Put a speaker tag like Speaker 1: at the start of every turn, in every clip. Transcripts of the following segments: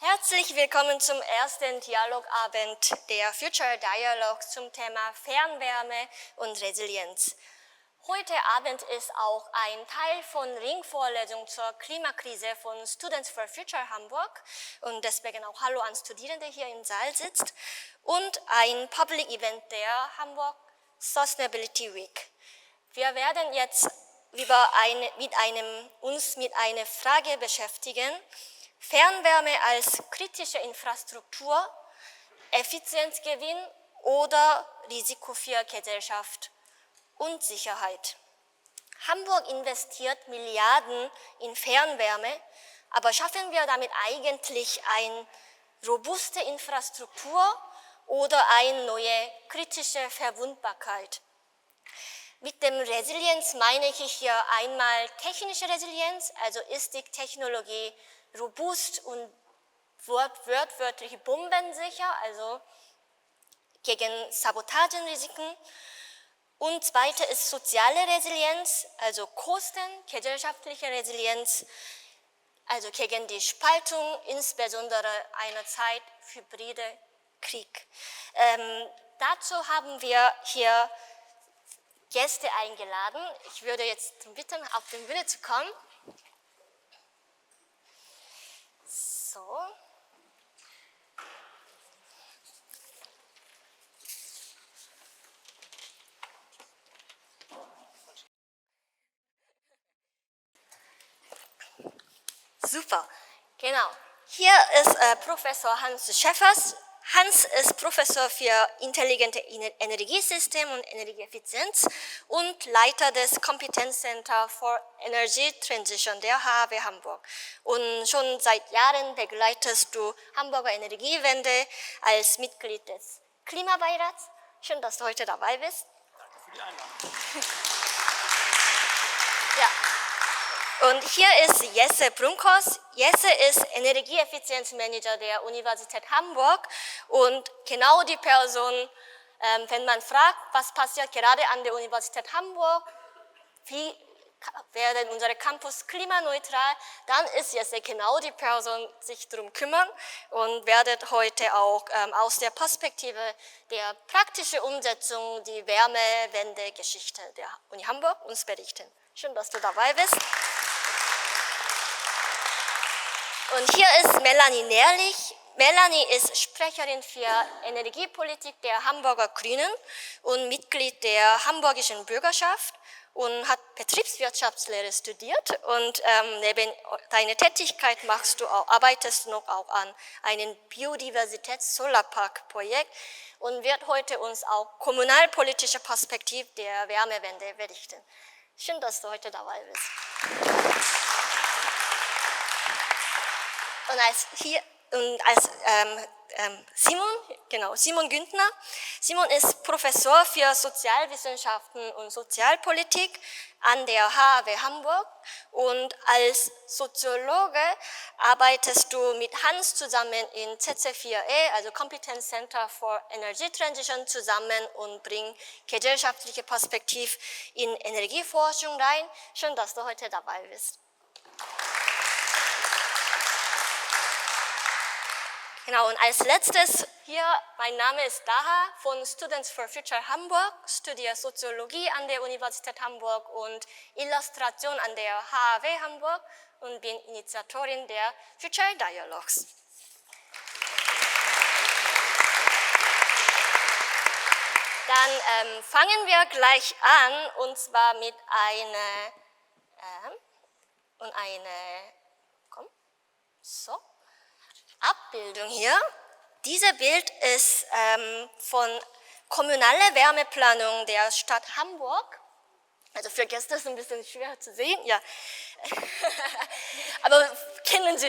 Speaker 1: Herzlich willkommen zum ersten Dialogabend der Future Dialogue zum Thema Fernwärme und Resilienz. Heute Abend ist auch ein Teil von Ringvorlesung zur Klimakrise von Students for Future Hamburg und deswegen auch Hallo an Studierende hier im Saal sitzt und ein Public Event der Hamburg Sustainability Week. Wir werden jetzt uns mit einer Frage beschäftigen: Fernwärme als kritische Infrastruktur, Effizienzgewinn oder Risiko für Gesellschaft und Sicherheit. Hamburg investiert Milliarden in Fernwärme, aber schaffen wir damit eigentlich eine robuste Infrastruktur oder eine neue kritische Verwundbarkeit? Mit dem Resilienz meine ich hier einmal technische Resilienz, also ist die Technologie robust und wortwörtlich bombensicher, also gegen Sabotagerisiken. Und zweite ist soziale Resilienz, also Kosten, gesellschaftliche Resilienz, also gegen die Spaltung, insbesondere einer Zeit hybride Krieg. Dazu haben wir hier Gäste eingeladen. Ich würde jetzt bitten, auf die Bühne zu kommen. So. Super, genau. Hier ist Professor Hans Schäffers. Hans ist Professor für intelligente Energiesysteme und Energieeffizienz und Leiter des Competence Center for Energy Transition der HAW Hamburg. Und schon seit Jahren begleitest du Hamburger Energiewende als Mitglied des Klimabeirats. Schön, dass du heute dabei bist.
Speaker 2: Danke für die Einladung.
Speaker 1: Ja. Und hier ist Jesse Brunkhorst. Jesse ist Energieeffizienzmanager der Universität Hamburg und genau die Person, wenn man fragt, was passiert gerade an der Universität Hamburg, wie werden unsere Campus klimaneutral, dann ist Jesse genau die Person, die sich darum kümmern und werdet heute auch aus der Perspektive der praktischen Umsetzung die Wärmewende-Geschichte der Uni Hamburg uns berichten. Schön, dass du dabei bist. Und hier ist Melanie Nährlich. Melanie ist Sprecherin für Energiepolitik der Hamburger Grünen und Mitglied der Hamburgischen Bürgerschaft und hat Betriebswirtschaftslehre studiert. Und neben deiner Tätigkeit arbeitest du noch auch an einem Biodiversitäts-Solarpark-Projekt und wird heute uns auch kommunalpolitische Perspektive der Wärmewende berichten. Schön, dass du heute dabei bist. Und als Simon Güntner. Simon ist Professor für Sozialwissenschaften und Sozialpolitik an der HAW Hamburg und als Soziologe arbeitest du mit Hans zusammen in CC4E, also Competence Center for Energy Transition, zusammen und bringst gesellschaftliche Perspektive in Energieforschung rein. Schön, dass du heute dabei bist. Genau, und als letztes hier, mein Name ist Daha von Students for Future Hamburg, studiere Soziologie an der Universität Hamburg und Illustration an der HAW Hamburg und bin Initiatorin der Future Dialogues. Dann fangen wir gleich an, und zwar mit einer Abbildung hier. Dieses Bild ist von kommunaler Wärmeplanung der Stadt Hamburg. Also für Gäste ist es ein bisschen schwer zu sehen, ja. Aber kennt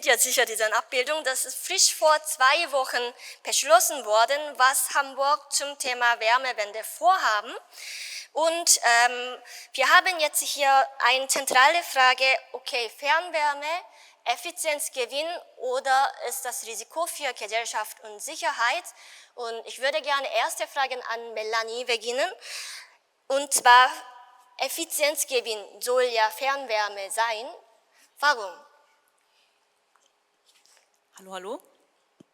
Speaker 1: ihr sicher diese Abbildung? Das ist frisch vor 2 Wochen beschlossen worden, was Hamburg zum Thema Wärmewende vorhaben. Und wir haben jetzt hier eine zentrale Frage: Okay, Fernwärme, Effizienzgewinn oder ist das Risiko für Gesellschaft und Sicherheit? Und ich würde gerne erste Fragen an Melanie beginnen. Und zwar, Effizienzgewinn soll ja Fernwärme sein. Warum?
Speaker 2: Hallo, hallo?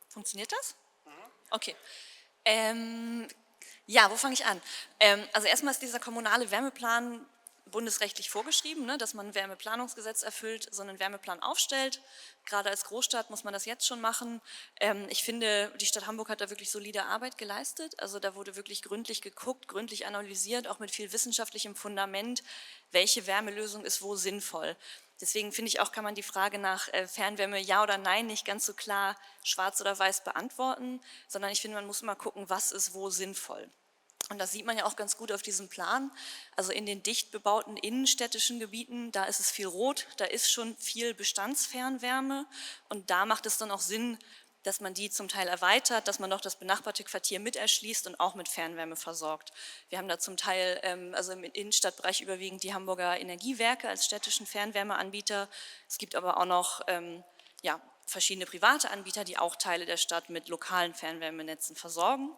Speaker 2: Funktioniert das? Okay. Ja, wo fange ich an? Also erstmal ist dieser kommunale Wärmeplan bundesrechtlich vorgeschrieben, ne, dass man ein Wärmeplanungsgesetz erfüllt, so einen Wärmeplan aufstellt. Gerade als Großstadt muss man das jetzt schon machen. Ich finde, die Stadt Hamburg hat da wirklich solide Arbeit geleistet. Also da wurde wirklich gründlich geguckt, gründlich analysiert, auch mit viel wissenschaftlichem Fundament, welche Wärmelösung ist wo sinnvoll. Deswegen finde ich auch, kann man die Frage nach Fernwärme ja oder nein nicht ganz so klar schwarz oder weiß beantworten, sondern ich finde, man muss immer gucken, was ist wo sinnvoll. Und das sieht man ja auch ganz gut auf diesem Plan. Also in den dicht bebauten innenstädtischen Gebieten, da ist es viel rot, da ist schon viel Bestandsfernwärme und da macht es dann auch Sinn, dass man die zum Teil erweitert, dass man noch das benachbarte Quartier mit erschließt und auch mit Fernwärme versorgt. Wir haben da zum Teil, also im Innenstadtbereich überwiegend die Hamburger Energiewerke als städtischen Fernwärmeanbieter. Es gibt aber auch noch ja, verschiedene private Anbieter, die auch Teile der Stadt mit lokalen Fernwärmenetzen versorgen.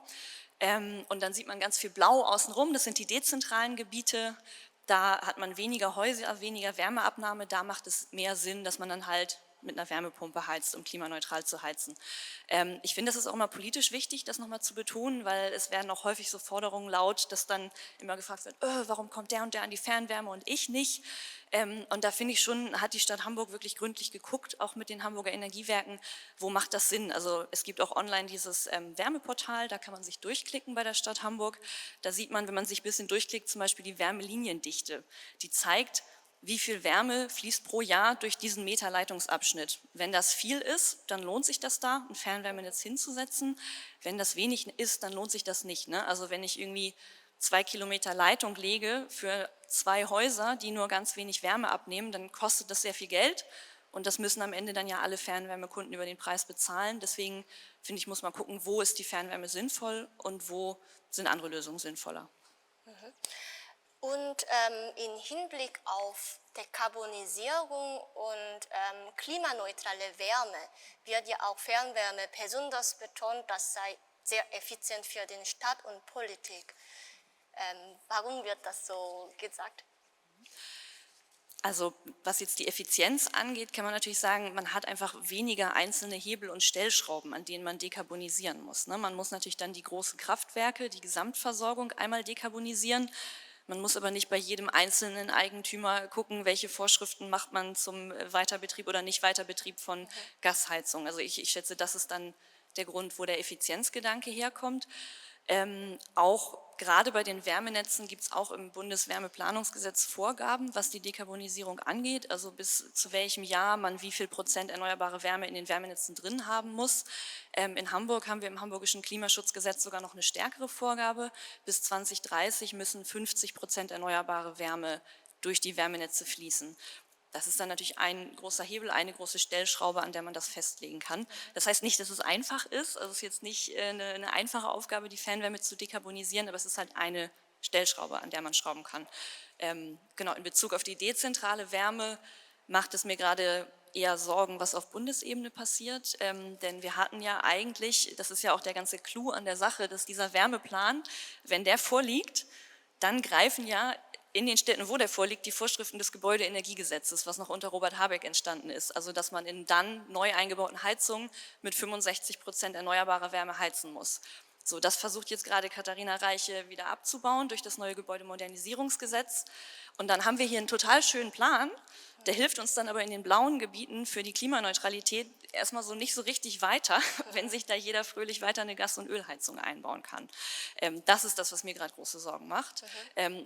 Speaker 2: Und dann sieht man ganz viel Blau außenrum, das sind die dezentralen Gebiete. Da hat man weniger Häuser, weniger Wärmeabnahme, da macht es mehr Sinn, dass man dann halt mit einer Wärmepumpe heizt, um klimaneutral zu heizen. Ich finde, es ist auch immer politisch wichtig, das nochmal zu betonen, weil es werden auch häufig so Forderungen laut, dass dann immer gefragt wird, warum kommt der und der an die Fernwärme und ich nicht? Und da finde ich schon, hat die Stadt Hamburg wirklich gründlich geguckt, auch mit den Hamburger Energiewerken, wo macht das Sinn? Also es gibt auch online dieses Wärmeportal, da kann man sich durchklicken bei der Stadt Hamburg. Da sieht man, wenn man sich ein bisschen durchklickt, zum Beispiel die Wärmeliniendichte. Die zeigt, wie viel Wärme fließt pro Jahr durch diesen Meter Leitungsabschnitt. Wenn das viel ist, dann lohnt sich das da, ein Fernwärmenetz hinzusetzen. Wenn das wenig ist, dann lohnt sich das nicht. Ne? Also wenn ich irgendwie 2 Kilometer Leitung lege für 2 Häuser, die nur ganz wenig Wärme abnehmen, dann kostet das sehr viel Geld. Und das müssen am Ende dann ja alle Fernwärmekunden über den Preis bezahlen. Deswegen finde ich, muss man gucken, wo ist die Fernwärme sinnvoll und wo sind andere Lösungen sinnvoller.
Speaker 1: Und im Hinblick auf Dekarbonisierung und klimaneutrale Wärme wird ja auch Fernwärme besonders betont, das sei sehr effizient für den Staat und Politik. Warum wird das so gesagt?
Speaker 2: Also was jetzt die Effizienz angeht, kann man natürlich sagen, man hat einfach weniger einzelne Hebel und Stellschrauben, an denen man dekarbonisieren muss. Ne? Man muss natürlich dann die großen Kraftwerke, die Gesamtversorgung einmal dekarbonisieren. Man muss aber nicht bei jedem einzelnen Eigentümer gucken, welche Vorschriften macht man zum Weiterbetrieb oder Nicht-Weiterbetrieb von Gasheizung. Also ich schätze, das ist dann der Grund, wo der Effizienzgedanke herkommt. Auch gerade bei den Wärmenetzen gibt es auch im Bundeswärmeplanungsgesetz Vorgaben, was die Dekarbonisierung angeht, also bis zu welchem Jahr man wie viel Prozent erneuerbare Wärme in den Wärmenetzen drin haben muss. In Hamburg haben wir im Hamburgischen Klimaschutzgesetz sogar noch eine stärkere Vorgabe. Bis 2030 müssen 50% erneuerbare Wärme durch die Wärmenetze fließen. Das ist dann natürlich ein großer Hebel, eine große Stellschraube, an der man das festlegen kann. Das heißt nicht, dass es einfach ist, also es ist jetzt nicht eine einfache Aufgabe, die Fernwärme zu dekarbonisieren, aber es ist halt eine Stellschraube, an der man schrauben kann. Genau, in Bezug auf die dezentrale Wärme macht es mir gerade eher Sorgen, was auf Bundesebene passiert, denn wir hatten ja eigentlich, das ist ja auch der ganze Clou an der Sache, dass dieser Wärmeplan, wenn der vorliegt, dann greifen ja in den Städten, wo der vorliegt, die Vorschriften des Gebäudeenergiegesetzes, was noch unter Robert Habeck entstanden ist. Also dass man in dann neu eingebauten Heizungen mit 65% erneuerbarer Wärme heizen muss. So, das versucht jetzt gerade Katharina Reiche wieder abzubauen durch das neue Gebäudemodernisierungsgesetz. Und dann haben wir hier einen total schönen Plan, der hilft uns dann aber in den blauen Gebieten für die Klimaneutralität erstmal so nicht so richtig weiter, wenn sich da jeder fröhlich weiter eine Gas- und Ölheizung einbauen kann. Das ist das, was mir gerade große Sorgen macht.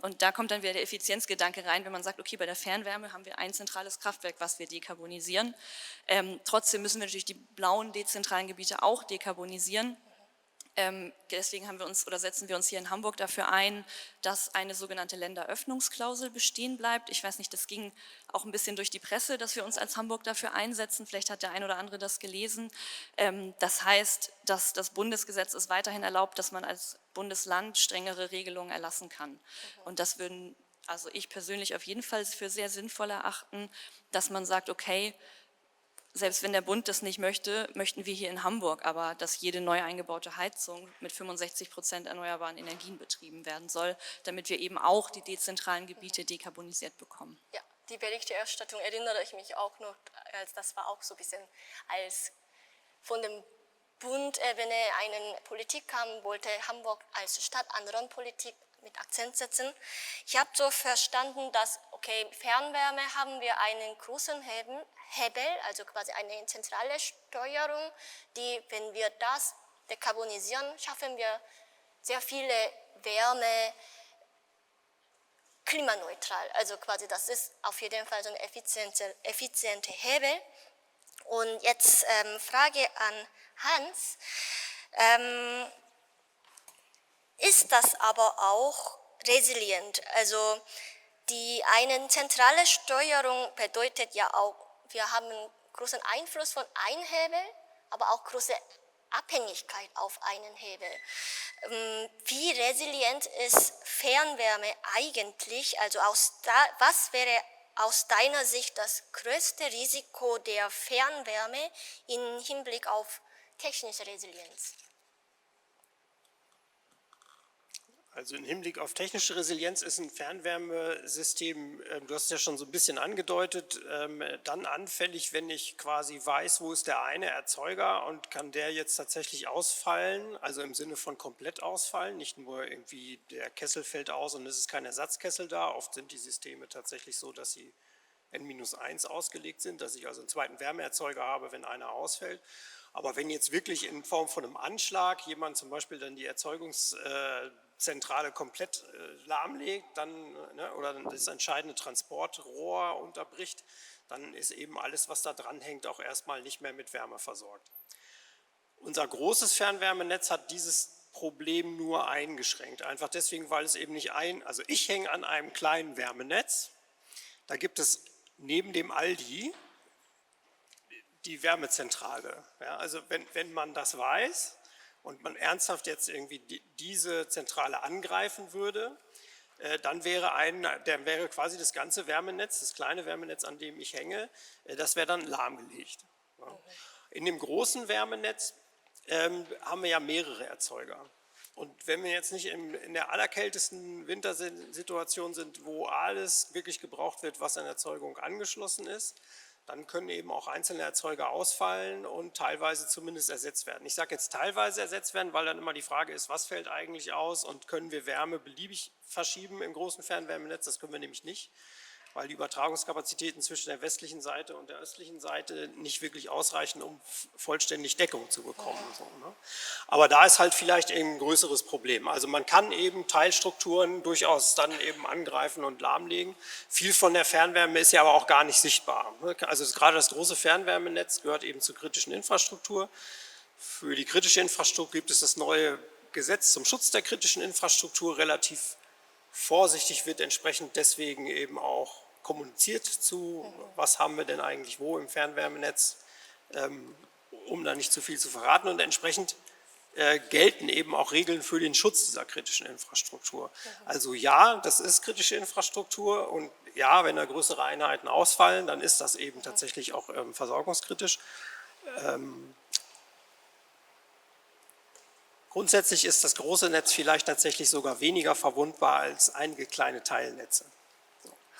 Speaker 2: Und da kommt dann wieder der Effizienzgedanke rein, wenn man sagt, okay, bei der Fernwärme haben wir ein zentrales Kraftwerk, was wir dekarbonisieren. Trotzdem müssen wir natürlich die blauen dezentralen Gebiete auch dekarbonisieren. Deswegen haben wir uns oder setzen wir uns hier in Hamburg dafür ein, dass eine sogenannte Länderöffnungsklausel bestehen bleibt. Ich weiß nicht, das ging auch ein bisschen durch die Presse, dass wir uns als Hamburg dafür einsetzen. Vielleicht hat der ein oder andere das gelesen. Das heißt, dass das Bundesgesetz es weiterhin erlaubt, dass man als Bundesland strengere Regelungen erlassen kann. Und das würden also ich persönlich auf jeden Fall für sehr sinnvoll erachten, dass man sagt, okay, selbst wenn der Bund das nicht möchte, möchten wir hier in Hamburg aber, dass jede neu eingebaute Heizung mit 65% erneuerbaren Energien betrieben werden soll, damit wir eben auch die dezentralen Gebiete dekarbonisiert bekommen.
Speaker 1: Ja, die Berichterstattung erinnere ich mich auch noch, als das war auch so ein bisschen als von dem Bund-Ebene eine Politik kam, wollte Hamburg als Stadt an Raumpolitik mit Akzent setzen. Ich habe so verstanden, dass, okay, Fernwärme haben wir einen großen Hebel, also quasi eine zentrale Steuerung, die, wenn wir das dekarbonisieren, schaffen wir sehr viele Wärme klimaneutral. Also quasi das ist auf jeden Fall so ein effizienter Hebel. Und jetzt Frage an Hans. Ist das aber auch resilient? Also die eine zentrale Steuerung bedeutet ja auch, wir haben einen großen Einfluss von einem Hebel, aber auch große Abhängigkeit auf einen Hebel. Wie resilient ist Fernwärme eigentlich? Also was wäre aus deiner Sicht das größte Risiko der Fernwärme im Hinblick auf technische Resilienz?
Speaker 3: Also im Hinblick auf technische Resilienz ist ein Fernwärmesystem, du hast es ja schon so ein bisschen angedeutet, dann anfällig, wenn ich quasi weiß, wo ist der eine Erzeuger und kann der jetzt tatsächlich ausfallen, also im Sinne von komplett ausfallen, nicht nur irgendwie der Kessel fällt aus und es ist kein Ersatzkessel da. Oft sind die Systeme tatsächlich so, dass sie N-1 ausgelegt sind, dass ich also einen zweiten Wärmeerzeuger habe, wenn einer ausfällt. Aber wenn jetzt wirklich in Form von einem Anschlag jemand zum Beispiel dann die Erzeugungszentrale komplett lahmlegt, dann, oder das entscheidende Transportrohr unterbricht, dann ist eben alles, was da dran hängt, auch erstmal nicht mehr mit Wärme versorgt. Unser großes Fernwärmenetz hat dieses Problem nur eingeschränkt, einfach deswegen, weil es eben nicht also ich hänge an einem kleinen Wärmenetz, da gibt es neben dem Aldi die Wärmezentrale. Ja, also wenn man das weiß und man ernsthaft jetzt irgendwie diese Zentrale angreifen würde, dann wäre quasi das ganze Wärmenetz, das kleine Wärmenetz, an dem ich hänge, das wäre dann lahmgelegt. Ja. In dem großen Wärmenetz haben wir ja mehrere Erzeuger. Und wenn wir jetzt nicht in der allerkältesten Wintersituation sind, wo alles wirklich gebraucht wird, was an Erzeugung angeschlossen ist, dann können eben auch einzelne Erzeuger ausfallen und teilweise zumindest ersetzt werden. Ich sage jetzt teilweise ersetzt werden, weil dann immer die Frage ist, was fällt eigentlich aus und können wir Wärme beliebig verschieben im großen Fernwärmenetz? Das können wir nämlich nicht, weil die Übertragungskapazitäten zwischen der westlichen Seite und der östlichen Seite nicht wirklich ausreichen, um vollständig Deckung zu bekommen. So, ne? Aber da ist halt vielleicht eben ein größeres Problem. Also man kann eben Teilstrukturen durchaus dann eben angreifen und lahmlegen. Viel von der Fernwärme ist ja aber auch gar nicht sichtbar. Also gerade das große Fernwärmenetz gehört eben zur kritischen Infrastruktur. Für die kritische Infrastruktur gibt es das neue Gesetz zum Schutz der kritischen Infrastruktur. Relativ vorsichtig wird entsprechend deswegen eben auch kommuniziert zu, was haben wir denn eigentlich wo im Fernwärmenetz, um da nicht zu viel zu verraten. Und entsprechend gelten eben auch Regeln für den Schutz dieser kritischen Infrastruktur. Also ja, das ist kritische Infrastruktur und ja, wenn da größere Einheiten ausfallen, dann ist das eben tatsächlich auch versorgungskritisch. Grundsätzlich ist das große Netz vielleicht tatsächlich sogar weniger verwundbar als einige kleine Teilnetze.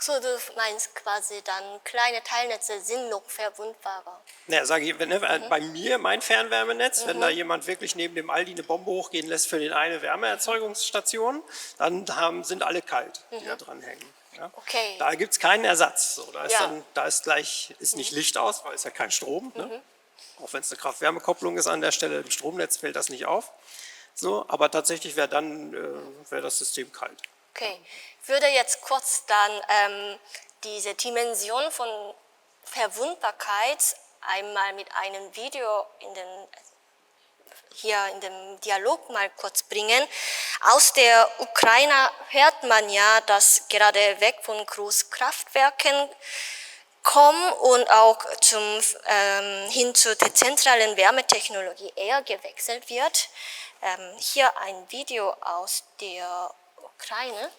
Speaker 1: So, du meinst quasi dann, kleine Teilnetze sind noch verwundbarer.
Speaker 3: Ja, sage ich, bei mir, mein Fernwärmenetz, wenn da jemand wirklich neben dem Aldi eine Bombe hochgehen lässt für den eine Wärmeerzeugungsstation, dann sind alle kalt, die da dran hängen. Ja?
Speaker 1: Okay.
Speaker 3: Da gibt es keinen Ersatz. So, da ist,
Speaker 1: Ja.
Speaker 3: ist nicht Licht aus, weil es ja kein Strom. Ne? Auch wenn es eine Kraft-Wärme-Kopplung ist an der Stelle, im Stromnetz fällt das nicht auf. So, aber tatsächlich wäre das System kalt.
Speaker 1: Okay, ich würde jetzt kurz dann diese Dimension von Verwundbarkeit einmal mit einem Video hier in dem Dialog mal kurz bringen. Aus der Ukraine hört man ja, dass gerade weg von Großkraftwerken kommen und auch hin zur dezentralen Wärmetechnologie eher gewechselt wird. Hier ein Video aus der Ukraine.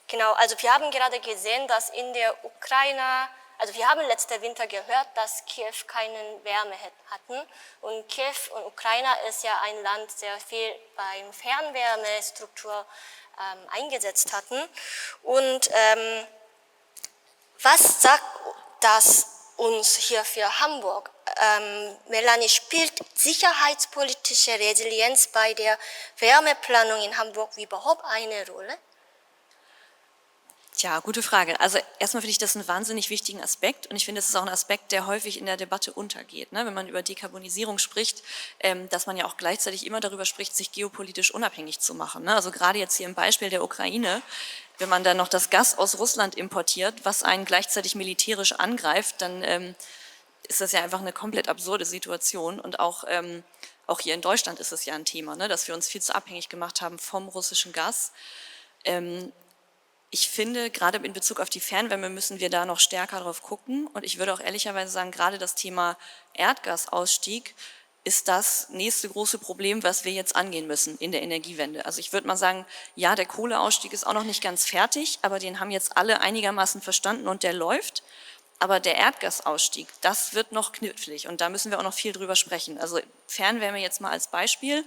Speaker 1: Genau, also wir haben gerade gesehen, dass in der Ukraine also wir haben letzten Winter gehört, dass Kiew keine Wärme hatten. Und Kiew und Ukraine ist ja ein Land, sehr viel beim Fernwärmestruktur eingesetzt hatten. Und was sagt das uns hier für Hamburg? Melanie, spielt sicherheitspolitische Resilienz bei der Wärmeplanung in Hamburg überhaupt eine Rolle?
Speaker 2: Tja, gute Frage. Also erstmal finde ich das einen wahnsinnig wichtigen Aspekt und ich finde, es ist auch ein Aspekt, der häufig in der Debatte untergeht, ne? Wenn man über Dekarbonisierung spricht, dass man ja auch gleichzeitig immer darüber spricht, sich geopolitisch unabhängig zu machen, ne? Also gerade jetzt hier im Beispiel der Ukraine, wenn man dann noch das Gas aus Russland importiert, was einen gleichzeitig militärisch angreift, dann ist das ja einfach eine komplett absurde Situation und auch hier in Deutschland ist es ja ein Thema, ne? Dass wir uns viel zu abhängig gemacht haben vom russischen Gas. Ich finde, gerade in Bezug auf die Fernwärme müssen wir da noch stärker drauf gucken. Und ich würde auch ehrlicherweise sagen, gerade das Thema Erdgasausstieg ist das nächste große Problem, was wir jetzt angehen müssen in der Energiewende. Also ich würde mal sagen, ja, der Kohleausstieg ist auch noch nicht ganz fertig, aber den haben jetzt alle einigermaßen verstanden und der läuft. Aber der Erdgasausstieg, das wird noch knifflig und da müssen wir auch noch viel drüber sprechen. Also Fernwärme jetzt mal als Beispiel.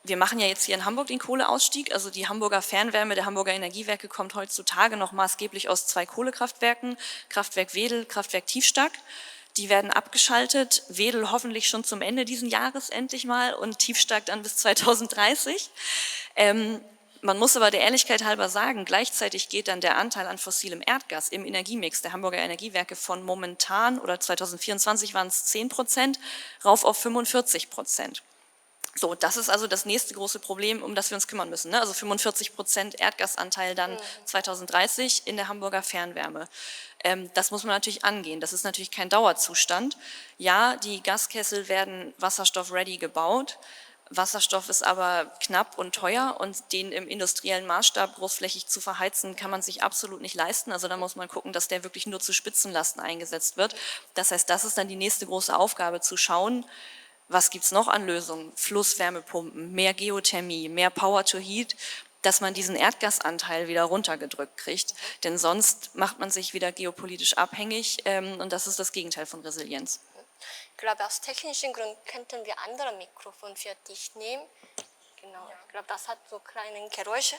Speaker 2: Wir machen ja jetzt hier in Hamburg den Kohleausstieg, also die Hamburger Fernwärme der Hamburger Energiewerke kommt heutzutage noch maßgeblich aus 2 Kohlekraftwerken, Kraftwerk Wedel, Kraftwerk Tiefstack. Die werden abgeschaltet, Wedel hoffentlich schon zum Ende dieses Jahres endlich mal und Tiefstack dann bis 2030. Man muss aber der Ehrlichkeit halber sagen, gleichzeitig geht dann der Anteil an fossilem Erdgas im Energiemix der Hamburger Energiewerke von momentan oder 2024 waren es 10% rauf auf 45%. So, das ist also das nächste große Problem, um das wir uns kümmern müssen, ne? Also 45% Erdgasanteil dann 2030 in der Hamburger Fernwärme. Das muss man natürlich angehen. Das ist natürlich kein Dauerzustand. Ja, die Gaskessel werden wasserstoff-ready gebaut. Wasserstoff ist aber knapp und teuer und den im industriellen Maßstab großflächig zu verheizen, kann man sich absolut nicht leisten. Also da muss man gucken, dass der wirklich nur zu Spitzenlasten eingesetzt wird. Das heißt, das ist dann die nächste große Aufgabe, zu schauen, was gibt es noch an Lösungen? Flusswärmepumpen, mehr Geothermie, mehr Power to Heat, dass man diesen Erdgasanteil wieder runtergedrückt kriegt. Denn sonst macht man sich wieder geopolitisch abhängig und das ist das Gegenteil von Resilienz.
Speaker 1: Ich glaube, aus technischen Gründen könnten wir andere Mikrofon für dich nehmen. Genau, ich glaube, das hat so kleine Geräusche.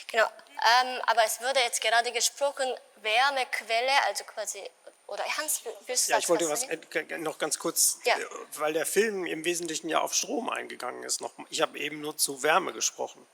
Speaker 1: Genau, aber es wurde jetzt gerade gesprochen, Wärmequelle, also quasi, oder Hans, willst du
Speaker 3: Ja,
Speaker 1: das
Speaker 3: ich wollte noch ganz kurz,
Speaker 1: Ja.
Speaker 3: weil der Film im Wesentlichen ja auf Strom eingegangen ist. Ich habe eben nur zu Wärme gesprochen.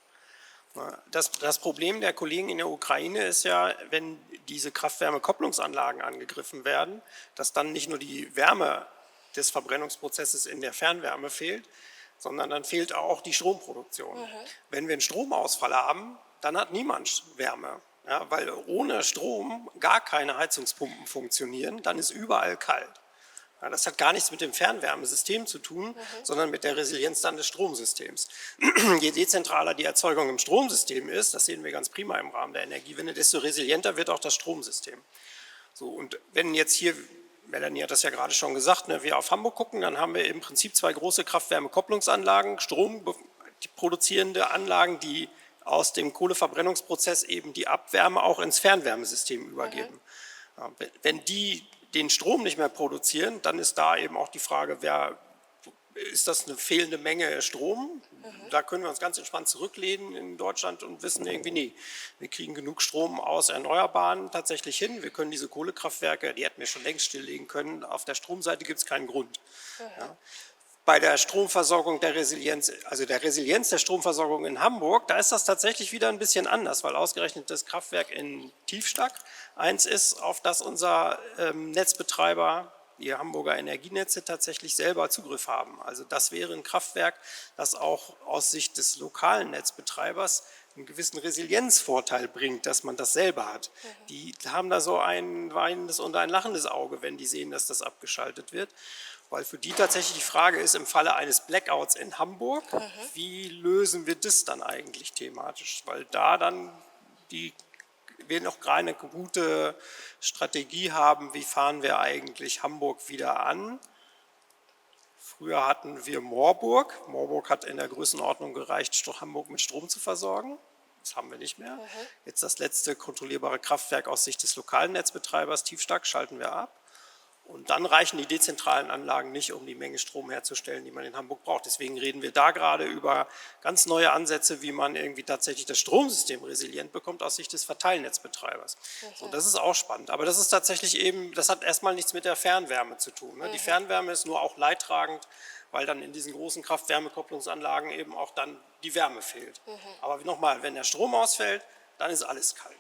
Speaker 3: Das Problem der Kollegen in der Ukraine ist ja, wenn diese Kraft-Wärme-Kopplungsanlagen angegriffen werden, dass dann nicht nur die Wärme des Verbrennungsprozesses in der Fernwärme fehlt, sondern dann fehlt auch die Stromproduktion. Wenn wir einen Stromausfall haben, dann hat niemand Wärme. Ja, weil ohne Strom gar keine Heizungspumpen funktionieren, dann ist überall kalt. Ja, das hat gar nichts mit dem Fernwärmesystem zu tun, sondern mit der Resilienz dann des Stromsystems. Je dezentraler die Erzeugung im Stromsystem ist, das sehen wir ganz prima im Rahmen der Energiewende, desto resilienter wird auch das Stromsystem. So, und wenn jetzt hier, Melanie hat das ja gerade schon gesagt, ne, wir auf Hamburg gucken, dann haben wir im Prinzip 2 große Kraft-Wärme-Kopplungsanlagen, stromproduzierende Anlagen, die aus dem Kohleverbrennungsprozess eben die Abwärme auch ins Fernwärmesystem übergeben. Ja, wenn die den Strom nicht mehr produzieren, dann ist da eben auch die Frage, ist das eine fehlende Menge Strom? Da können wir uns ganz entspannt zurücklehnen in Deutschland und wissen irgendwie, nee, wir kriegen genug Strom aus Erneuerbaren tatsächlich hin. Wir können diese Kohlekraftwerke, die hätten wir schon längst stilllegen können. Auf der Stromseite gibt es keinen Grund. Ja. Bei der Stromversorgung der Resilienz, also der Resilienz der Stromversorgung in Hamburg, da ist das tatsächlich wieder ein bisschen anders, weil ausgerechnet das Kraftwerk in Tiefstack eins ist, auf das unser Netzbetreiber, die Hamburger Energienetze, tatsächlich selber Zugriff haben. Also das wäre ein Kraftwerk, das auch aus Sicht des lokalen Netzbetreibers einen gewissen Resilienzvorteil bringt, dass man das selber hat. Die haben da so ein weinendes und ein lachendes Auge, wenn die sehen, dass das abgeschaltet wird. Weil für die tatsächlich die Frage ist, im Falle eines Blackouts in Hamburg, wie lösen wir das dann eigentlich thematisch? Weil da dann wir noch keine gute Strategie haben, wie fahren wir eigentlich Hamburg wieder an. Früher hatten wir Moorburg. Moorburg hat in der Größenordnung gereicht, Hamburg mit Strom zu versorgen. Das haben wir nicht mehr. Jetzt das letzte kontrollierbare Kraftwerk aus Sicht des lokalen Netzbetreibers, Tiefstark, schalten wir ab. Und dann reichen die dezentralen Anlagen nicht, um die Menge Strom herzustellen, die man in Hamburg braucht. Deswegen reden wir da gerade über ganz neue Ansätze, wie man irgendwie tatsächlich das Stromsystem resilient bekommt aus Sicht des Verteilnetzbetreibers. So, das ist auch spannend. Aber das ist tatsächlich eben, das hat erstmal nichts mit der Fernwärme zu tun. Ne? Die Fernwärme ist nur auch leidtragend, weil dann in diesen großen Kraft-Wärme-Kopplungsanlagen eben auch dann die Wärme fehlt. Aber nochmal, wenn der Strom ausfällt, dann ist alles kalt.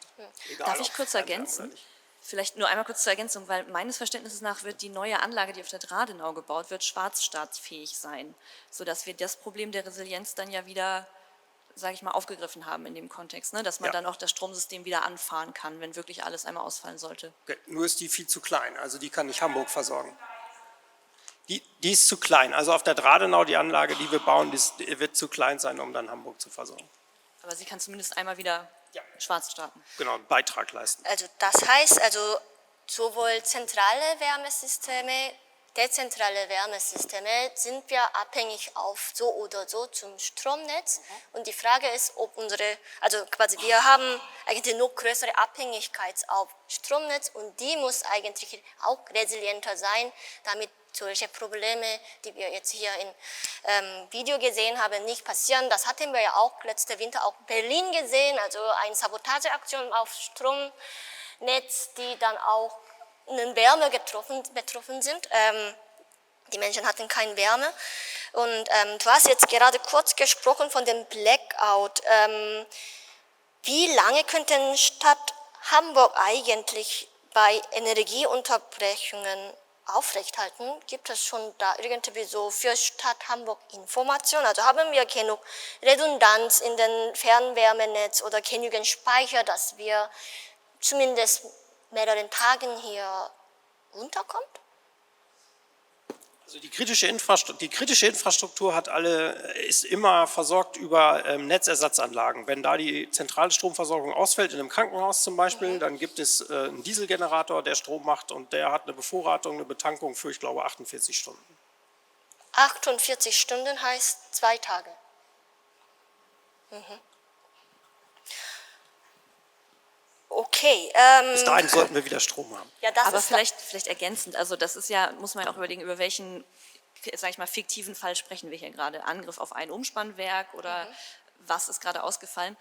Speaker 3: Egal,
Speaker 2: Darf ich
Speaker 3: ob
Speaker 2: kurz
Speaker 3: Fernwärme
Speaker 2: ergänzen?
Speaker 3: oder nicht.
Speaker 2: Vielleicht nur einmal kurz zur Ergänzung, weil meines Verständnisses nach wird die neue Anlage, die auf der Dradenau gebaut wird, schwarzstartfähig sein, sodass wir das Problem der Resilienz dann ja wieder, sage ich mal, aufgegriffen haben in dem Kontext, ne? Dass man
Speaker 3: Ja.
Speaker 2: dann auch das Stromsystem wieder anfahren kann, wenn wirklich alles einmal ausfallen sollte.
Speaker 3: Okay, nur ist die viel zu klein, also die kann nicht Hamburg versorgen. Die ist zu klein, also auf der Dradenau die Anlage, die wir bauen, die wird zu klein sein, um dann Hamburg zu versorgen.
Speaker 2: Aber sie kann zumindest einmal wieder schwarz starten.
Speaker 3: Genau, einen Beitrag leisten.
Speaker 1: Also das heißt, also sowohl zentrale Wärmesysteme, dezentrale Wärmesysteme sind wir abhängig auf so oder so zum Stromnetz. Und die Frage ist, ob also quasi wir haben eigentlich noch größere Abhängigkeit auf Stromnetz und die muss eigentlich auch resilienter sein, damit solche Probleme, die wir jetzt hier im Video gesehen haben, nicht passieren. Das hatten wir ja auch letzten Winter auch in Berlin gesehen, also eine Sabotageaktion auf Stromnetz, die dann auch in Wärme betroffen sind. Die Menschen hatten keine Wärme. Und du hast jetzt gerade kurz gesprochen von dem Blackout. Wie lange könnte Stadt Hamburg eigentlich bei Energieunterbrechungen aufrechthalten? Gibt es schon da irgendwie so für Stadt Hamburg Informationen? Also haben wir genug Redundanz in den Fernwärmenetz oder genügend Speicher, dass wir zumindest mehreren Tagen hier unterkommt?
Speaker 3: Also die kritische Infrastruktur ist immer versorgt über Netzersatzanlagen. Wenn da die zentrale Stromversorgung ausfällt, in einem Krankenhaus zum Beispiel, dann gibt es einen Dieselgenerator, der Strom macht und der hat eine Bevorratung, eine Betankung für, ich glaube, 48 Stunden.
Speaker 1: 48 Stunden heißt 2 Tage. Okay.
Speaker 3: Bis dahin sollten wir wieder Strom haben.
Speaker 1: Ja, das
Speaker 2: Aber
Speaker 1: ist
Speaker 2: vielleicht ergänzend, also das ist ja, muss man ja auch überlegen, über welchen, sag ich mal, fiktiven Fall sprechen wir hier gerade. Angriff auf ein Umspannwerk oder was ist gerade ausgefallen?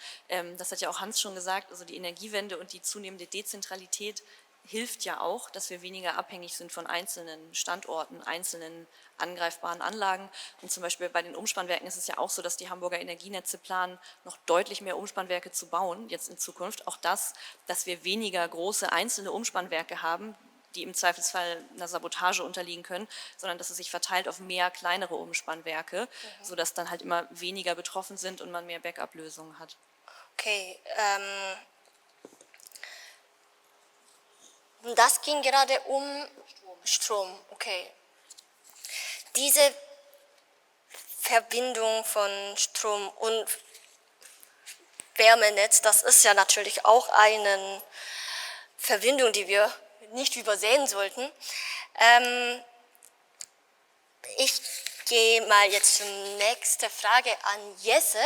Speaker 2: Das hat ja auch Hans schon gesagt, also die Energiewende und die zunehmende Dezentralität hilft ja auch, dass wir weniger abhängig sind von einzelnen Standorten, einzelnen angreifbaren Anlagen. Und zum Beispiel bei den Umspannwerken ist es ja auch so, dass die Hamburger Energienetze planen, noch deutlich mehr Umspannwerke zu bauen, jetzt in Zukunft. Auch das, dass wir weniger große einzelne Umspannwerke haben, die im Zweifelsfall einer Sabotage unterliegen können, sondern dass es sich verteilt auf mehr kleinere Umspannwerke, sodass dann halt immer weniger betroffen sind und man mehr Backup-Lösungen hat.
Speaker 1: okay. Das ging gerade um Strom. Okay. Diese Verbindung von Strom und Wärmenetz, das ist ja natürlich auch eine Verbindung, die wir nicht übersehen sollten. Ich gehe mal jetzt zur nächsten Frage an Jesse.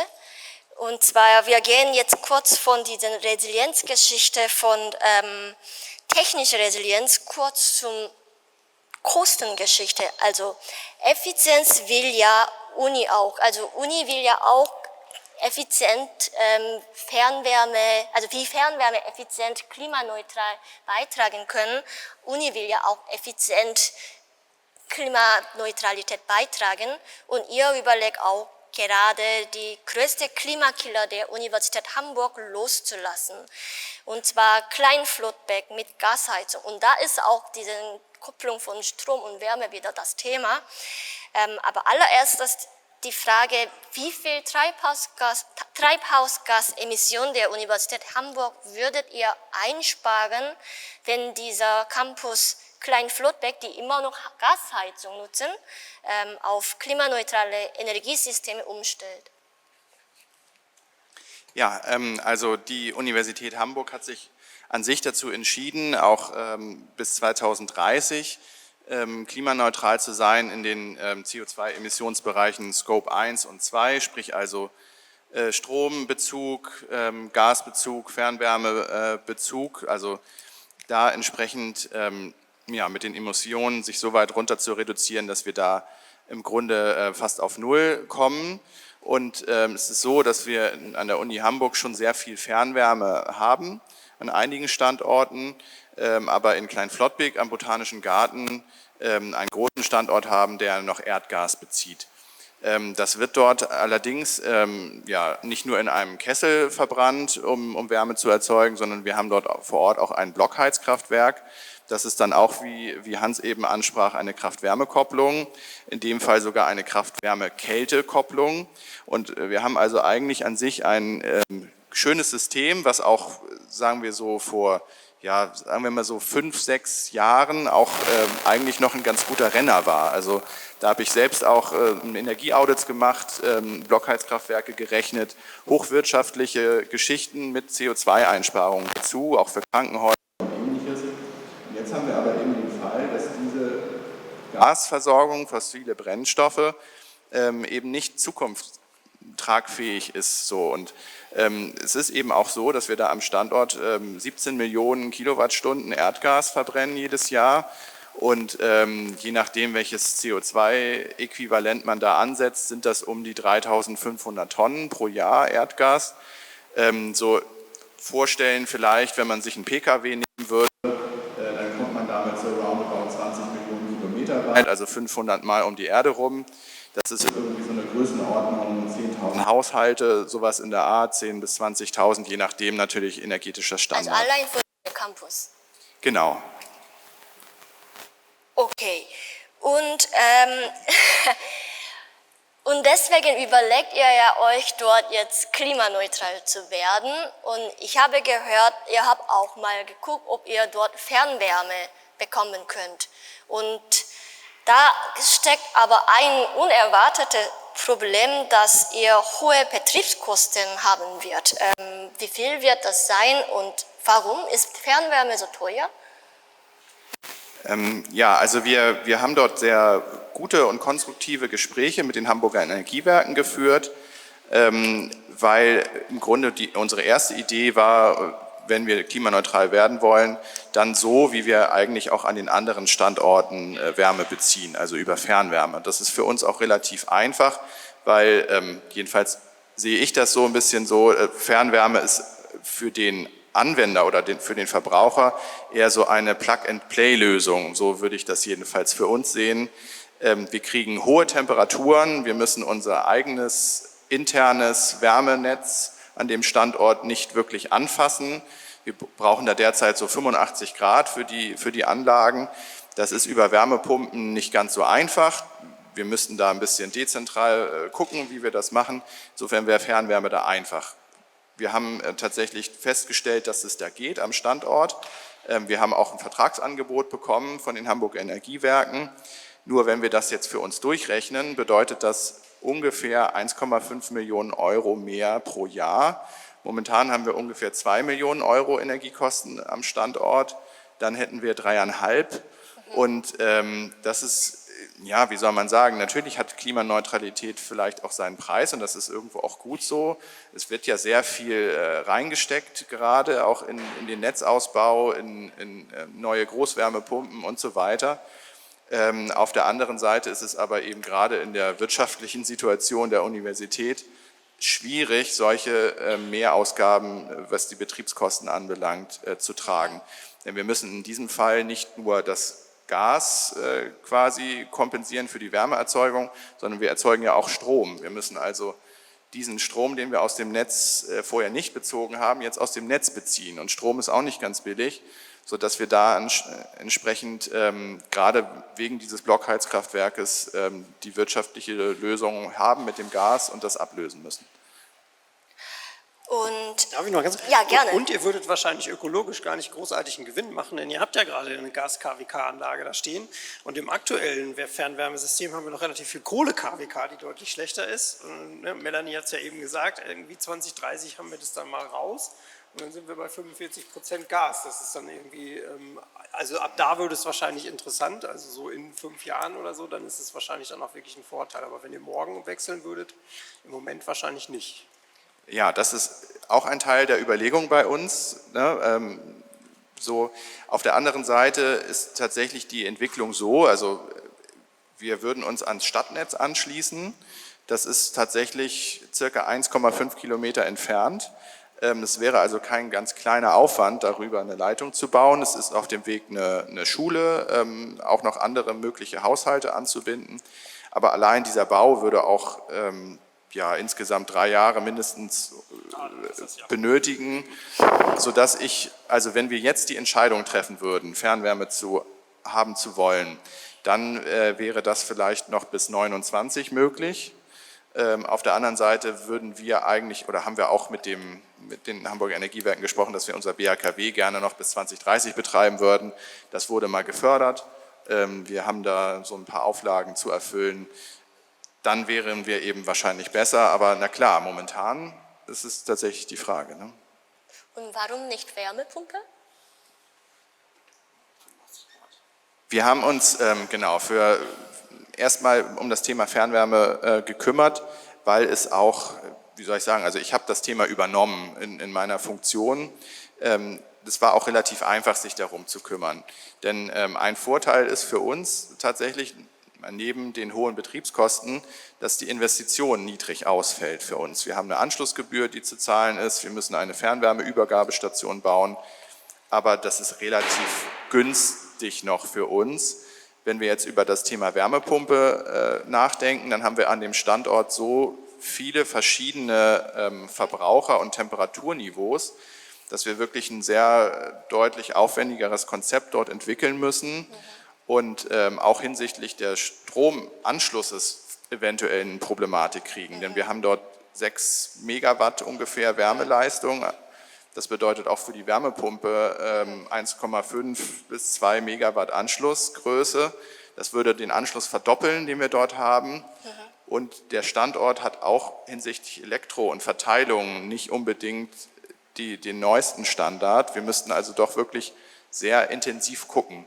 Speaker 1: Und zwar, wir gehen jetzt kurz von dieser Resilienzgeschichte von technischer Resilienz kurz zum Kostengeschichte. Also Effizienz will ja Uni auch. Also Uni will ja auch effizient Fernwärme, also wie Fernwärme effizient klimaneutral beitragen können. Uni will ja auch effizient Klimaneutralität beitragen. Und ihr überlegt auch gerade die größte Klimakiller der Universität Hamburg loszulassen. Und zwar Kleinflotbeck mit Gasheizung. Und da ist auch diese Kopplung von Strom und Wärme wieder das Thema. Aber allererst ist die Frage, wie viel Treibhausgasemissionen der Universität Hamburg würdet ihr einsparen, wenn dieser Campus Kleinflotbeck, die immer noch Gasheizung nutzen, auf klimaneutrale Energiesysteme umstellt?
Speaker 4: Ja, also die Universität Hamburg hat sich an sich dazu entschieden, auch bis 2030 klimaneutral zu sein in den CO2-Emissionsbereichen Scope 1 und 2, sprich also Strombezug, Gasbezug, Fernwärmebezug, also da entsprechend mit den Emissionen sich so weit runter zu reduzieren, dass wir da im Grunde fast auf Null kommen. Und es ist so, dass wir an der Uni Hamburg schon sehr viel Fernwärme haben, an einigen Standorten, aber in Kleinflottbek am Botanischen Garten einen großen Standort haben, der noch Erdgas bezieht. Das wird dort allerdings nicht nur in einem Kessel verbrannt, um Wärme zu erzeugen, sondern wir haben dort vor Ort auch ein Blockheizkraftwerk. Das ist dann auch, wie Hans eben ansprach, eine Kraft-Wärme-Kopplung, in dem Fall sogar eine Kraft-Wärme-Kälte-Kopplung. Und wir haben also eigentlich an sich ein schönes System, was auch, sagen wir so, vor 5, 6 Jahren auch eigentlich noch ein ganz guter Renner war. Also da habe ich selbst auch Energieaudits gemacht, Blockheizkraftwerke gerechnet, hochwirtschaftliche Geschichten mit CO2-Einsparungen dazu, auch für Krankenhäuser und Ähnliches. Und jetzt haben wir aber eben den Fall, dass diese Gasversorgung, fossile Brennstoffe eben nicht zukunftstragfähig ist. So. Und es ist eben auch so, dass wir da am Standort 17 Millionen Kilowattstunden Erdgas verbrennen jedes Jahr. Und je nachdem, welches CO2-Äquivalent man da ansetzt, sind das um die 3.500 Tonnen pro Jahr Erdgas. So vorstellen vielleicht, wenn man sich einen Pkw nehmen würde, dann kommt man damit so roundabout 20 Millionen Kilometer weit, also 500 Mal um die Erde rum. Das ist irgendwie so eine Größenordnung, 10.000 Haushalte, sowas in der Art, 10.000 bis 20.000, je nachdem natürlich energetischer Standard.
Speaker 1: Also allein für den Campus.
Speaker 4: Genau.
Speaker 1: Okay. Und und deswegen überlegt ihr ja euch dort jetzt klimaneutral zu werden. Und ich habe gehört, ihr habt auch mal geguckt, ob ihr dort Fernwärme bekommen könnt. Und da steckt aber ein unerwartetes Problem, dass ihr hohe Betriebskosten haben wird. Wie viel wird das sein und warum ist Fernwärme so teuer?
Speaker 4: Also wir haben dort sehr gute und konstruktive Gespräche mit den Hamburger Energiewerken geführt, weil im Grunde unsere erste Idee war, wenn wir klimaneutral werden wollen, dann so, wie wir eigentlich auch an den anderen Standorten Wärme beziehen, also über Fernwärme. Das ist für uns auch relativ einfach, weil jedenfalls sehe ich das so ein bisschen so, Fernwärme ist für den Anwender oder für den Verbraucher eher so eine Plug-and-Play-Lösung. So würde ich das jedenfalls für uns sehen. Wir kriegen hohe Temperaturen, wir müssen unser eigenes internes Wärmenetz an dem Standort nicht wirklich anfassen. Wir brauchen da derzeit so 85 Grad für die Anlagen. Das ist über Wärmepumpen nicht ganz so einfach. Wir müssten da ein bisschen dezentral gucken, wie wir das machen. Insofern wäre Fernwärme da einfach. Wir haben tatsächlich festgestellt, dass es da geht am Standort. Wir haben auch ein Vertragsangebot bekommen von den Hamburger Energiewerken. Nur wenn wir das jetzt für uns durchrechnen, bedeutet das ungefähr 1,5 Millionen Euro mehr pro Jahr. Momentan haben wir ungefähr 2 Millionen Euro Energiekosten am Standort. Dann hätten wir 3,5. Und das ist, ja, wie soll man sagen, natürlich hat Klimaneutralität vielleicht auch seinen Preis und das ist irgendwo auch gut so. Es wird ja sehr viel reingesteckt, gerade auch in den Netzausbau, in neue Großwärmepumpen und so weiter. Auf der anderen Seite ist es aber eben gerade in der wirtschaftlichen Situation der Universität schwierig, solche Mehrausgaben, was die Betriebskosten anbelangt, zu tragen. Denn wir müssen in diesem Fall nicht nur das Gas quasi kompensieren für die Wärmeerzeugung, sondern wir erzeugen ja auch Strom. Wir müssen also diesen Strom, den wir aus dem Netz vorher nicht bezogen haben, jetzt aus dem Netz beziehen. Und Strom ist auch nicht ganz billig, sodass wir da entsprechend gerade wegen dieses Blockheizkraftwerkes die wirtschaftliche Lösung haben mit dem Gas und das ablösen müssen.
Speaker 1: Und
Speaker 3: Darf ich noch ganz?
Speaker 1: Ja, gerne.
Speaker 3: Und ihr würdet wahrscheinlich ökologisch gar nicht großartig einen Gewinn machen, denn ihr habt ja gerade eine Gas-KWK-Anlage da stehen. Und im aktuellen Fernwärmesystem haben wir noch relativ viel Kohle-KWK, die deutlich schlechter ist. Und, ne, Melanie hat es ja eben gesagt, irgendwie 2030 haben wir das dann mal raus. Und dann sind wir bei 45% Gas. Das ist dann irgendwie, also ab da würde es wahrscheinlich interessant, also so in 5 Jahren oder so, dann ist es wahrscheinlich dann auch wirklich ein Vorteil. Aber wenn ihr morgen wechseln würdet, im Moment wahrscheinlich nicht.
Speaker 4: Ja, das ist auch ein Teil der Überlegung bei uns. Ne? So, auf der anderen Seite ist tatsächlich die Entwicklung so, also wir würden uns ans Stadtnetz anschließen. Das ist tatsächlich circa 1,5 Kilometer entfernt. Es wäre also kein ganz kleiner Aufwand, darüber eine Leitung zu bauen. Es ist auf dem Weg eine Schule, auch noch andere mögliche Haushalte anzubinden. Aber allein dieser Bau würde auch ja, insgesamt 3 Jahre mindestens benötigen, sodass also wenn wir jetzt die Entscheidung treffen würden, Fernwärme haben zu wollen, dann wäre das vielleicht noch bis 29 möglich. Auf der anderen Seite würden wir eigentlich, oder haben wir auch mit den Hamburger Energiewerken gesprochen, dass wir unser BHKW gerne noch bis 2030 betreiben würden. Das wurde mal gefördert. Wir haben da so ein paar Auflagen zu erfüllen. Dann wären wir eben wahrscheinlich besser, aber na klar, momentan ist es tatsächlich die Frage. Ne?
Speaker 1: Und warum nicht Wärmepumpe?
Speaker 4: Wir haben uns genau erstmal um das Thema Fernwärme gekümmert, weil es auch, wie soll ich sagen, also ich habe das Thema übernommen in meiner Funktion. Das war auch relativ einfach, sich darum zu kümmern. Denn ein Vorteil ist für uns tatsächlich, neben den hohen Betriebskosten, dass die Investition niedrig ausfällt für uns. Wir haben eine Anschlussgebühr, die zu zahlen ist. Wir müssen eine Fernwärmeübergabestation bauen. Aber das ist relativ günstig noch für uns. Wenn wir jetzt über das Thema Wärmepumpe nachdenken, dann haben wir an dem Standort so viele verschiedene Verbraucher- und Temperaturniveaus, dass wir wirklich ein sehr deutlich aufwendigeres Konzept dort entwickeln müssen. Und auch hinsichtlich des Stromanschlusses eventuell eine Problematik kriegen. Denn wir haben dort 6 Megawatt ungefähr Wärmeleistung. Das bedeutet auch für die Wärmepumpe 1,5 bis 2 Megawatt Anschlussgröße. Das würde den Anschluss verdoppeln, den wir dort haben. Und der Standort hat auch hinsichtlich Elektro- und Verteilung nicht unbedingt den neuesten Standard. Wir müssten also doch wirklich sehr intensiv gucken.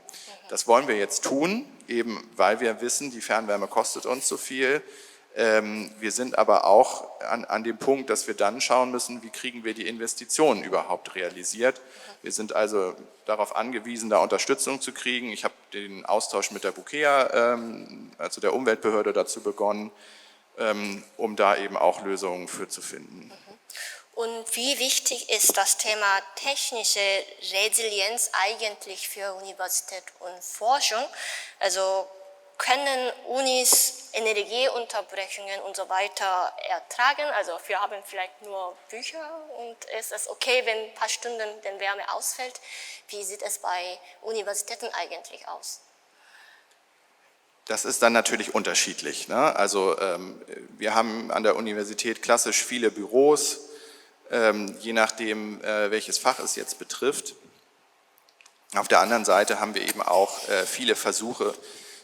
Speaker 4: Das wollen wir jetzt tun, eben weil wir wissen, die Fernwärme kostet uns so viel. Wir sind aber auch an dem Punkt, dass wir dann schauen müssen, wie kriegen wir die Investitionen überhaupt realisiert. Wir sind also darauf angewiesen, da Unterstützung zu kriegen. Ich habe den Austausch mit der BUKEA, also der Umweltbehörde, dazu begonnen, um da eben auch Lösungen für zu finden.
Speaker 1: Und wie wichtig ist das Thema technische Resilienz eigentlich für Universität und Forschung? Also können Unis Energieunterbrechungen und so weiter ertragen? Also wir haben vielleicht nur Bücher und ist es okay, wenn ein paar Stunden die Wärme ausfällt? Wie sieht es bei Universitäten eigentlich aus?
Speaker 4: Das ist dann natürlich unterschiedlich. Ne? Also wir haben an der Universität klassisch viele Büros, je nachdem, welches Fach es jetzt betrifft. Auf der anderen Seite haben wir eben auch viele Versuche,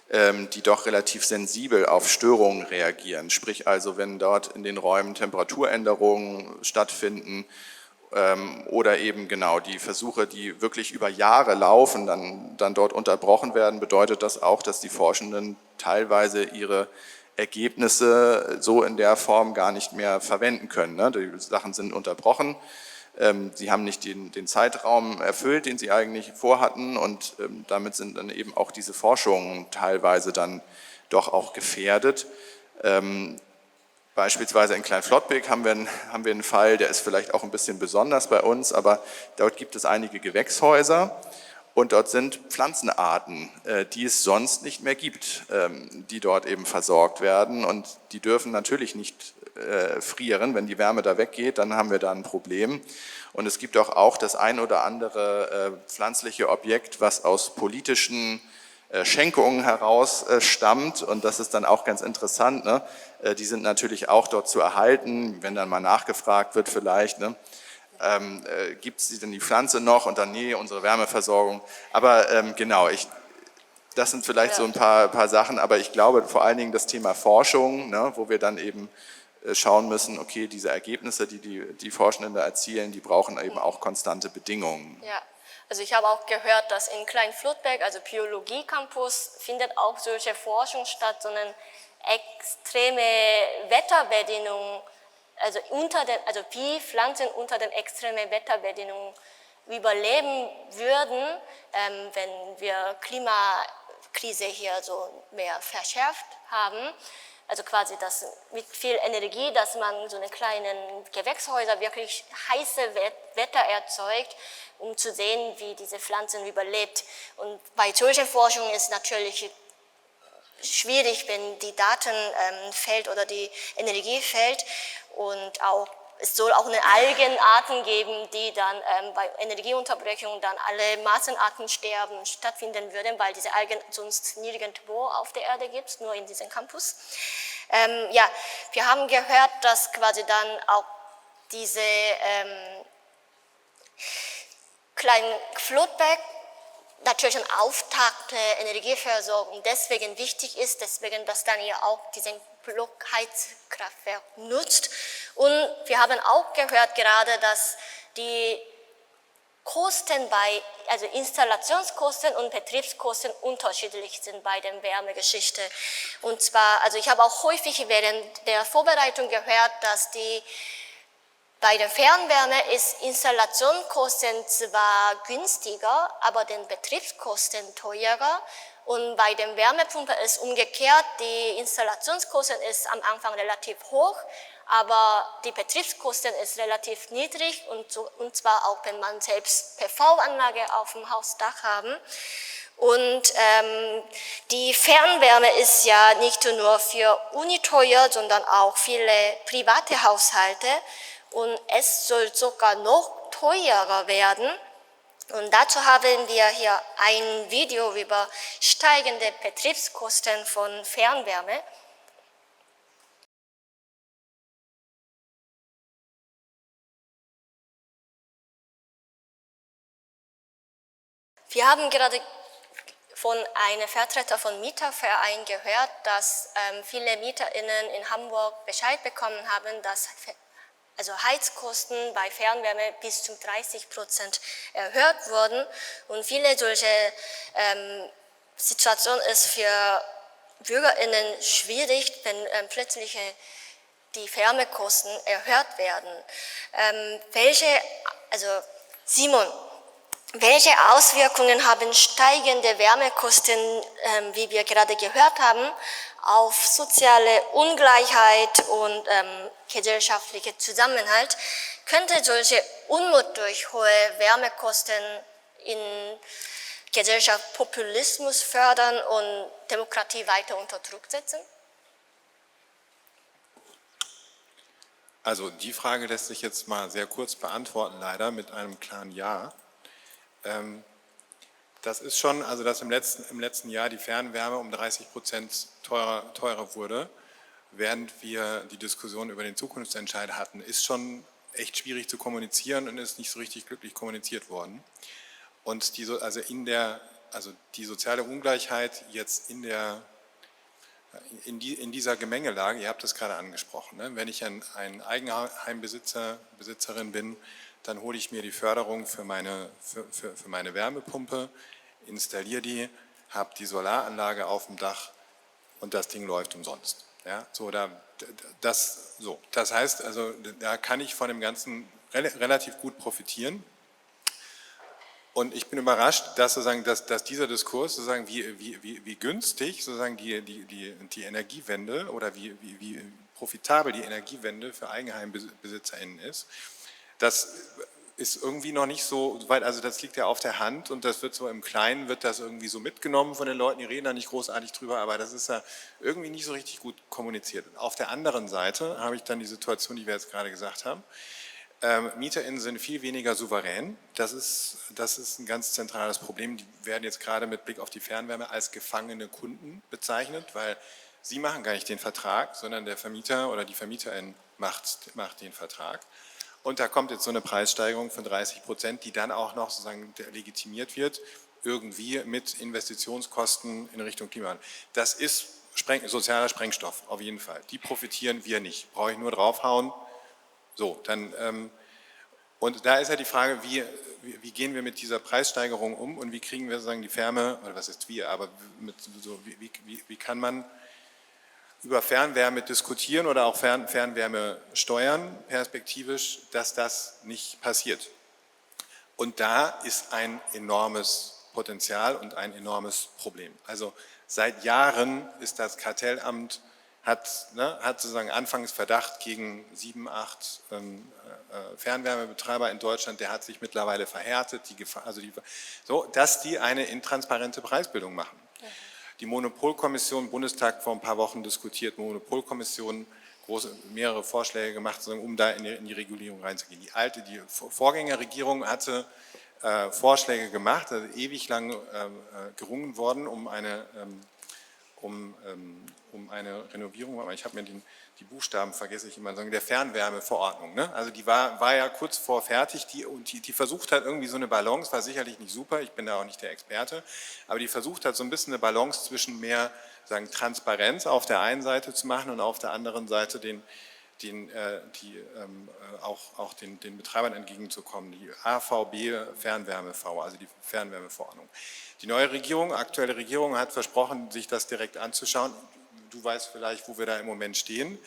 Speaker 4: die doch relativ sensibel auf Störungen reagieren. Sprich also, wenn dort in den Räumen Temperaturänderungen stattfinden oder eben genau die Versuche, die wirklich über Jahre laufen, dann dort unterbrochen werden, bedeutet das auch, dass die Forschenden teilweise ihre Ergebnisse so in der Form gar nicht mehr verwenden können. Ne? Die Sachen sind unterbrochen, sie haben nicht den Zeitraum erfüllt, den sie eigentlich vorhatten und damit sind dann eben auch diese Forschungen teilweise dann doch auch gefährdet. Beispielsweise in Kleinflottbek haben wir einen Fall, der ist vielleicht auch ein bisschen besonders bei uns, aber dort gibt es einige Gewächshäuser. Und dort sind Pflanzenarten, die es sonst nicht mehr gibt, die dort eben versorgt werden. Und die dürfen natürlich nicht frieren. Wenn die Wärme da weggeht, dann haben wir da ein Problem. Und es gibt auch das ein oder andere pflanzliche Objekt, was aus politischen Schenkungen heraus stammt. Und das ist dann auch ganz interessant. Ne? Die sind natürlich auch dort zu erhalten, wenn dann mal nachgefragt wird vielleicht. Ne? Gibt es denn die Pflanze noch und dann, nee, unsere Wärmeversorgung. Aber genau, das sind vielleicht so ein paar Sachen, aber ich glaube vor allen Dingen das Thema Forschung, ne, wo wir dann eben schauen müssen, okay, diese Ergebnisse, die Forschenden da erzielen, die brauchen eben auch konstante Bedingungen.
Speaker 1: Ja, also ich habe auch gehört, dass in Kleinflottbek, also Biologie-Campus, findet auch solche Forschung statt, sondern extreme Wetterbedingungen also wie Pflanzen unter den extremen Wetterbedingungen überleben würden, wenn wir Klimakrise hier so mehr verschärft haben. Also quasi das mit viel Energie, dass man so eine kleinen Gewächshäuser wirklich heiße Wetter erzeugt, um zu sehen, wie diese Pflanzen überlebt. Und bei solcher Forschung ist natürlich schwierig, wenn die Daten fehlt oder die Energie fehlt, und auch es soll auch eine Algenarten geben, die dann bei Energieunterbrechung dann alle Massenarten sterben stattfinden würden, weil diese Algen sonst nirgendwo auf der Erde gibt, nur in diesem Campus. Ja, wir haben gehört, dass quasi dann auch diese kleinen Flutberg natürlich ein Auftakt der Energieversorgung deswegen wichtig ist, deswegen, dass dann ihr auch diesen Blockheizkraftwerk nutzt. Und wir haben auch gehört gerade, dass die Kosten also Installationskosten und Betriebskosten unterschiedlich sind bei der Wärmegeschichte. Und zwar, also ich habe auch häufig während der Vorbereitung gehört, dass bei der Fernwärme ist Installationskosten zwar günstiger, aber den Betriebskosten teurer. Und bei der Wärmepumpe ist umgekehrt, die Installationskosten ist am Anfang relativ hoch, aber die Betriebskosten ist relativ niedrig, und zwar auch, wenn man selbst PV-Anlage auf dem Hausdach haben. Und die Fernwärme ist ja nicht nur für Uni teuer, sondern auch viele private Haushalte. Und es soll sogar noch teurer werden. Und dazu haben wir hier ein Video über steigende Betriebskosten von Fernwärme. Wir haben gerade von einem Vertreter von Mieterverein gehört, dass viele MieterInnen in Hamburg Bescheid bekommen haben, dass also Heizkosten bei Fernwärme bis zu 30% erhöht wurden. Und viele solche Situationen ist für BürgerInnen schwierig, wenn plötzlich die Wärmekosten erhöht werden. Simon, welche Auswirkungen haben steigende Wärmekosten, wie wir gerade gehört haben, auf soziale Ungleichheit und gesellschaftliche Zusammenhalt? Könnte solche Unmut durch hohe Wärmekosten in Gesellschaft Populismus fördern und Demokratie weiter unter Druck setzen?
Speaker 5: Also die Frage lässt sich jetzt mal sehr kurz beantworten, leider mit einem klaren Ja. Das ist schon, also dass im letzten Jahr die Fernwärme um 30% teurer wurde, während wir die Diskussion über den Zukunftsentscheid hatten, ist schon echt schwierig zu kommunizieren und ist nicht so richtig glücklich kommuniziert worden. Und die soziale Ungleichheit jetzt in dieser Gemengelage, ihr habt es gerade angesprochen, ne? Wenn ich ein Eigenheimbesitzerin bin, dann hole ich mir die Förderung für meine Wärmepumpe, installiere die, habe die Solaranlage auf dem Dach und das Ding läuft umsonst. Ja, das heißt, also da kann ich von dem Ganzen relativ gut profitieren. Und ich bin überrascht, dass dieser Diskurs sozusagen wie günstig sozusagen die Energiewende oder wie profitabel die Energiewende für EigenheimbesitzerInnen ist. Das ist irgendwie noch nicht so weit, also das liegt ja auf der Hand und das wird so im Kleinen, wird das irgendwie so mitgenommen von den Leuten, die reden da nicht großartig drüber, aber das ist ja irgendwie nicht so richtig gut kommuniziert. Und auf der anderen Seite habe ich dann die Situation, die wir jetzt gerade gesagt haben, MieterInnen sind viel weniger souverän, das ist ein ganz zentrales Problem, die werden jetzt gerade mit Blick auf die Fernwärme als gefangene Kunden bezeichnet, weil sie machen gar nicht den Vertrag, sondern der Vermieter oder die Vermieterin macht den Vertrag. Und da kommt jetzt so eine Preissteigerung von 30%, die dann auch noch sozusagen legitimiert wird, irgendwie mit Investitionskosten in Richtung Klimawandel. Das ist sozialer Sprengstoff, auf jeden Fall. Die profitieren wir nicht. Brauche ich nur draufhauen. So, dann, und da ist ja die Frage, wie gehen wir mit dieser Preissteigerung um und wie kriegen wir sozusagen die Wärme, oder was ist wir, aber wie kann man über Fernwärme diskutieren oder auch Fernwärme steuern, perspektivisch, dass das nicht passiert. Und da ist ein enormes Potenzial und ein enormes Problem. Also seit Jahren ist das Kartellamt, hat sozusagen anfangs Verdacht gegen 7, 8 Fernwärmebetreiber in Deutschland, der hat sich mittlerweile verhärtet, dass die eine intransparente Preisbildung machen. Die Monopolkommission, Bundestag vor ein paar Wochen diskutiert, Monopolkommission, mehrere Vorschläge gemacht, um da in die Regulierung reinzugehen. Die Vorgängerregierung hatte Vorschläge gemacht, also ewig lang gerungen worden um eine Renovierung, aber ich habe mir die Buchstaben vergesse ich immer, der Fernwärmeverordnung. Ne? Also die war ja kurz vor fertig, die versucht hat irgendwie so eine Balance, war sicherlich nicht super, ich bin da auch nicht der Experte, aber die versucht hat so ein bisschen eine Balance zwischen mehr Transparenz auf der einen Seite zu machen und auf der anderen Seite auch den Betreibern entgegenzukommen, die AVB Fernwärme-V, also die Fernwärmeverordnung. Die neue Regierung, aktuelle Regierung hat versprochen, sich das direkt anzuschauen. Du weißt vielleicht, wo wir da im Moment stehen.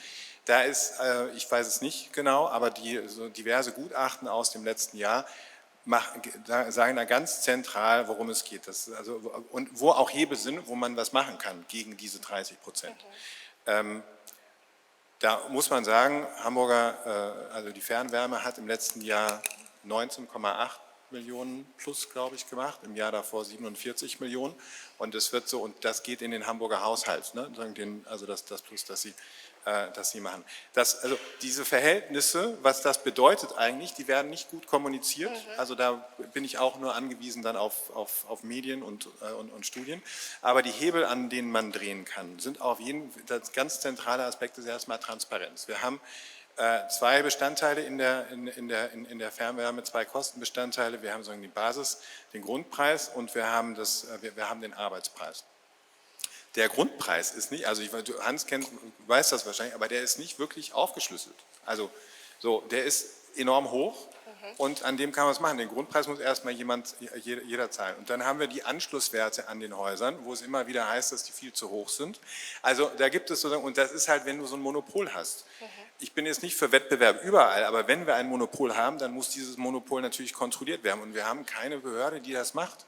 Speaker 5: Da ist, ich weiß es nicht genau, aber so diverse Gutachten aus dem letzten Jahr sagen da ganz zentral, worum es geht. Und wo auch Hebel sind, wo man was machen kann gegen diese 30%. Da muss man sagen, also die Fernwärme hat im letzten Jahr 19,8 Millionen plus, glaube ich, gemacht, im Jahr davor 47 Millionen und das geht in den Hamburger Haushalt, ne? Also das Plus, das sie machen. Also diese Verhältnisse, was das bedeutet eigentlich, die werden nicht gut kommuniziert, also da bin ich auch nur angewiesen dann auf Medien und Studien, aber die Hebel, an denen man drehen kann, sind auf jeden Fall, das ganz zentrale Aspekt ist erstmal Transparenz. Wir haben zwei Bestandteile in der Fernwärme, zwei Kostenbestandteile. Wir haben sozusagen die Basis, den Grundpreis und wir haben den Arbeitspreis. Der Grundpreis ist nicht, also Hans weiß das wahrscheinlich, aber der ist nicht wirklich aufgeschlüsselt. Also der ist enorm hoch und an dem kann man was machen. Den Grundpreis muss erstmal jeder zahlen. Und dann haben wir die Anschlusswerte an den Häusern, wo es immer wieder heißt, dass die viel zu hoch sind. Also da gibt es sozusagen, und das ist halt, wenn du so ein Monopol hast. Ich bin jetzt nicht für Wettbewerb überall, aber wenn wir ein Monopol haben, dann muss dieses Monopol natürlich kontrolliert werden. Und wir haben keine Behörde, die das macht.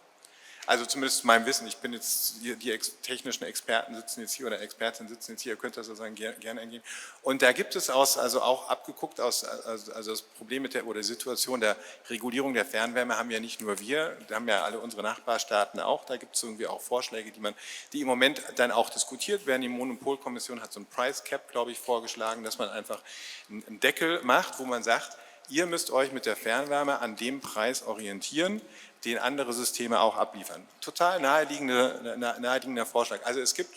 Speaker 5: Also zumindest zu meinem Wissen, ich bin jetzt, die technischen Experten sitzen jetzt hier oder Expertinnen sitzen jetzt hier, ihr könnt das sozusagen gerne eingehen. Und da gibt es also auch abgeguckt also das Problem oder die Situation der Regulierung der Fernwärme haben ja nicht nur wir, da haben ja alle unsere Nachbarstaaten auch, da gibt es irgendwie auch Vorschläge, die im Moment dann auch diskutiert werden. Die Monopolkommission hat so ein Price Cap, glaube ich, vorgeschlagen, dass man einfach einen Deckel macht, wo man sagt, ihr müsst euch mit der Fernwärme an dem Preis orientieren, den andere Systeme auch abliefern. Total naheliegender Vorschlag. Also es geht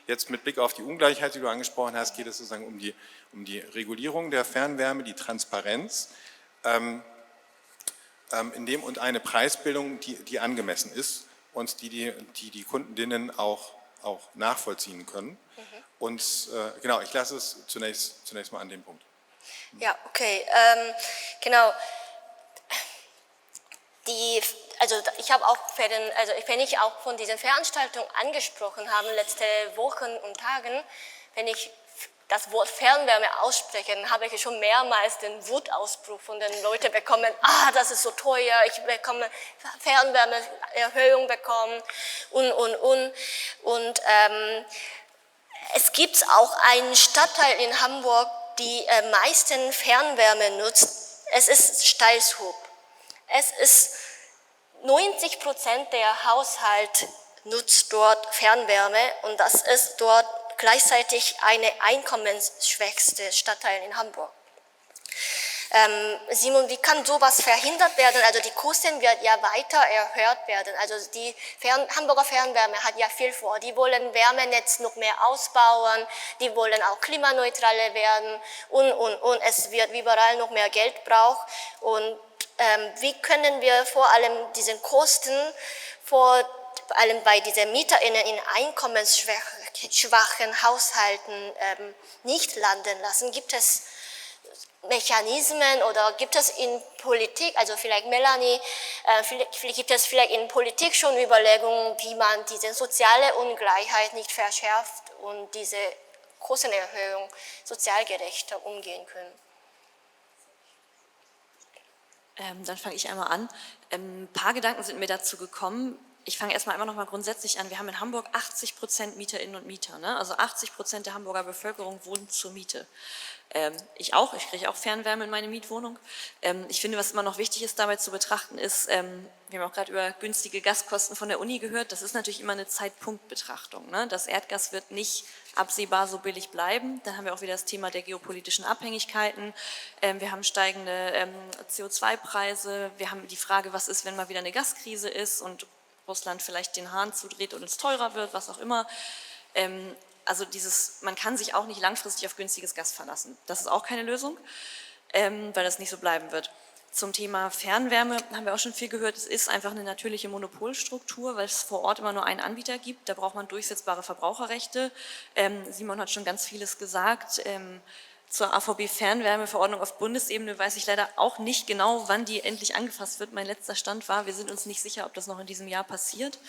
Speaker 5: jetzt mit Blick auf die Ungleichheit, die du angesprochen hast, geht es sozusagen um die Regulierung der Fernwärme, die Transparenz und eine Preisbildung, die angemessen ist und die Kundinnen auch nachvollziehen können. Und genau, ich lasse es zunächst mal an dem Punkt.
Speaker 1: Ja, okay, genau. Ich habe auch wenn ich auch von diesen Veranstaltungen angesprochen habe, letzte Wochen und Tagen, wenn ich das Wort Fernwärme ausspreche, dann habe ich schon mehrmals den Wutausbruch von den Leuten bekommen, das ist so teuer, ich bekomme Fernwärmeerhöhung bekommen und es gibt auch einen Stadtteil in Hamburg, die meisten Fernwärme nutzt. Es ist Steilshoop. Es ist 90% der Haushalt nutzt dort Fernwärme und das ist dort gleichzeitig eine einkommensschwächste Stadtteil in Hamburg. Simon, wie kann sowas verhindert werden? Also die Kosten werden ja weiter erhöht werden. Also die Hamburger Fernwärme hat ja viel vor. Die wollen Wärmenetz noch mehr ausbauen, die wollen auch klimaneutraler werden und es wird überall noch mehr Geld brauchen. Und wie können wir vor allem diesen Kosten, vor allem bei diesen MieterInnen in einkommensschwachen Haushalten nicht landen lassen? Gibt es Mechanismen oder gibt es in Politik, also vielleicht Melanie, gibt es vielleicht in Politik schon Überlegungen, wie man diese soziale Ungleichheit nicht verschärft und diese großen Erhöhung sozial gerechter umgehen können.
Speaker 2: Dann fange ich einmal an. Ein paar Gedanken sind mir dazu gekommen. Ich fange erstmal einfach nochmal grundsätzlich an. Wir haben in Hamburg 80% Mieterinnen und Mieter. Ne? Also 80% der Hamburger Bevölkerung wohnt zur Miete. Ich auch, ich kriege auch Fernwärme in meine Mietwohnung. Ich finde, was immer noch wichtig ist, dabei zu betrachten, ist, wir haben auch gerade über günstige Gaskosten von der Uni gehört, das ist natürlich immer eine Zeitpunktbetrachtung. Ne? Das Erdgas wird nicht absehbar so billig bleiben. Dann haben wir auch wieder das Thema der geopolitischen Abhängigkeiten. Wir haben steigende CO2-Preise. Wir haben die Frage, was ist, wenn mal wieder eine Gaskrise ist und Russland vielleicht den Hahn zudreht und es teurer wird, was auch immer. Also man kann sich auch nicht langfristig auf günstiges Gas verlassen. Das ist auch keine Lösung, weil das nicht so bleiben wird. Zum Thema Fernwärme haben wir auch schon viel gehört. Es ist einfach eine natürliche Monopolstruktur, weil es vor Ort immer nur einen Anbieter gibt. Da braucht man durchsetzbare Verbraucherrechte. Simon hat schon ganz vieles gesagt. Zur AVB-Fernwärmeverordnung auf Bundesebene weiß ich leider auch nicht genau, wann die endlich angefasst wird. Mein letzter Stand war, wir sind uns nicht sicher, ob das noch in diesem Jahr passiert.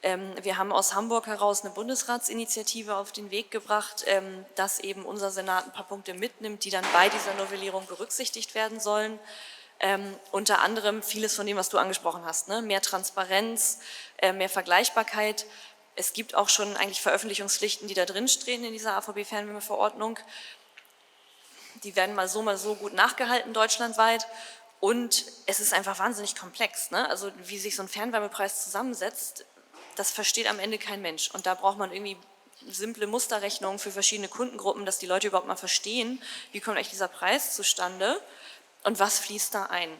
Speaker 2: Wir haben aus Hamburg heraus eine Bundesratsinitiative auf den Weg gebracht, dass eben unser Senat ein paar Punkte mitnimmt, die dann bei dieser Novellierung berücksichtigt werden sollen. Unter anderem vieles von dem, was du angesprochen hast, ne? Mehr Transparenz, mehr Vergleichbarkeit. Es gibt auch schon eigentlich Veröffentlichungspflichten, die da drin stehen in dieser AVB-Fernwärmeverordnung. Die werden mal so gut nachgehalten deutschlandweit. Und es ist einfach wahnsinnig komplex. Ne? Also wie sich so ein Fernwärmepreis zusammensetzt, das versteht am Ende kein Mensch. Und da braucht man irgendwie simple Musterrechnungen für verschiedene Kundengruppen, dass die Leute überhaupt mal verstehen, wie kommt eigentlich dieser Preis zustande und was fließt da ein.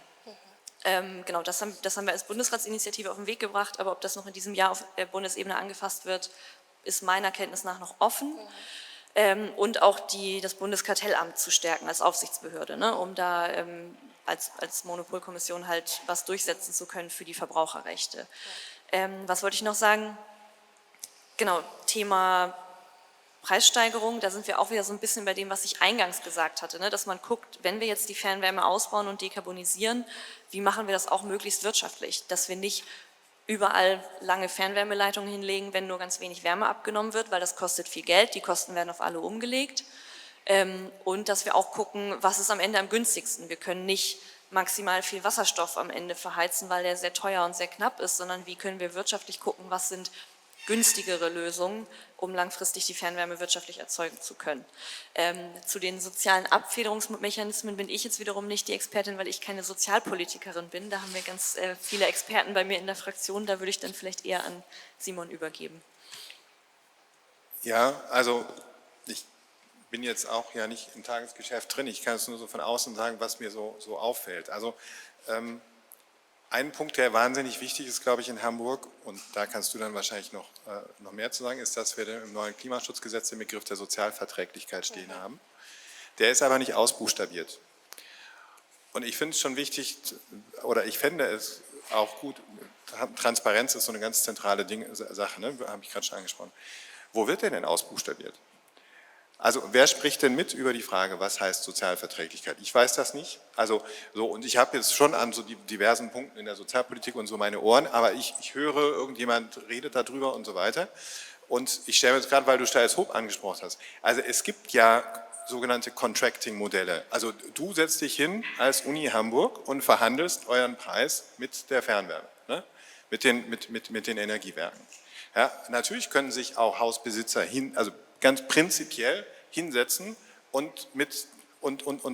Speaker 2: Genau, das haben wir als Bundesratsinitiative auf den Weg gebracht, aber ob das noch in diesem Jahr auf der Bundesebene angefasst wird, ist meiner Kenntnis nach noch offen. Und auch das Bundeskartellamt zu stärken als Aufsichtsbehörde, ne, um da als Monopolkommission halt was durchsetzen zu können für die Verbraucherrechte. Was wollte ich noch sagen? Genau, Thema Preissteigerung, da sind wir auch wieder so ein bisschen bei dem, was ich eingangs gesagt hatte, ne, dass man guckt, wenn wir jetzt die Fernwärme ausbauen und dekarbonisieren, wie machen wir das auch möglichst wirtschaftlich, dass wir nicht überall lange Fernwärmeleitungen hinlegen, wenn nur ganz wenig Wärme abgenommen wird, weil das kostet viel Geld, die Kosten werden auf alle umgelegt. Und dass wir auch gucken, was ist am Ende am günstigsten. Wir können nicht maximal viel Wasserstoff am Ende verheizen, weil der sehr teuer und sehr knapp ist, sondern wie können wir wirtschaftlich gucken, was sind günstigere Lösungen, um langfristig die Fernwärme wirtschaftlich erzeugen zu können. Zu den sozialen Abfederungsmechanismen bin ich jetzt wiederum nicht die Expertin, weil ich keine Sozialpolitikerin bin. Da haben wir ganz viele Experten bei mir in der Fraktion. Da würde ich dann vielleicht eher an Simon übergeben.
Speaker 5: Ja, also ich bin jetzt auch ja nicht im Tagesgeschäft drin. Ich kann es nur so von außen sagen, was mir so auffällt. Also ein Punkt, der wahnsinnig wichtig ist, glaube ich, in Hamburg, und da kannst du dann wahrscheinlich noch mehr zu sagen, ist, dass wir im neuen Klimaschutzgesetz den Begriff der Sozialverträglichkeit stehen haben. Der ist aber nicht ausbuchstabiert. Und ich finde es schon wichtig, oder ich fände es auch gut, Transparenz ist so eine ganz zentrale Sache, ne? Habe ich gerade schon angesprochen. Wo wird der denn ausbuchstabiert? Also wer spricht denn mit über die Frage, was heißt Sozialverträglichkeit? Ich weiß das nicht. Also so, und ich habe jetzt schon an so diversen Punkten in der Sozialpolitik und so meine Ohren, aber ich höre, irgendjemand redet darüber und so weiter. Und ich stelle mir jetzt gerade, weil du Steyrs Hoop angesprochen hast, also es gibt ja sogenannte Contracting-Modelle. Also du setzt dich hin als Uni Hamburg und verhandelst euren Preis mit der Fernwärme, ne? mit den Energiewerken. Ja, natürlich können sich auch Hausbesitzer also ganz prinzipiell hinsetzen und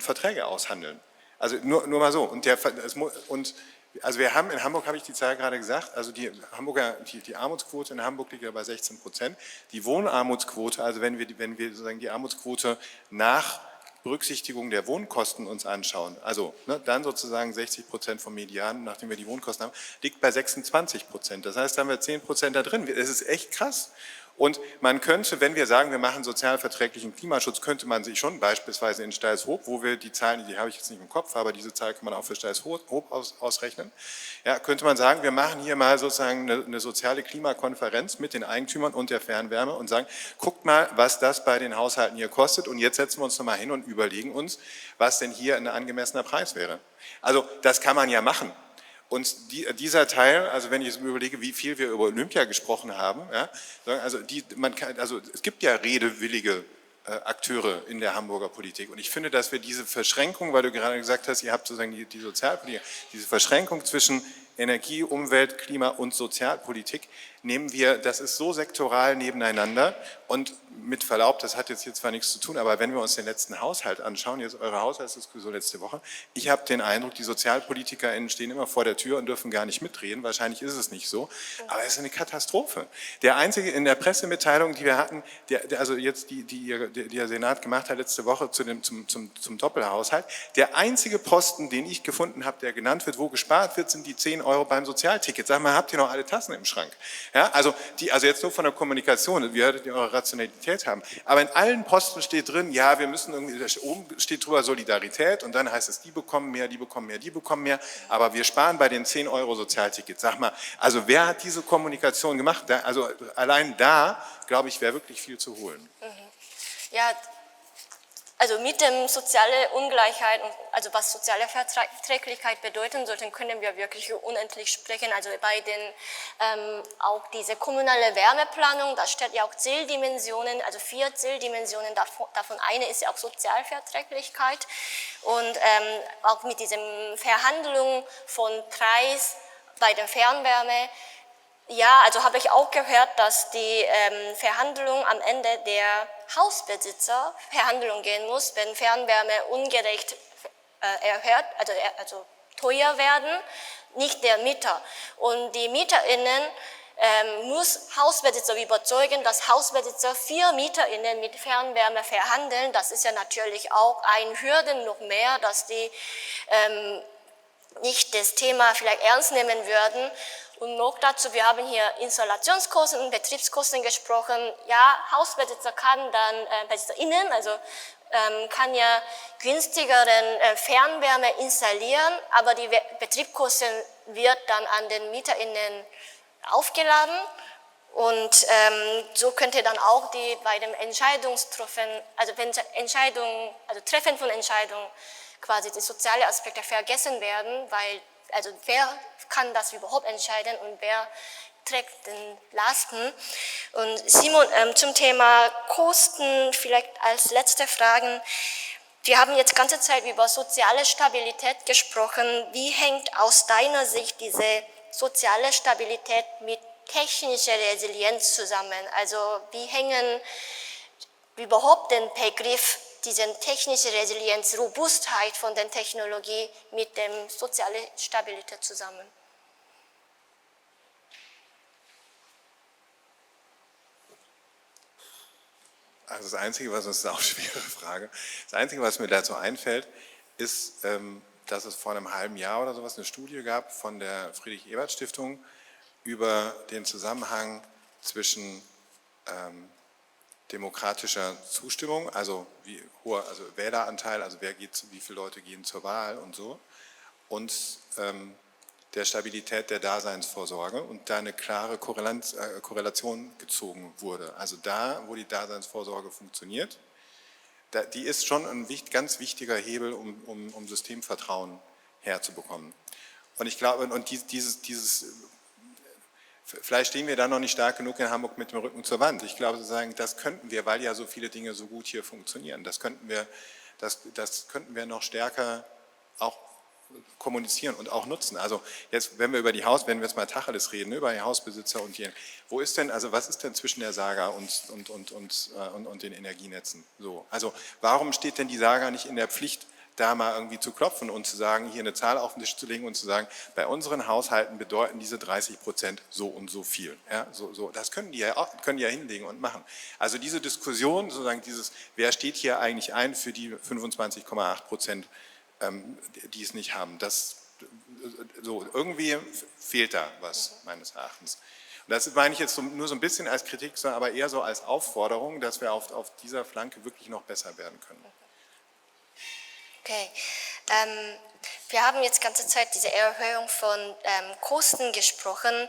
Speaker 5: Verträge aushandeln. Also nur mal so. Also wir haben in Hamburg, habe ich die Zahl gerade gesagt, also die Armutsquote in Hamburg liegt ja bei 16%. Die Wohnarmutsquote, also wenn wir sozusagen die Armutsquote nach Berücksichtigung der Wohnkosten uns anschauen, also ne, dann sozusagen 60% vom Median, nachdem wir die Wohnkosten haben, liegt bei 26%. Das heißt, da haben wir 10% da drin. Das ist echt krass. Und man könnte, wenn wir sagen, wir machen sozialverträglichen Klimaschutz, könnte man sich schon beispielsweise in Steyrs Hoop, wo wir die Zahlen, die habe ich jetzt nicht im Kopf, aber diese Zahl kann man auch für Steyrs Hoop ausrechnen, ja, könnte man sagen, wir machen hier mal sozusagen eine soziale Klimakonferenz mit den Eigentümern und der Fernwärme und sagen, guckt mal, was das bei den Haushalten hier kostet, und jetzt setzen wir uns nochmal hin und überlegen uns, was denn hier ein angemessener Preis wäre. Also das kann man ja machen. Und dieser Teil, also wenn ich jetzt überlege, wie viel wir über Olympia gesprochen haben, ja, also es gibt ja redewillige Akteure in der Hamburger Politik. Und ich finde, dass wir diese Verschränkung, weil du gerade gesagt hast, ihr habt sozusagen die Sozialpolitik, diese Verschränkung zwischen Energie, Umwelt, Klima und Sozialpolitik nehmen wir, das ist so sektoral nebeneinander und mit Verlaub, das hat jetzt hier zwar nichts zu tun, aber wenn wir uns den letzten Haushalt anschauen, jetzt eure Haushaltsdiskussion letzte Woche, ich habe den Eindruck, die SozialpolitikerInnen stehen immer vor der Tür und dürfen gar nicht mitreden, wahrscheinlich ist es nicht so, aber es ist eine Katastrophe. Der einzige in der Pressemitteilung, die wir hatten, also jetzt die der Senat gemacht hat letzte Woche zum Doppelhaushalt, der einzige Posten, den ich gefunden habe, der genannt wird, wo gespart wird, sind die 10 Euro beim Sozialticket. Sag mal, habt ihr noch alle Tassen im Schrank? Ja, also jetzt nur von der Kommunikation, wir werdet eure Rationalität haben. Aber in allen Posten steht drin, ja, wir müssen irgendwie, da oben steht drüber Solidarität und dann heißt es, die bekommen mehr, die bekommen mehr, die bekommen mehr, aber wir sparen bei den 10 Euro Sozialticket. Sag mal, also wer hat diese Kommunikation gemacht? Also allein da, glaube ich, wäre wirklich viel zu holen.
Speaker 1: Ja, also mit dem soziale Ungleichheit, also was soziale Verträglichkeit bedeuten sollte, können wir wirklich unendlich sprechen. Also bei den, auch diese kommunale Wärmeplanung, da steht ja auch Zieldimensionen, also 4 Zieldimensionen, davon eine ist ja auch Sozialverträglichkeit. Und auch mit diesem Verhandlung von Preis bei der Fernwärme, ja, also habe ich auch gehört, dass die Verhandlung am Ende der Hausbesitzer Verhandlung gehen muss, wenn Fernwärme ungerecht erhöht, also teuer werden, nicht der Mieter. Und die MieterInnen muss Hausbesitzer überzeugen, dass Hausbesitzer für MieterInnen mit Fernwärme verhandeln. Das ist ja natürlich auch ein Hürden noch mehr, dass die nicht das Thema vielleicht ernst nehmen würden. Und noch dazu, wir haben hier Installationskosten und Betriebskosten gesprochen. Ja, Hausbesitzer kann dann, BesitzerInnen, also kann ja günstigeren Fernwärme installieren, aber die Betriebskosten wird dann an den MieterInnen aufgeladen. Und so könnte dann auch bei dem Entscheidungstreffen, also Treffen von Entscheidungen, quasi die sozialen Aspekte vergessen werden, weil, also wer kann das überhaupt entscheiden und wer trägt den Lasten? Und Simon, zum Thema Kosten vielleicht als letzte Fragen. Wir haben jetzt die ganze Zeit über soziale Stabilität gesprochen. Wie hängt aus deiner Sicht diese soziale Stabilität mit technischer Resilienz zusammen? Also wie hängen überhaupt den Begriff diese technische Resilienz, Robustheit von der Technologie mit dem sozialen Stabilität zusammen?
Speaker 5: Also das Einzige, das ist auch eine schwere Frage, das Einzige, was mir dazu einfällt, ist, dass es vor einem halben Jahr oder sowas eine Studie gab von der Friedrich-Ebert-Stiftung über den Zusammenhang zwischen demokratischer Zustimmung, also wie hoher Wähleranteil, also wie viele Leute gehen zur Wahl und so, und der Stabilität der Daseinsvorsorge und da eine klare Korrelation gezogen wurde. Also da, wo die Daseinsvorsorge funktioniert, die ist schon ein ganz wichtiger Hebel, um Systemvertrauen herzubekommen. Und ich glaube, und vielleicht stehen wir da noch nicht stark genug in Hamburg mit dem Rücken zur Wand. Ich glaube, sozusagen, das könnten wir, weil ja so viele Dinge so gut hier funktionieren, das könnten wir noch stärker auch kommunizieren und auch nutzen. Also jetzt, wenn wir jetzt mal Tacheles reden, über die Hausbesitzer und die, was ist denn zwischen der Saga und den Energienetzen? So, also warum steht denn die Saga nicht in der Pflicht, da mal irgendwie zu klopfen und zu sagen, hier eine Zahl auf den Tisch zu legen und zu sagen, bei unseren Haushalten bedeuten diese 30% so und so viel. Ja, das können die ja hinlegen und machen. Also diese Diskussion, sozusagen wer steht hier eigentlich ein für die 25,8%, die es nicht haben, irgendwie fehlt da was, meines Erachtens. Und das meine ich jetzt nur so ein bisschen als Kritik, aber eher so als Aufforderung, dass wir auf dieser Flanke wirklich noch besser werden können.
Speaker 1: Okay, wir haben jetzt die ganze Zeit diese Erhöhung von Kosten gesprochen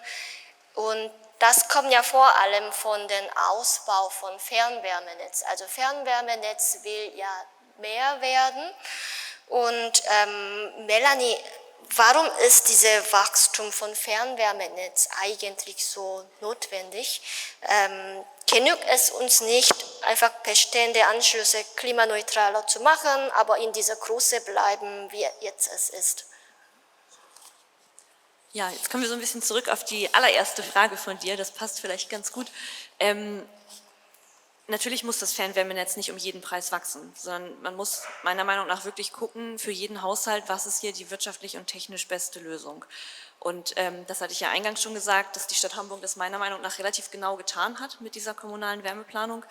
Speaker 1: und das kommt ja vor allem von dem Ausbau von Fernwärmenetz. Also Fernwärmenetz will ja mehr werden und Melanie, warum ist dieses Wachstum von Fernwärmenetz eigentlich so notwendig? Genügt es uns nicht, einfach bestehende Anschlüsse klimaneutraler zu machen, aber in dieser Größe bleiben, wie jetzt es ist?
Speaker 2: Ja, jetzt kommen wir so ein bisschen zurück auf die allererste Frage von dir, das passt vielleicht ganz gut. Natürlich muss das Fernwärmenetz nicht um jeden Preis wachsen, sondern man muss meiner Meinung nach wirklich gucken, für jeden Haushalt, was ist hier die wirtschaftlich und technisch beste Lösung. Und das hatte ich ja eingangs schon gesagt, dass die Stadt Hamburg das meiner Meinung nach relativ genau getan hat mit dieser kommunalen Wärmeplanung,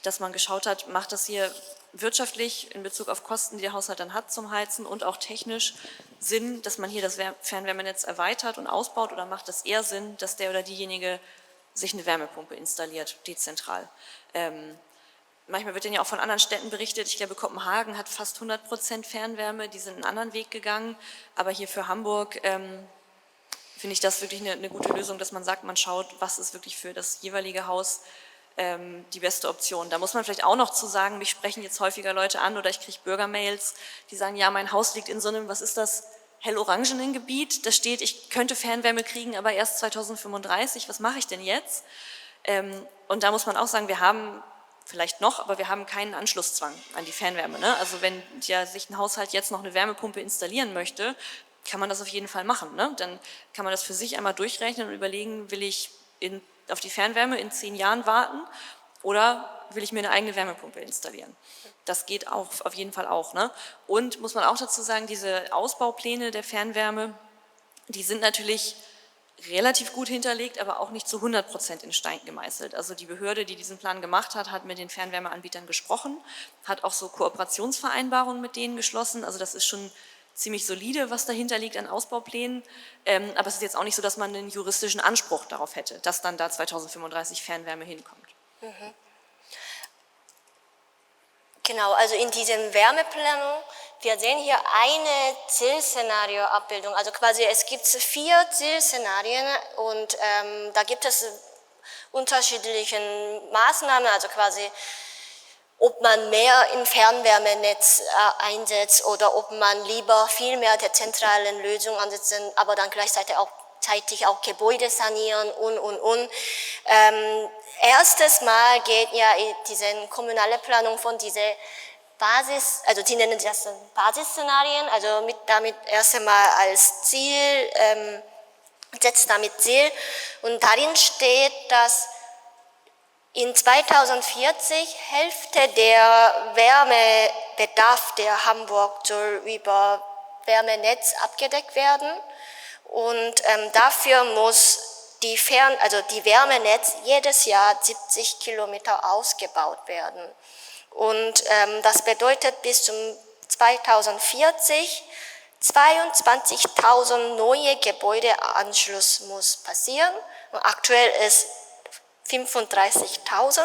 Speaker 2: dass man geschaut hat, macht das hier wirtschaftlich in Bezug auf Kosten, die der Haushalt dann hat zum Heizen und auch technisch Sinn, dass man hier das Fernwärmenetz erweitert und ausbaut, oder macht es eher Sinn, dass der oder diejenige sich eine Wärmepumpe installiert, dezentral. Manchmal wird dann ja auch von anderen Städten berichtet, ich glaube Kopenhagen hat fast 100% Fernwärme, die sind einen anderen Weg gegangen, aber hier für Hamburg finde ich das wirklich eine gute Lösung, dass man sagt, man schaut, was ist wirklich für das jeweilige Haus die beste Option. Da muss man vielleicht auch noch zu sagen, mich sprechen jetzt häufiger Leute an oder ich kriege Bürgermails, die sagen, ja, mein Haus liegt in so einem, was ist das, hellorangenen Gebiet, da steht, ich könnte Fernwärme kriegen, aber erst 2035, was mache ich denn jetzt? Und da muss man auch sagen, wir haben vielleicht noch, aber wir haben keinen Anschlusszwang an die Fernwärme. Ne? Also wenn ja sich ein Haushalt jetzt noch eine Wärmepumpe installieren möchte, kann man das auf jeden Fall machen. Ne? Dann kann man das für sich einmal durchrechnen und überlegen, will ich auf die Fernwärme in 10 Jahren warten oder will ich mir eine eigene Wärmepumpe installieren? Das geht auch, auf jeden Fall auch. Ne? Und muss man auch dazu sagen, diese Ausbaupläne der Fernwärme, die sind natürlich relativ gut hinterlegt, aber auch nicht zu 100% in Stein gemeißelt. Also die Behörde, die diesen Plan gemacht hat, hat mit den Fernwärmeanbietern gesprochen, hat auch so Kooperationsvereinbarungen mit denen geschlossen. Also das ist schon ziemlich solide, was dahinter liegt an Ausbauplänen. Aber es ist jetzt auch nicht so, dass man einen juristischen Anspruch darauf hätte, dass dann da 2035 Fernwärme hinkommt.
Speaker 1: Mhm. Genau, also in diesem Wärmeplanung, wir sehen hier eine Zielszenario-Abbildung, also quasi es gibt 4 Zielszenarien und da gibt es unterschiedliche Maßnahmen, also quasi ob man mehr im Fernwärmenetz einsetzt oder ob man lieber viel mehr der zentralen Lösung ansetzt, aber dann gleichzeitig auch Gebäude sanieren und. Erstes Mal geht ja diese kommunale Planung von dieser Basis, also die nennen das Basisszenarien, also damit erst einmal als Ziel, setzt damit Ziel und darin steht, dass in 2040 Hälfte der Wärmebedarf der Hamburg soll über Wärmenetz abgedeckt werden und dafür muss die Wärmenetz jedes Jahr 70 Kilometer ausgebaut werden. Und das bedeutet, bis zum 2040 22.000 neue Gebäudeanschluss muss passieren. Und aktuell ist 35.000,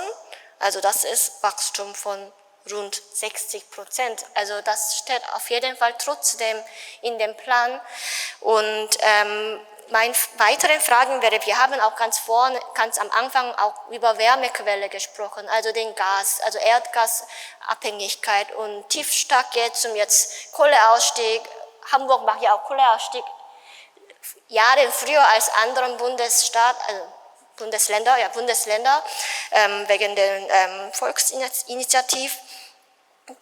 Speaker 1: also das ist Wachstum von rund 60%. Also das steht auf jeden Fall trotzdem in dem Plan. Und meine weiteren Fragen wäre, wir haben auch ganz am Anfang auch über Wärmequelle gesprochen, also den Gas, also Erdgasabhängigkeit und Tiefstack geht zum jetzt Kohleausstieg. Hamburg macht ja auch Kohleausstieg Jahre früher als anderen Bundesländer, wegen der Volksinitiative,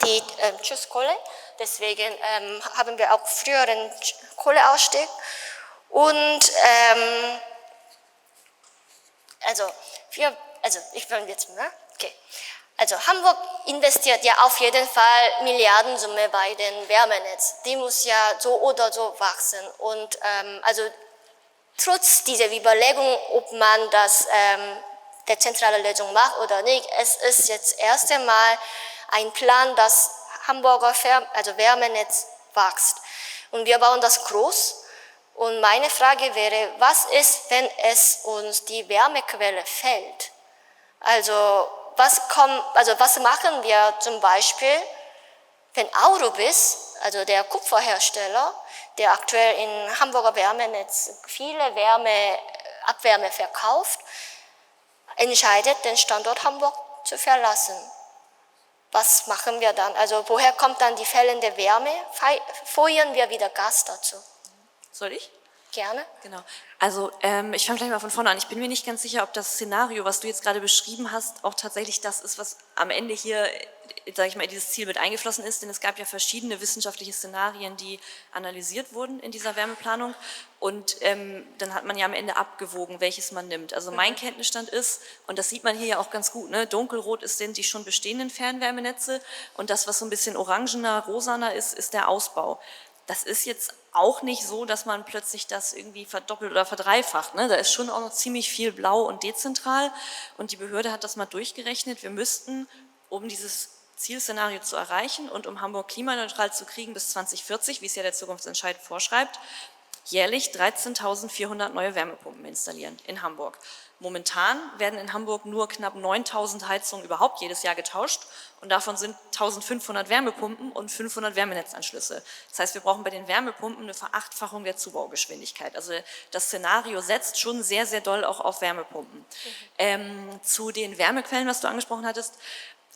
Speaker 1: die Tschüss-Kohle. Deswegen haben wir auch früher den Kohleausstieg. Und ich will jetzt, ne? Okay. Also Hamburg investiert ja auf jeden Fall Milliardensumme bei den Wärmenetz. Die muss ja so oder so wachsen. Und also trotz dieser Überlegung, ob man das der zentrale Lösung macht oder nicht, es ist jetzt erst einmal ein Plan, dass Hamburger Wärmenetz wächst. Und wir bauen das groß. Und meine Frage wäre, was ist, wenn es uns die Wärmequelle fehlt? Also was machen wir zum Beispiel, wenn Aurubis, also der Kupferhersteller, der aktuell in Hamburger Wärmenetz viele Abwärme verkauft, entscheidet, den Standort Hamburg zu verlassen? Was machen wir dann? Also woher kommt dann die fehlende Wärme? Feuern wir wieder Gas dazu?
Speaker 2: Soll ich?
Speaker 1: Gerne.
Speaker 2: Genau. Also ich fange gleich mal von vorne an. Ich bin mir nicht ganz sicher, ob das Szenario, was du jetzt gerade beschrieben hast, auch tatsächlich das ist, was am Ende hier, sage ich mal, in dieses Ziel mit eingeflossen ist. Denn es gab ja verschiedene wissenschaftliche Szenarien, die analysiert wurden in dieser Wärmeplanung. Und dann hat man ja am Ende abgewogen, welches man nimmt. Also mein Kenntnisstand ist, und das sieht man hier ja auch ganz gut, ne, dunkelrot sind die schon bestehenden Fernwärmenetze und das, was so ein bisschen orangener, rosaner ist der Ausbau. Das ist jetzt auch nicht so, dass man plötzlich das irgendwie verdoppelt oder verdreifacht. Ne? Da ist schon auch noch ziemlich viel blau und dezentral. Und die Behörde hat das mal durchgerechnet. Wir müssten, um dieses Zielszenario zu erreichen und um Hamburg klimaneutral zu kriegen bis 2040, wie es ja der Zukunftsentscheid vorschreibt, jährlich 13.400 neue Wärmepumpen installieren in Hamburg. Momentan werden in Hamburg nur knapp 9.000 Heizungen überhaupt jedes Jahr getauscht und davon sind 1.500 Wärmepumpen und 500 Wärmenetzanschlüsse. Das heißt, wir brauchen bei den Wärmepumpen eine Verachtfachung der Zubaugeschwindigkeit. Also das Szenario setzt schon sehr, sehr doll auch auf Wärmepumpen. Zu den Wärmequellen, was du angesprochen hattest,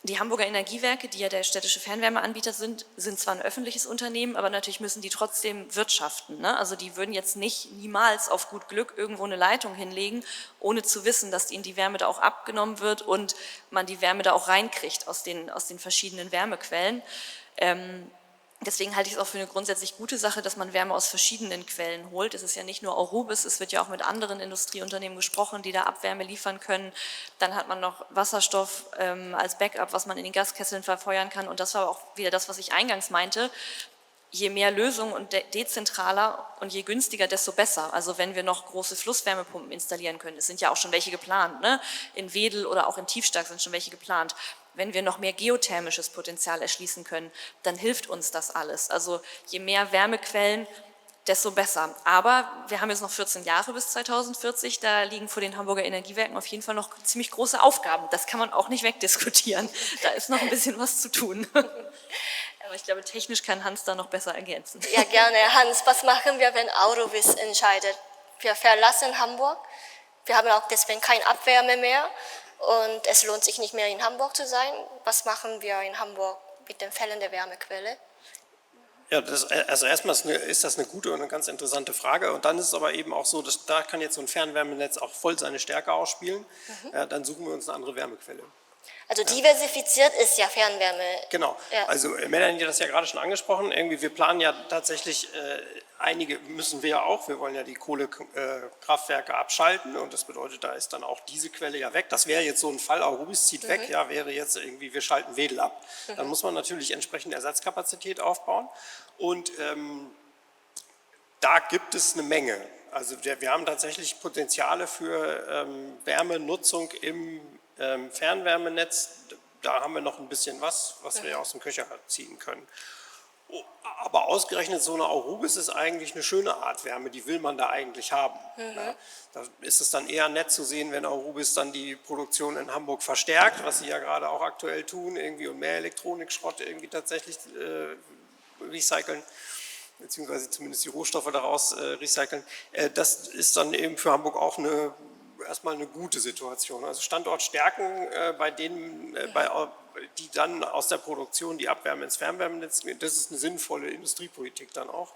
Speaker 2: die Hamburger Energiewerke, die ja der städtische Fernwärmeanbieter sind zwar ein öffentliches Unternehmen, aber natürlich müssen die trotzdem wirtschaften. Ne? Also die würden jetzt niemals auf gut Glück irgendwo eine Leitung hinlegen, ohne zu wissen, dass ihnen die Wärme da auch abgenommen wird und man die Wärme da auch reinkriegt aus den verschiedenen Wärmequellen. Deswegen halte ich es auch für eine grundsätzlich gute Sache, dass man Wärme aus verschiedenen Quellen holt. Es ist ja nicht nur Aurubis, es wird ja auch mit anderen Industrieunternehmen gesprochen, die da Abwärme liefern können. Dann hat man noch Wasserstoff als Backup, was man in den Gaskesseln verfeuern kann. Und das war auch wieder das, was ich eingangs meinte. Je mehr Lösungen und dezentraler und je günstiger, desto besser. Also wenn wir noch große Flusswärmepumpen installieren können, es sind ja auch schon welche geplant, ne? In Wedel oder auch in Tiefstark sind schon welche geplant. Wenn wir noch mehr geothermisches Potenzial erschließen können, dann hilft uns das alles. Also je mehr Wärmequellen, desto besser. Aber wir haben jetzt noch 14 Jahre bis 2040, da liegen vor den Hamburger Energiewerken auf jeden Fall noch ziemlich große Aufgaben. Das kann man auch nicht wegdiskutieren. Da ist noch ein bisschen was zu tun. Aber ich glaube, technisch kann Hans da noch besser ergänzen.
Speaker 1: Ja, gerne. Hans, was machen wir, wenn Aurubis entscheidet? Wir verlassen Hamburg. Wir haben auch deswegen keine Abwärme mehr. Und es lohnt sich nicht mehr, in Hamburg zu sein. Was machen wir in Hamburg mit den Fällen der Wärmequelle?
Speaker 3: Ja, also erstmal ist das eine gute und eine ganz interessante Frage. Und dann ist es aber eben auch so, dass da kann jetzt so ein Fernwärmenetz auch voll seine Stärke ausspielen. Dann suchen wir uns eine andere Wärmequelle.
Speaker 1: Also diversifiziert ist ja Fernwärme.
Speaker 3: Genau.
Speaker 1: Ja.
Speaker 3: Also Melanie hat das ja gerade schon angesprochen. Irgendwie, wir planen ja tatsächlich, einige müssen wir ja auch. Wir wollen ja die Kohlekraftwerke abschalten und das bedeutet, da ist dann auch diese Quelle ja weg. Das wäre jetzt so ein Fall, Aurubis zieht weg, ja, wäre jetzt irgendwie, wir schalten Wedel ab. Dann muss man natürlich entsprechend Ersatzkapazität aufbauen und da gibt es eine Menge. Also wir haben tatsächlich Potenziale für Wärmenutzung im Fernwärmenetz. Da haben wir noch ein bisschen was wir aus dem Köcher ziehen können. Aber ausgerechnet so eine Aurubis ist eigentlich eine schöne Art Wärme, die will man da eigentlich haben. Ja, da ist es dann eher nett zu sehen, wenn Aurubis dann die Produktion in Hamburg verstärkt, was sie ja gerade auch aktuell tun, irgendwie und mehr Elektronikschrott irgendwie tatsächlich recyceln, beziehungsweise zumindest die Rohstoffe daraus recyceln. Das ist dann eben für Hamburg auch erstmal eine gute Situation. Also Standortstärken, bei denen, die dann aus der Produktion die Abwärme ins Fernwärmenetz, das ist eine sinnvolle Industriepolitik dann auch.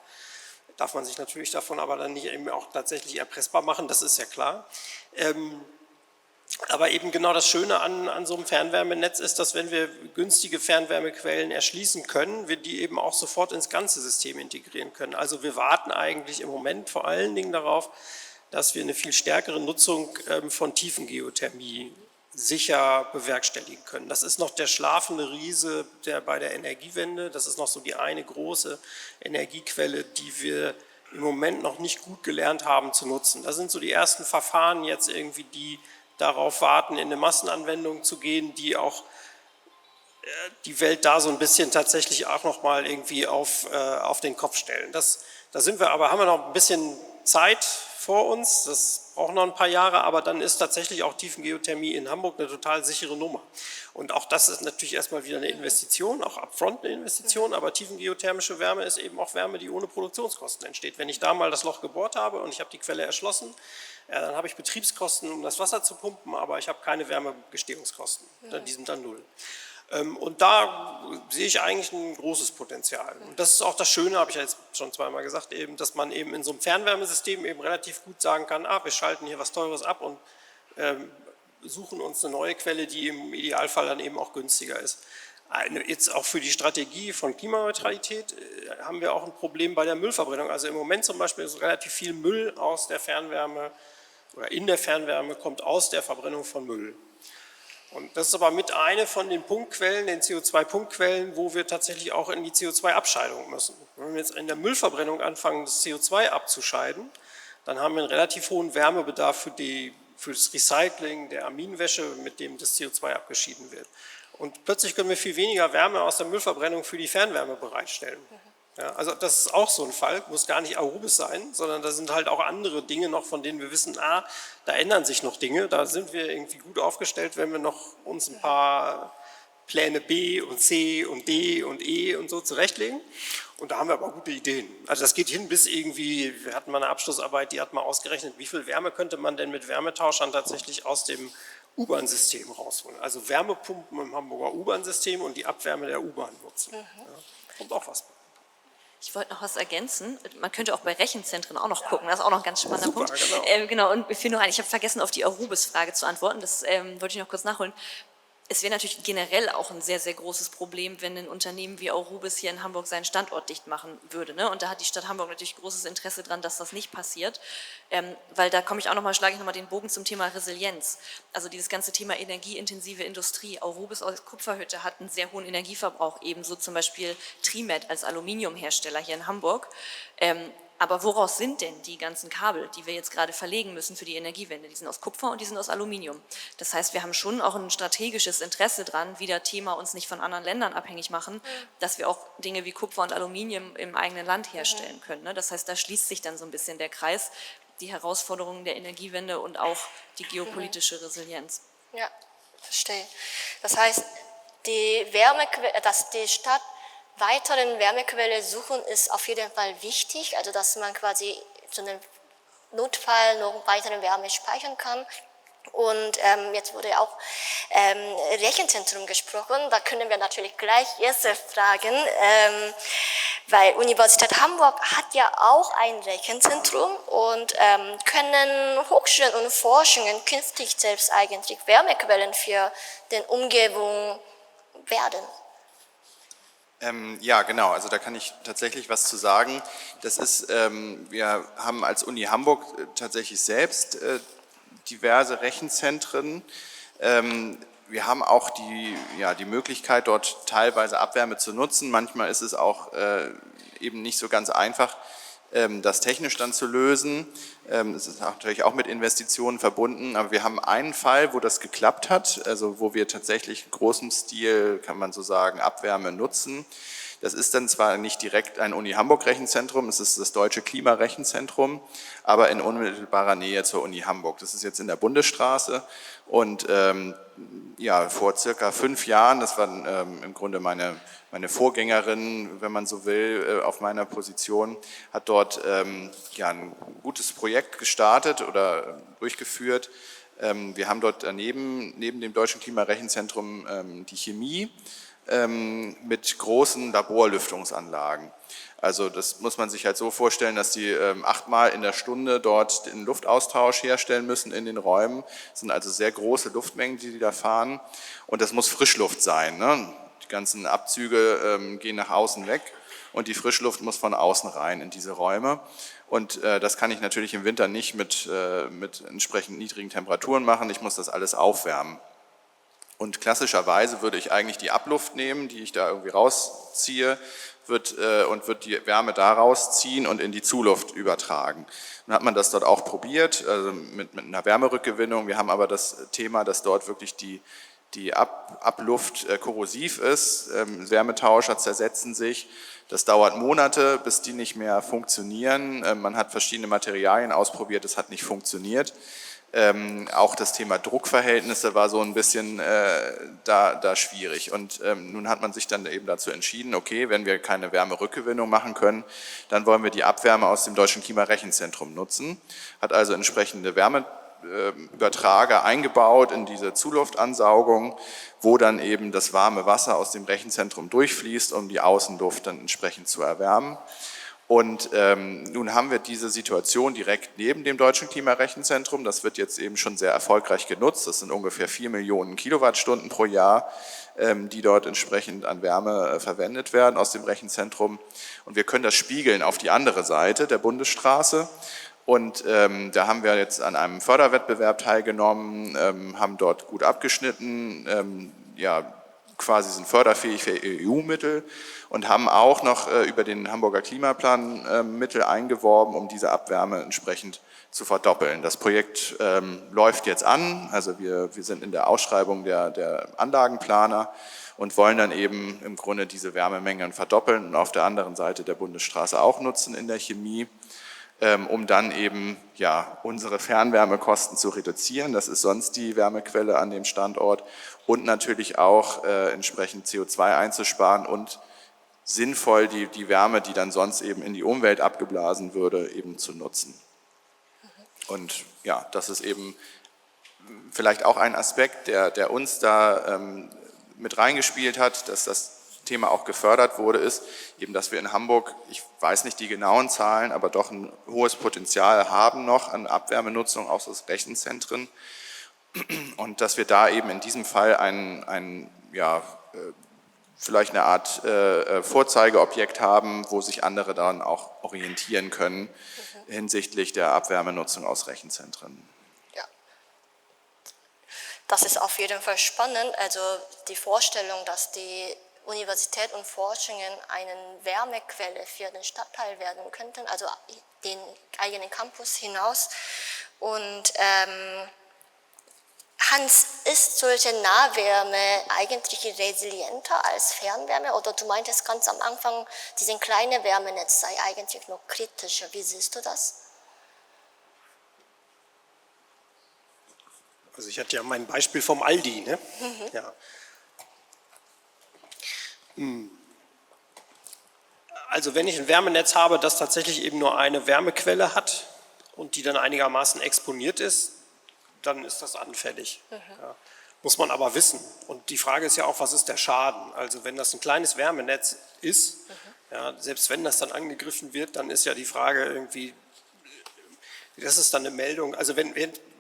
Speaker 3: Darf man sich natürlich davon aber dann nicht eben auch tatsächlich erpressbar machen, das ist ja klar. Aber eben genau das Schöne an so einem Fernwärmenetz ist, dass wenn wir günstige Fernwärmequellen erschließen können, wir die eben auch sofort ins ganze System integrieren können. Also wir warten eigentlich im Moment vor allen Dingen darauf, dass wir eine viel stärkere Nutzung von Tiefengeothermie sicher bewerkstelligen können. Das ist noch der schlafende Riese bei der Energiewende. Das ist noch so die eine große Energiequelle, die wir im Moment noch nicht gut gelernt haben zu nutzen. Das sind so die ersten Verfahren jetzt irgendwie, die darauf warten, in eine Massenanwendung zu gehen, die auch die Welt da so ein bisschen tatsächlich auch noch mal irgendwie auf den Kopf stellen. Haben wir noch ein bisschen Zeit vor uns, das braucht noch ein paar Jahre, aber dann ist tatsächlich auch Tiefengeothermie in Hamburg eine total sichere Nummer. Und auch das ist natürlich erstmal wieder eine Investition, auch upfront eine Investition, aber tiefengeothermische Wärme ist eben auch Wärme, die ohne Produktionskosten entsteht. Wenn ich da mal das Loch gebohrt habe und ich habe die Quelle erschlossen, dann habe ich Betriebskosten, um das Wasser zu pumpen, aber ich habe keine Wärmegestehungskosten, die sind dann null. Und da sehe ich eigentlich ein großes Potenzial. Und das ist auch das Schöne, habe ich ja jetzt schon zweimal gesagt, eben, dass man eben in so einem Fernwärmesystem eben relativ gut sagen kann, wir schalten hier was Teures ab und suchen uns eine neue Quelle, die im Idealfall dann eben auch günstiger ist. Jetzt auch für die Strategie von Klimaneutralität haben wir auch ein Problem bei der Müllverbrennung. Also im Moment zum Beispiel ist relativ viel Müll aus der Fernwärme oder in der Fernwärme kommt aus der Verbrennung von Müll. Und das ist aber mit eine von den Punktquellen, den CO2-Punktquellen, wo wir tatsächlich auch in die CO2-Abscheidung müssen. Wenn wir jetzt in der Müllverbrennung anfangen, das CO2 abzuscheiden, dann haben wir einen relativ hohen Wärmebedarf für das Recycling der Aminwäsche, mit dem das CO2 abgeschieden wird. Und plötzlich können wir viel weniger Wärme aus der Müllverbrennung für die Fernwärme bereitstellen. Ja, also das ist auch so ein Fall, muss gar nicht Arubis sein, sondern da sind halt auch andere Dinge noch, von denen wir wissen, da ändern sich noch Dinge, da sind wir irgendwie gut aufgestellt, wenn wir noch uns ein paar Pläne B und C und D und E und so zurechtlegen. Und da haben wir aber gute Ideen. Also das geht hin bis irgendwie, wir hatten mal eine Abschlussarbeit, die hat mal ausgerechnet, wie viel Wärme könnte man denn mit Wärmetauschern tatsächlich aus dem U-Bahn-System rausholen. Also Wärmepumpen im Hamburger U-Bahn-System und die Abwärme der U-Bahn nutzen. Ja, kommt auch was.
Speaker 2: Ich wollte noch was ergänzen. Man könnte auch bei Rechenzentren auch noch gucken. Das ist auch noch ein ganz spannender
Speaker 3: Super,
Speaker 2: Punkt.
Speaker 3: genau.
Speaker 2: Genau, und mir fiel noch ein, ich habe vergessen, auf die Arubis-Frage zu antworten. Das wollte ich noch kurz nachholen. Es wäre natürlich generell auch ein sehr, sehr großes Problem, wenn ein Unternehmen wie Arubis hier in Hamburg seinen Standort dicht machen würde. Ne? Und da hat die Stadt Hamburg natürlich großes Interesse daran, dass das nicht passiert. Weil da schlage ich nochmal den Bogen zum Thema Resilienz. Also dieses ganze Thema energieintensive Industrie. Arubis aus Kupferhütte hat einen sehr hohen Energieverbrauch, ebenso zum Beispiel Trimet als Aluminiumhersteller hier in Hamburg. Aber woraus sind denn die ganzen Kabel, die wir jetzt gerade verlegen müssen für die Energiewende? Die sind aus Kupfer und die sind aus Aluminium. Das heißt, wir haben schon auch ein strategisches Interesse dran, wie das Thema uns nicht von anderen Ländern abhängig machen, dass wir auch Dinge wie Kupfer und Aluminium im eigenen Land herstellen können. Ne? Das heißt, da schließt sich dann so ein bisschen der Kreis, die Herausforderungen der Energiewende und auch die geopolitische Resilienz.
Speaker 1: Ja, verstehe. Das heißt, dass die Stadt weiteren Wärmequelle suchen, ist auf jeden Fall wichtig, also dass man quasi zu einem Notfall noch weitere Wärme speichern kann. Und jetzt wurde auch Rechenzentrum gesprochen, da können wir natürlich gleich erste fragen, weil Universität Hamburg hat ja auch ein Rechenzentrum und können Hochschulen und Forschungen künftig selbst eigentlich Wärmequellen für die Umgebung werden?
Speaker 4: Ja, genau. Also da kann ich tatsächlich was zu sagen. Das ist, wir haben als Uni Hamburg tatsächlich selbst diverse Rechenzentren. Wir haben auch die Möglichkeit, dort teilweise Abwärme zu nutzen. Manchmal ist es auch eben nicht so ganz einfach, das technisch dann zu lösen. Es ist natürlich auch mit Investitionen verbunden, aber wir haben einen Fall, wo das geklappt hat, also wo wir tatsächlich in großem Stil, kann man so sagen, Abwärme nutzen. Das ist dann zwar nicht direkt ein Uni Hamburg Rechenzentrum, es ist das Deutsche Klimarechenzentrum, aber in unmittelbarer Nähe zur Uni Hamburg. Das ist jetzt in der Bundesstraße und vor circa 5 Jahren, das war im Grunde meine Vorgängerin, wenn man so will, auf meiner Position, hat dort ein gutes Projekt gestartet oder durchgeführt. Wir haben dort neben dem Deutschen Klimarechenzentrum die Chemie mit großen Laborlüftungsanlagen. Also das muss man sich halt so vorstellen, dass die 8-mal in der Stunde dort den Luftaustausch herstellen müssen in den Räumen. Das sind also sehr große Luftmengen, die da fahren. Und das muss Frischluft sein. Ne? Die ganzen Abzüge gehen nach außen weg und die Frischluft muss von außen rein in diese Räume. Und das kann ich natürlich im Winter nicht mit entsprechend niedrigen Temperaturen machen. Ich muss das alles aufwärmen. Und klassischerweise würde ich eigentlich die Abluft nehmen, die ich da irgendwie rausziehe, wird die Wärme da rausziehen und in die Zuluft übertragen. Dann hat man das dort auch probiert, also mit einer Wärmerückgewinnung. Wir haben aber das Thema, dass dort wirklich die Abluft korrosiv ist. Wärmetauscher zersetzen sich. Das dauert Monate, bis die nicht mehr funktionieren. Man hat verschiedene Materialien ausprobiert, es hat nicht funktioniert. Auch das Thema Druckverhältnisse war so ein bisschen da schwierig. Und nun hat man sich dann eben dazu entschieden, okay, wenn wir keine Wärmerückgewinnung machen können, dann wollen wir die Abwärme aus dem Deutschen Klimarechenzentrum nutzen. Hat also entsprechende Übertrager eingebaut in diese Zuluftansaugung, wo dann eben das warme Wasser aus dem Rechenzentrum durchfließt, um die Außenluft dann entsprechend zu erwärmen. Und nun haben wir diese Situation direkt neben dem Deutschen Klimarechenzentrum. Das wird jetzt eben schon sehr erfolgreich genutzt. Das sind ungefähr 4 Millionen Kilowattstunden pro Jahr, die dort entsprechend an Wärme verwendet werden aus dem Rechenzentrum. Und wir können das spiegeln auf die andere Seite der Bundesstraße. Und da haben wir jetzt an einem Förderwettbewerb teilgenommen, haben dort gut abgeschnitten, ja, quasi sind förderfähig für EU-Mittel und haben auch noch über den Hamburger Klimaplan Mittel eingeworben, um diese Abwärme entsprechend zu verdoppeln. Das Projekt läuft jetzt an, also wir sind in der Ausschreibung der Anlagenplaner und wollen dann eben im Grunde diese Wärmemengen verdoppeln und auf der anderen Seite der Bundesstraße auch nutzen in der Chemie, um dann eben ja, unsere Fernwärmekosten zu reduzieren. Das ist sonst die Wärmequelle an dem Standort und natürlich auch entsprechend CO2 einzusparen und sinnvoll die Wärme, die dann sonst eben in die Umwelt abgeblasen würde, eben zu nutzen. Und ja, das ist eben vielleicht auch ein Aspekt, der uns da mit reingespielt hat, dass das Thema auch gefördert wurde, ist eben, dass wir in Hamburg, ich weiß nicht die genauen Zahlen, aber doch ein hohes Potenzial haben noch an Abwärmenutzung aus den Rechenzentren und dass wir da eben in diesem Fall vielleicht eine Art Vorzeigeobjekt haben, wo sich andere dann auch orientieren können hinsichtlich der Abwärmenutzung aus Rechenzentren.
Speaker 1: Ja. Das ist auf jeden Fall spannend, also die Vorstellung, dass die Universität und Forschungen eine Wärmequelle für den Stadtteil werden könnten, also den eigenen Campus hinaus. Und Hans, ist solche Nahwärme eigentlich resilienter als Fernwärme? Oder du meintest ganz am Anfang, dieses kleine Wärmenetz sei eigentlich noch kritischer. Wie siehst du das?
Speaker 3: Also ich hatte ja mein Beispiel vom Aldi, ne? Ja. Also wenn ich ein Wärmenetz habe, das tatsächlich eben nur eine Wärmequelle hat und die dann einigermaßen exponiert ist, dann ist das anfällig. Ja. Muss man aber wissen. Und die Frage ist ja auch, was ist der Schaden? Also wenn das ein kleines Wärmenetz ist, ja, selbst wenn das dann angegriffen wird, dann ist ja die Frage irgendwie, das ist dann eine Meldung. Also wenn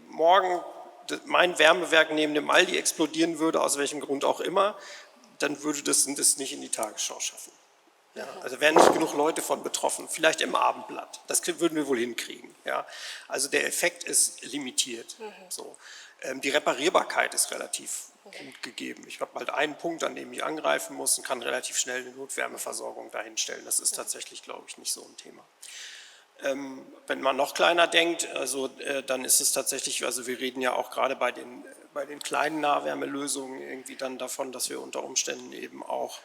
Speaker 3: morgen mein Wärmewerk neben dem Aldi explodieren würde, aus welchem Grund auch immer, dann würde das nicht in die Tagesschau schaffen. Ja, also wären nicht genug Leute von betroffen, vielleicht im Abendblatt. Das würden wir wohl hinkriegen. Ja. Also der Effekt ist limitiert. So. Die Reparierbarkeit ist relativ gut gegeben. Ich habe halt einen Punkt, an dem ich angreifen muss und kann relativ schnell eine Notwärmeversorgung dahinstellen. Das ist tatsächlich, glaube ich, nicht so ein Thema. Wenn man noch kleiner denkt, also dann ist es tatsächlich, also wir reden ja auch gerade bei den kleinen Nahwärmelösungen irgendwie dann davon, dass wir unter Umständen eben auch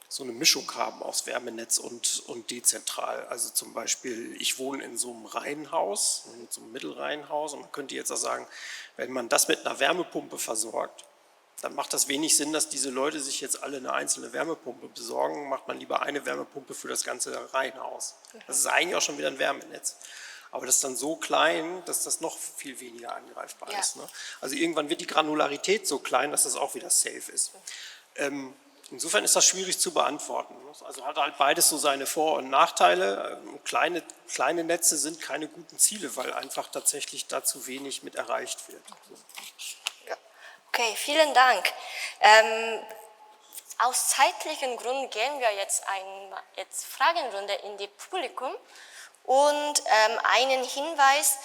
Speaker 3: so eine Mischung haben aus Wärmenetz und dezentral. Also zum Beispiel, ich wohne in so einem Reihenhaus, in so einem Mittelreihenhaus und man könnte jetzt auch sagen, wenn man das mit einer Wärmepumpe versorgt, dann macht das wenig Sinn, dass diese Leute sich jetzt alle eine einzelne Wärmepumpe besorgen, macht man lieber eine Wärmepumpe für das ganze Reihenhaus. Das ist eigentlich auch schon wieder ein Wärmenetz. Aber das ist dann so klein, dass das noch viel weniger angreifbar ist. Ne? Also irgendwann wird die Granularität so klein, dass das auch wieder safe ist. Insofern ist das schwierig zu beantworten. Also hat halt beides so seine Vor- und Nachteile. Kleine Netze sind keine guten Ziele, weil einfach tatsächlich da zu wenig mit erreicht wird.
Speaker 1: Okay, vielen Dank. Aus zeitlichen Gründen gehen wir jetzt Fragenrunde in die Publikum und einen Hinweis: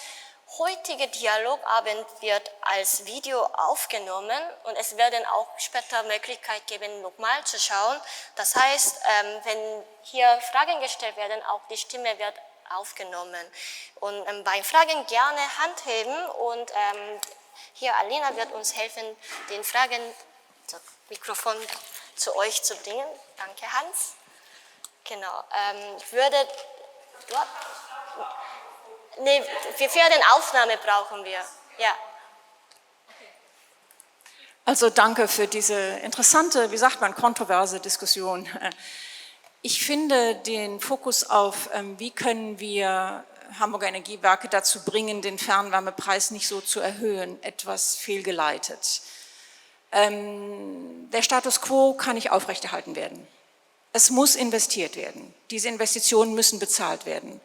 Speaker 1: Heutiger Dialogabend wird als Video aufgenommen und es werden auch später Möglichkeit geben, nochmal zu schauen. Das heißt, wenn hier Fragen gestellt werden, auch die Stimme wird aufgenommen. Und bei Fragen gerne Hand heben und hier Alina wird uns helfen, den Fragen, das Mikrofon zu euch zu bringen. Danke, Hans. Genau. Ich würde dort. Nee, für den Aufnahme brauchen wir. Ja.
Speaker 6: Also danke für diese interessante, wie sagt man, kontroverse Diskussion. Ich finde den Fokus auf, wie können wir Hamburger Energiewerke dazu bringen, den Fernwärmepreis nicht so zu erhöhen, etwas fehlgeleitet. Der Status quo kann nicht aufrechterhalten werden. Es muss investiert werden. Diese Investitionen müssen bezahlt werden.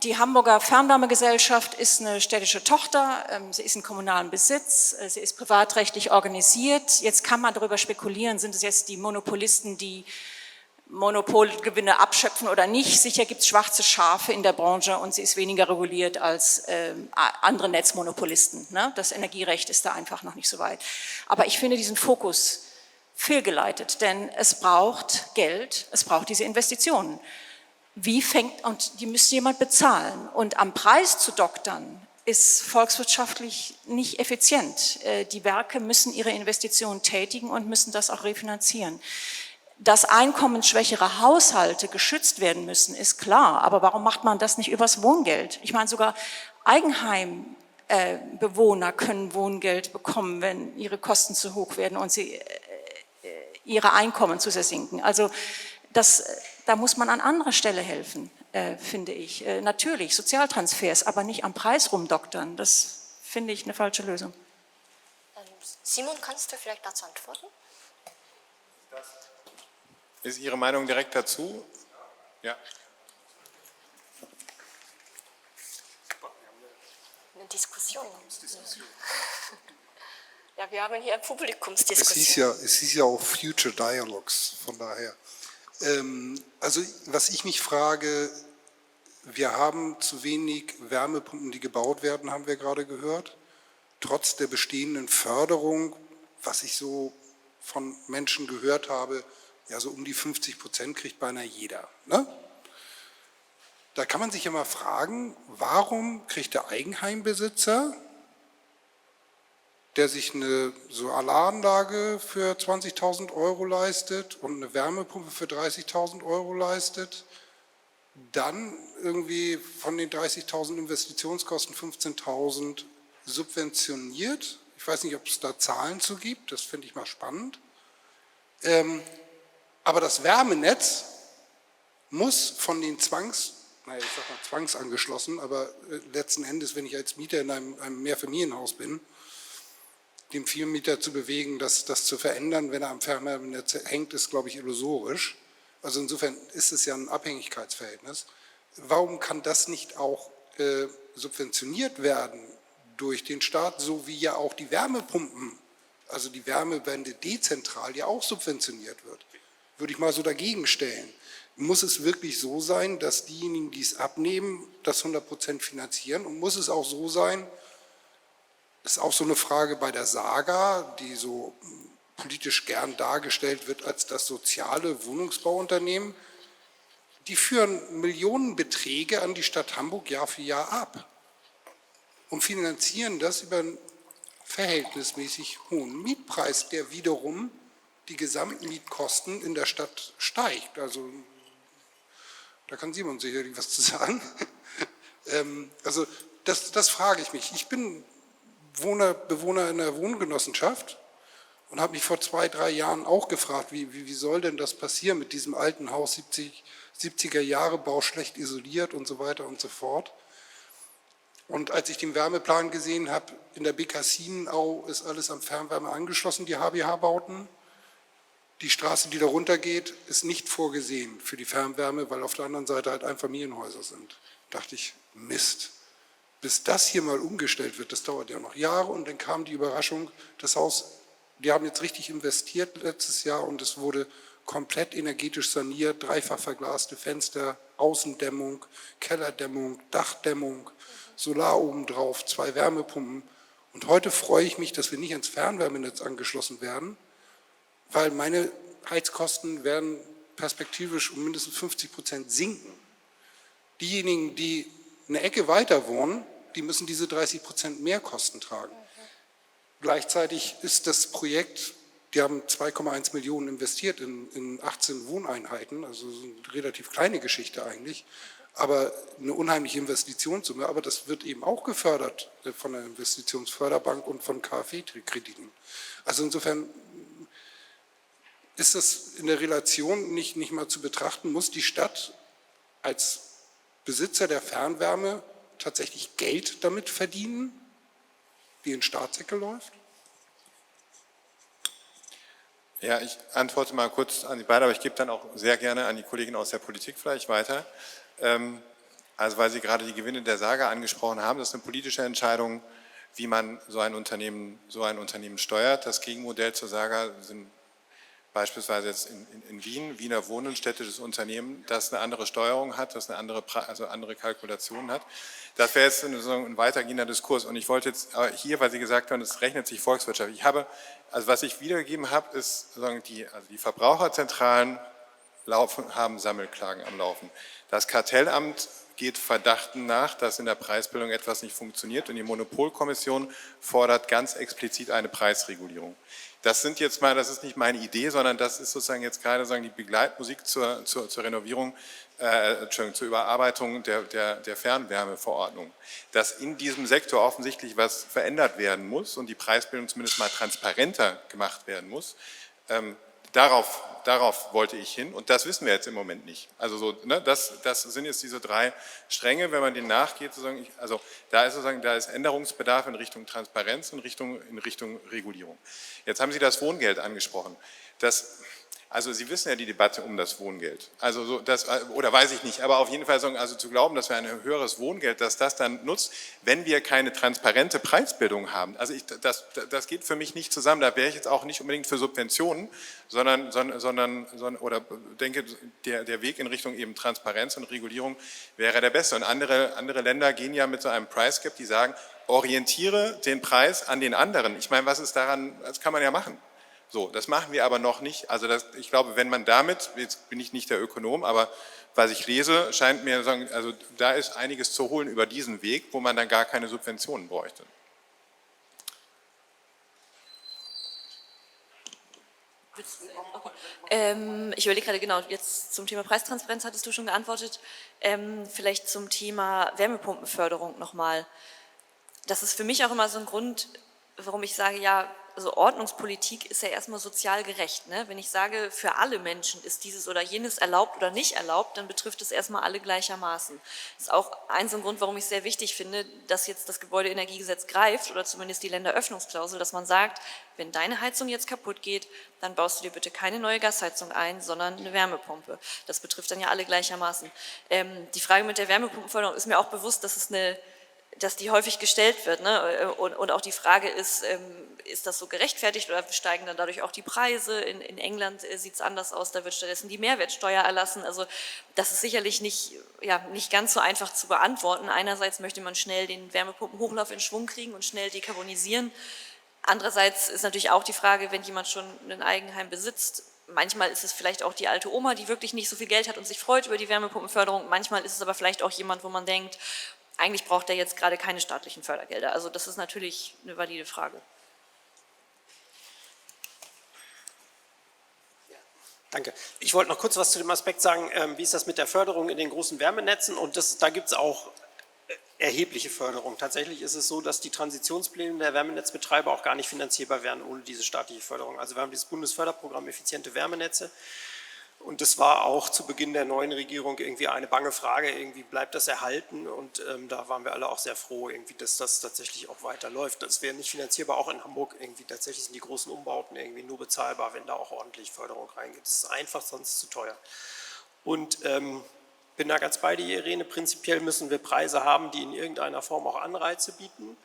Speaker 6: Die Hamburger Fernwärmegesellschaft ist eine städtische Tochter, sie ist in kommunalem Besitz, sie ist privatrechtlich organisiert. Jetzt kann man darüber spekulieren, sind es jetzt die Monopolisten, die Monopolgewinne abschöpfen oder nicht. Sicher gibt es schwarze Schafe in der Branche und sie ist weniger reguliert als andere Netzmonopolisten. Ne? Das Energierecht ist da einfach noch nicht so weit. Aber ich finde diesen Fokus fehlgeleitet, denn es braucht Geld, es braucht diese Investitionen. Und die müsste jemand bezahlen. Und am Preis zu doktern, ist volkswirtschaftlich nicht effizient. Die Werke müssen ihre Investitionen tätigen und müssen das auch refinanzieren. Dass einkommensschwächere Haushalte geschützt werden müssen, ist klar. Aber warum macht man das nicht übers Wohngeld? Ich meine, sogar Eigenheimbewohner können Wohngeld bekommen, wenn ihre Kosten zu hoch werden und ihre Einkommen zu sehr sinken. Also da muss man an anderer Stelle helfen, finde ich. Natürlich Sozialtransfers, aber nicht am Preis rumdoktern. Das finde ich eine falsche Lösung.
Speaker 1: Simon, kannst du vielleicht dazu antworten?
Speaker 5: Ist Ihre Meinung direkt dazu? Ja.
Speaker 1: Eine Diskussion. Ja, wir haben hier eine Publikumsdiskussion.
Speaker 7: Es hieß ja auch Future Dialogues, von daher. Also was ich mich frage, wir haben zu wenig Wärmepumpen, die gebaut werden, haben wir gerade gehört. Trotz der bestehenden Förderung, was ich so von Menschen gehört habe, ja so um die 50% kriegt beinahe jeder. Ne? Da kann man sich ja mal fragen, warum kriegt der Eigenheimbesitzer, der sich eine Solaranlage für 20.000 € leistet und eine Wärmepumpe für 30.000 € leistet, dann irgendwie von den 30.000 Investitionskosten 15.000 subventioniert. Ich weiß nicht, ob es da Zahlen zu gibt, das finde ich mal spannend. Aber das Wärmenetz muss von den zwangsangeschlossen, aber letzten Endes, wenn ich als Mieter in einem Mehrfamilienhaus bin, dem Vielmieter zu bewegen, das zu verändern, wenn er am Fernwärmenetz hängt, ist, glaube ich, illusorisch. Also insofern ist es ja ein Abhängigkeitsverhältnis. Warum kann das nicht auch subventioniert werden durch den Staat, so wie ja auch die Wärmepumpen, also die Wärmewende dezentral ja auch subventioniert wird? Würde ich mal so dagegen stellen. Muss es wirklich so sein, dass diejenigen, die es abnehmen, das 100% finanzieren? Und muss es auch so sein, das ist auch so eine Frage bei der Saga, die so politisch gern dargestellt wird als das soziale Wohnungsbauunternehmen. Die führen Millionenbeträge an die Stadt Hamburg Jahr für Jahr ab und finanzieren das über einen verhältnismäßig hohen Mietpreis, der wiederum die Gesamtmietkosten in der Stadt steigt. Also da kann Simon sicherlich was zu sagen. Also das frage ich mich. Ich bin Bewohner in einer Wohngenossenschaft und habe mich vor 2-3 Jahren auch gefragt, wie soll denn das passieren mit diesem alten Haus, 70er Jahre Bau, schlecht isoliert und so weiter und so fort. Und als ich den Wärmeplan gesehen habe, in der Becassinen-Au ist alles am Fernwärme angeschlossen, die HBH-Bauten. Die Straße, die da runtergeht, ist nicht vorgesehen für die Fernwärme, weil auf der anderen Seite halt Einfamilienhäuser sind. Da dachte ich, Mist. Bis das hier mal umgestellt wird, das dauert ja noch Jahre und dann kam die Überraschung, das Haus, die haben jetzt richtig investiert letztes Jahr und es wurde komplett energetisch saniert, dreifach verglaste Fenster, Außendämmung, Kellerdämmung, Dachdämmung, Solar obendrauf, 2 Wärmepumpen und heute freue ich mich, dass wir nicht ans Fernwärmenetz angeschlossen werden, weil meine Heizkosten werden perspektivisch um mindestens 50% sinken. Diejenigen, die eine Ecke weiter wohnen, die müssen diese 30% Mehrkosten tragen. Gleichzeitig ist das Projekt, die haben 2,1 Millionen investiert in 18 Wohneinheiten, also eine relativ kleine Geschichte eigentlich, aber eine unheimliche Investitionssumme, aber das wird eben auch gefördert von der Investitionsförderbank und von KfW-Krediten. Also insofern ist das in der Relation nicht mal zu betrachten, muss die Stadt als Besitzer der Fernwärme tatsächlich Geld damit verdienen, die in den Staatssäcke läuft?
Speaker 5: Ja, ich antworte mal kurz an die beiden, aber ich gebe dann auch sehr gerne an die Kollegin aus der Politik vielleicht weiter. Also weil Sie gerade die Gewinne der Saga angesprochen haben, das ist eine politische Entscheidung, wie man so ein Unternehmen steuert. Das Gegenmodell zur Saga sind beispielsweise jetzt in Wien, Wiener Wohnen, städtisches Unternehmen, das eine andere Steuerung hat, das eine andere Kalkulation hat. Das wäre jetzt ein weitergehender Diskurs. Und ich wollte jetzt hier, weil Sie gesagt haben, es rechnet sich Volkswirtschaft. Also was ich wiedergegeben habe, ist die Verbraucherzentralen haben Sammelklagen am Laufen. Das Kartellamt geht Verdachten nach, dass in der Preisbildung etwas nicht funktioniert und die Monopolkommission fordert ganz explizit eine Preisregulierung. Das ist nicht meine Idee, sondern das ist sozusagen jetzt gerade die Begleitmusik zur Renovierung, zur Überarbeitung der Fernwärmeverordnung. Dass in diesem Sektor offensichtlich was verändert werden muss und die Preisbildung zumindest mal transparenter gemacht werden muss, darauf wollte ich hin und das wissen wir jetzt im Moment nicht. Also das sind jetzt diese 3 Stränge, wenn man denen nachgeht, da ist Änderungsbedarf in Richtung Transparenz und in Richtung Regulierung. Jetzt haben Sie das Wohngeld angesprochen. Also Sie wissen ja die Debatte um das Wohngeld. Oder weiß ich nicht, aber auf jeden Fall zu glauben, dass wir ein höheres Wohngeld, dass das dann nutzt, wenn wir keine transparente Preisbildung haben. Also das geht für mich nicht zusammen. Da wäre ich jetzt auch nicht unbedingt für Subventionen, sondern denke, der Weg in Richtung eben Transparenz und Regulierung wäre der beste. Und andere Länder gehen ja mit so einem Price Cap, die sagen, orientiere den Preis an den anderen. Ich meine, was ist daran, das kann man ja machen. So, das machen wir aber noch nicht. Also ich glaube, wenn man damit, jetzt bin ich nicht der Ökonom, aber was ich lese, scheint mir, also da ist einiges zu holen über diesen Weg, wo man dann gar keine Subventionen bräuchte.
Speaker 2: Ich überlege gerade, genau, jetzt zum Thema Preistransparenz hattest du schon geantwortet. Vielleicht zum Thema Wärmepumpenförderung nochmal. Das ist für mich auch immer so ein Grund, warum ich sage, ja, also Ordnungspolitik ist ja erstmal sozial gerecht. Ne? Wenn ich sage, für alle Menschen ist dieses oder jenes erlaubt oder nicht erlaubt, dann betrifft es erstmal alle gleichermaßen. Das ist auch so ein Grund, warum ich es sehr wichtig finde, dass jetzt das Gebäudeenergiegesetz greift oder zumindest die Länderöffnungsklausel, dass man sagt, wenn deine Heizung jetzt kaputt geht, dann baust du dir bitte keine neue Gasheizung ein, sondern eine Wärmepumpe. Das betrifft dann ja alle gleichermaßen. Die Frage mit der Wärmepumpenförderung ist mir auch bewusst, dass die häufig gestellt wird. Ne? Und auch die Frage ist das so gerechtfertigt oder steigen dann dadurch auch die Preise? In England sieht es anders aus, da wird stattdessen die Mehrwertsteuer erlassen. Also das ist sicherlich nicht ganz so einfach zu beantworten. Einerseits möchte man schnell den Wärmepumpenhochlauf in Schwung kriegen und schnell dekarbonisieren. Andererseits ist natürlich auch die Frage, wenn jemand schon ein Eigenheim besitzt, manchmal ist es vielleicht auch die alte Oma, die wirklich nicht so viel Geld hat und sich freut über die Wärmepumpenförderung. Manchmal ist es aber vielleicht auch jemand, wo man denkt, eigentlich braucht er jetzt gerade keine staatlichen Fördergelder. Also das ist natürlich eine valide Frage.
Speaker 3: Danke. Ich wollte noch kurz was zu dem Aspekt sagen, wie ist das mit der Förderung in den großen Wärmenetzen? Und da gibt es auch erhebliche Förderung. Tatsächlich ist es so, dass die Transitionspläne der Wärmenetzbetreiber auch gar nicht finanzierbar wären ohne diese staatliche Förderung. Also wir haben dieses Bundesförderprogramm Effiziente Wärmenetze. Und das war auch zu Beginn der neuen Regierung irgendwie eine bange Frage, irgendwie bleibt das erhalten und da waren wir alle auch sehr froh, irgendwie, dass das tatsächlich auch weiterläuft. Das wäre nicht finanzierbar, auch in Hamburg irgendwie tatsächlich sind die großen Umbauten irgendwie nur bezahlbar, wenn da auch ordentlich Förderung reingeht. Das ist einfach sonst zu teuer. Und bin da ganz bei dir, Irene, prinzipiell müssen wir Preise haben, die in irgendeiner Form auch Anreize bieten.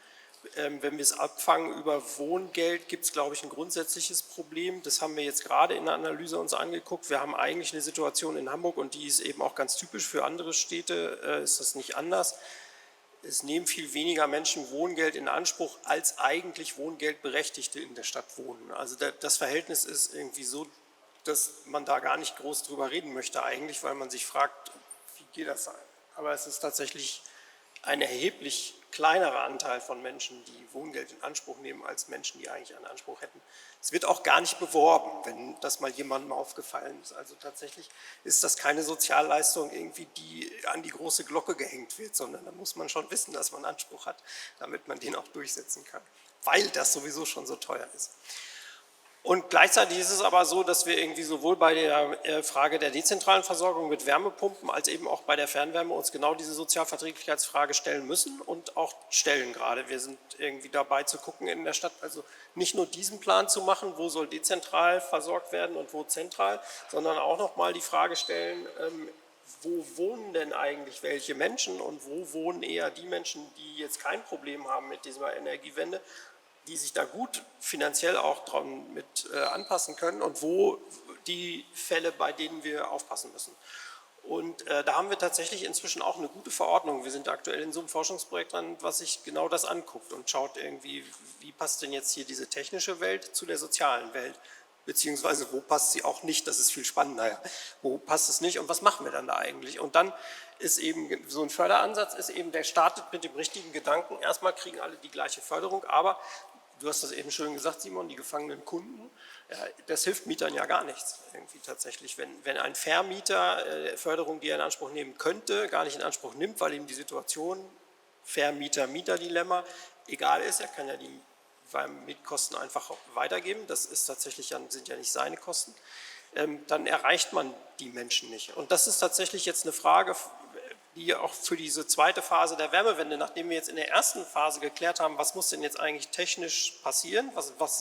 Speaker 3: Wenn wir es abfangen über Wohngeld, gibt es, glaube ich, ein grundsätzliches Problem. Das haben wir jetzt gerade in der Analyse uns angeguckt. Wir haben eigentlich eine Situation in Hamburg und die ist eben auch ganz typisch für andere Städte, ist das nicht anders. Es nehmen viel weniger Menschen Wohngeld in Anspruch, als eigentlich Wohngeldberechtigte in der Stadt wohnen. Also das Verhältnis ist irgendwie so, dass man da gar nicht groß drüber reden möchte eigentlich, weil man sich fragt, wie geht das sein? Aber es ist tatsächlich ein erheblich kleinerer Anteil von Menschen, die Wohngeld in Anspruch nehmen, als Menschen, die eigentlich einen Anspruch hätten. Es wird auch gar nicht beworben, wenn das mal jemandem aufgefallen ist. Also tatsächlich ist das keine Sozialleistung, irgendwie, die an die große Glocke gehängt wird, sondern da muss man schon wissen, dass man Anspruch hat, damit man den auch durchsetzen kann, weil das sowieso schon so teuer ist. Und gleichzeitig ist es aber so, dass wir irgendwie sowohl bei der Frage der dezentralen Versorgung mit Wärmepumpen als eben auch bei der Fernwärme uns genau diese Sozialverträglichkeitsfrage stellen müssen und auch stellen gerade. Wir sind irgendwie dabei zu gucken in der Stadt, also nicht nur diesen Plan zu machen, wo soll dezentral versorgt werden und wo zentral, sondern auch nochmal die Frage stellen, wo wohnen denn eigentlich welche Menschen und wo wohnen eher die Menschen, die jetzt kein Problem haben mit dieser Energiewende, die sich da gut finanziell auch dran mit anpassen können und wo die Fälle, bei denen wir aufpassen müssen. Und da haben wir tatsächlich inzwischen auch eine gute Verordnung. Wir sind aktuell in so einem Forschungsprojekt dran, was sich genau das anguckt und schaut irgendwie, wie passt denn jetzt hier diese technische Welt zu der sozialen Welt, beziehungsweise wo passt sie auch nicht, das ist viel spannender. Ja. Wo passt es nicht und was machen wir dann da eigentlich? Und dann ist eben so ein Förderansatz, ist eben, der startet mit dem richtigen Gedanken, erstmal kriegen alle die gleiche Förderung, aber du hast das eben schön gesagt, Simon, die gefangenen Kunden, ja, das hilft Mietern ja gar nichts irgendwie tatsächlich. Wenn ein Vermieter Förderung, die er in Anspruch nehmen könnte, gar nicht in Anspruch nimmt, weil ihm die Situation Vermieter-Mieter-Dilemma egal ist, er kann ja die Mietkosten einfach weitergeben, das ist tatsächlich, sind ja nicht seine Kosten, dann erreicht man die Menschen nicht. Und das ist tatsächlich jetzt eine Frage, die auch für diese zweite Phase der Wärmewende, nachdem wir jetzt in der ersten Phase geklärt haben, was muss denn jetzt eigentlich technisch passieren,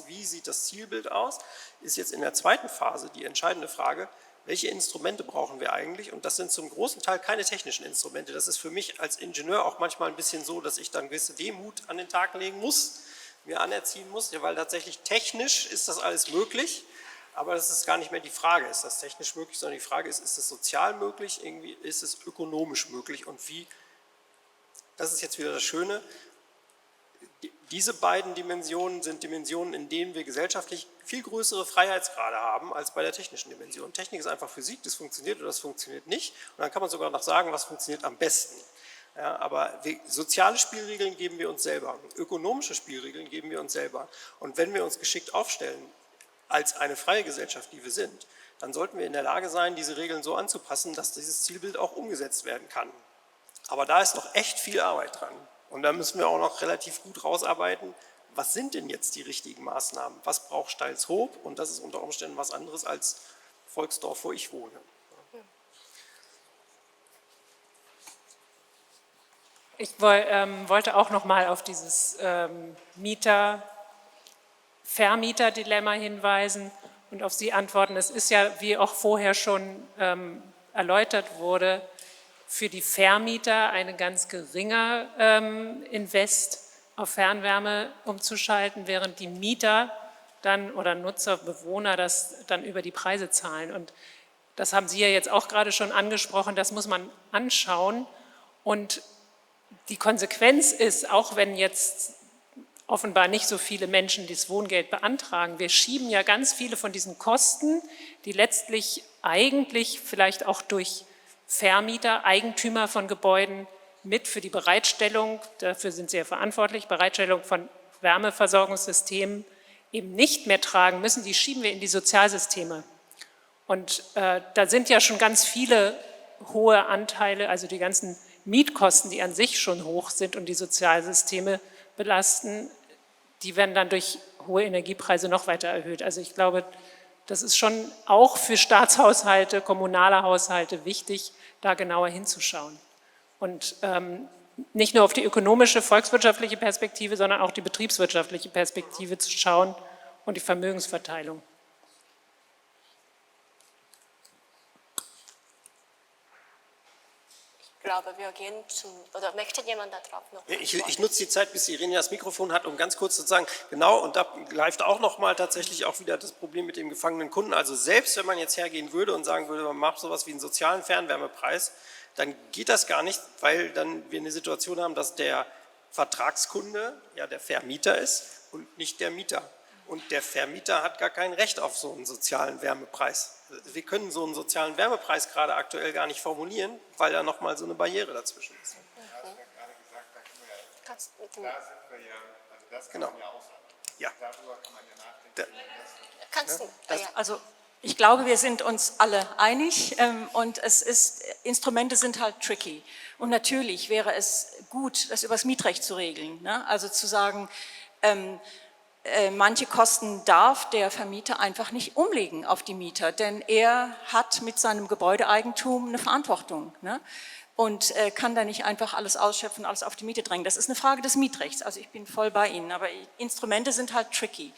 Speaker 3: wie sieht das Zielbild aus, ist jetzt in der zweiten Phase die entscheidende Frage, welche Instrumente brauchen wir eigentlich? Und das sind zum großen Teil keine technischen Instrumente. Das ist für mich als Ingenieur auch manchmal ein bisschen so, dass ich dann gewisse Demut an den Tag legen muss, mir anerziehen muss, weil tatsächlich technisch ist das alles möglich. Aber das ist gar nicht mehr die Frage, ist das technisch möglich, sondern die Frage ist es sozial möglich, irgendwie ist es ökonomisch möglich und wie, das ist jetzt wieder das Schöne, diese beiden Dimensionen sind Dimensionen, in denen wir gesellschaftlich viel größere Freiheitsgrade haben als bei der technischen Dimension. Technik ist einfach Physik, das funktioniert oder das funktioniert nicht und dann kann man sogar noch sagen, was funktioniert am besten. Ja, aber soziale Spielregeln geben wir uns selber, ökonomische Spielregeln geben wir uns selber und wenn wir uns geschickt aufstellen, als eine freie Gesellschaft, die wir sind, dann sollten wir in der Lage sein, diese Regeln so anzupassen, dass dieses Zielbild auch umgesetzt werden kann. Aber da ist noch echt viel Arbeit dran. Und da müssen wir auch noch relativ gut rausarbeiten, was sind denn jetzt die richtigen Maßnahmen? Was braucht Steilshoop? Und das ist unter Umständen was anderes als Volksdorf, wo ich wohne.
Speaker 8: Ich wollte auch noch mal auf dieses Vermieter-Dilemma hinweisen und auf Sie antworten. Es ist ja, wie auch vorher schon erläutert wurde, für die Vermieter ein ganz geringer Invest auf Fernwärme umzuschalten, während die Mieter dann oder Nutzer, Bewohner das dann über die Preise zahlen. Und das haben Sie ja jetzt auch gerade schon angesprochen, das muss man anschauen. Und die Konsequenz ist, auch wenn jetzt offenbar nicht so viele Menschen das Wohngeld beantragen. Wir schieben ja ganz viele von diesen Kosten, die letztlich eigentlich vielleicht auch durch Vermieter, Eigentümer von Gebäuden mit für die Bereitstellung, dafür sind sie ja verantwortlich, Bereitstellung von Wärmeversorgungssystemen eben nicht mehr tragen müssen, die schieben wir in die Sozialsysteme. Und da sind ja schon ganz viele hohe Anteile, also die ganzen Mietkosten, die an sich schon hoch sind und die Sozialsysteme belasten, die werden dann durch hohe Energiepreise noch weiter erhöht. Also ich glaube, das ist schon auch für Staatshaushalte, kommunale Haushalte wichtig, da genauer hinzuschauen. Und nicht nur auf die ökonomische, volkswirtschaftliche Perspektive, sondern auch die betriebswirtschaftliche Perspektive zu schauen und die Vermögensverteilung.
Speaker 1: Ich glaube, wir gehen oder möchte jemand da drauf noch?
Speaker 3: Ich nutze die Zeit, bis Irene das Mikrofon hat, um ganz kurz zu sagen, genau, und da greift auch nochmal tatsächlich auch wieder das Problem mit dem gefangenen Kunden. Also selbst wenn man jetzt hergehen würde und sagen würde, man macht sowas wie einen sozialen Fernwärmepreis, dann geht das gar nicht, weil dann wir eine Situation haben, dass der Vertragskunde ja der Vermieter ist und nicht der Mieter. Und der Vermieter hat gar kein Recht auf so einen sozialen Wärmepreis. Wir können so einen sozialen Wärmepreis gerade aktuell gar nicht formulieren, weil da nochmal so eine Barriere dazwischen ist.
Speaker 5: Da sind wir ja, also das kann man ja auch sagen.
Speaker 3: Ja.
Speaker 5: Darüber kann man ja nachdenken.
Speaker 1: Kannst du?
Speaker 6: Also ich glaube, wir sind uns alle einig und Instrumente sind halt tricky. Und natürlich wäre es gut, das über das Mietrecht zu regeln. Ne? Also zu sagen, manche Kosten darf der Vermieter einfach nicht umlegen auf die Mieter, denn er hat mit seinem Gebäudeeigentum eine Verantwortung, ne? Und kann da nicht einfach alles ausschöpfen, alles auf die Miete drängen. Das ist eine Frage des Mietrechts, also ich bin voll bei Ihnen, aber Instrumente sind halt tricky.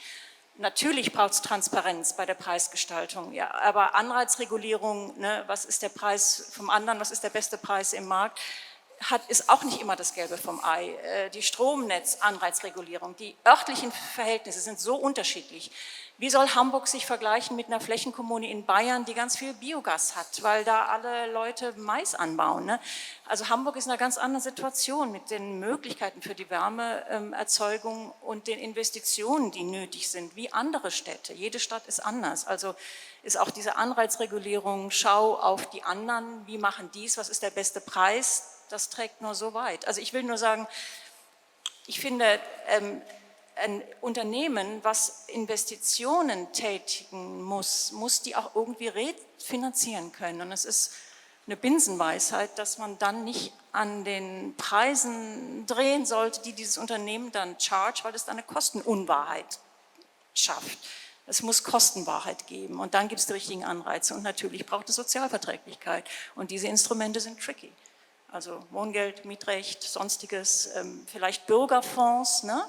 Speaker 6: Natürlich braucht es Transparenz bei der Preisgestaltung, ja, aber Anreizregulierung, ne, was ist der Preis vom anderen, was ist der beste Preis im Markt, ist auch nicht immer das Gelbe vom Ei. Die Stromnetzanreizregulierung, die örtlichen Verhältnisse sind so unterschiedlich. Wie soll Hamburg sich vergleichen mit einer Flächenkommune in Bayern, die ganz viel Biogas hat, weil da alle Leute Mais anbauen, ne? Also Hamburg ist in einer ganz anderen Situation mit den Möglichkeiten für die Wärmeerzeugung und den Investitionen, die nötig sind, wie andere Städte. Jede Stadt ist anders. Also ist auch diese Anreizregulierung, schau auf die anderen, wie machen dies, was ist der beste Preis, das trägt nur so weit. Also ich will nur sagen, ich finde, ein Unternehmen, was Investitionen tätigen muss, muss die auch irgendwie refinanzieren können. Und es ist eine Binsenweisheit, dass man dann nicht an den Preisen drehen sollte, die dieses Unternehmen dann charge, weil es dann eine Kostenunwahrheit schafft. Es muss Kostenwahrheit geben und dann gibt es die richtigen Anreize und natürlich braucht es Sozialverträglichkeit und diese Instrumente sind tricky. Also Wohngeld, Mietrecht, Sonstiges, vielleicht Bürgerfonds, ne?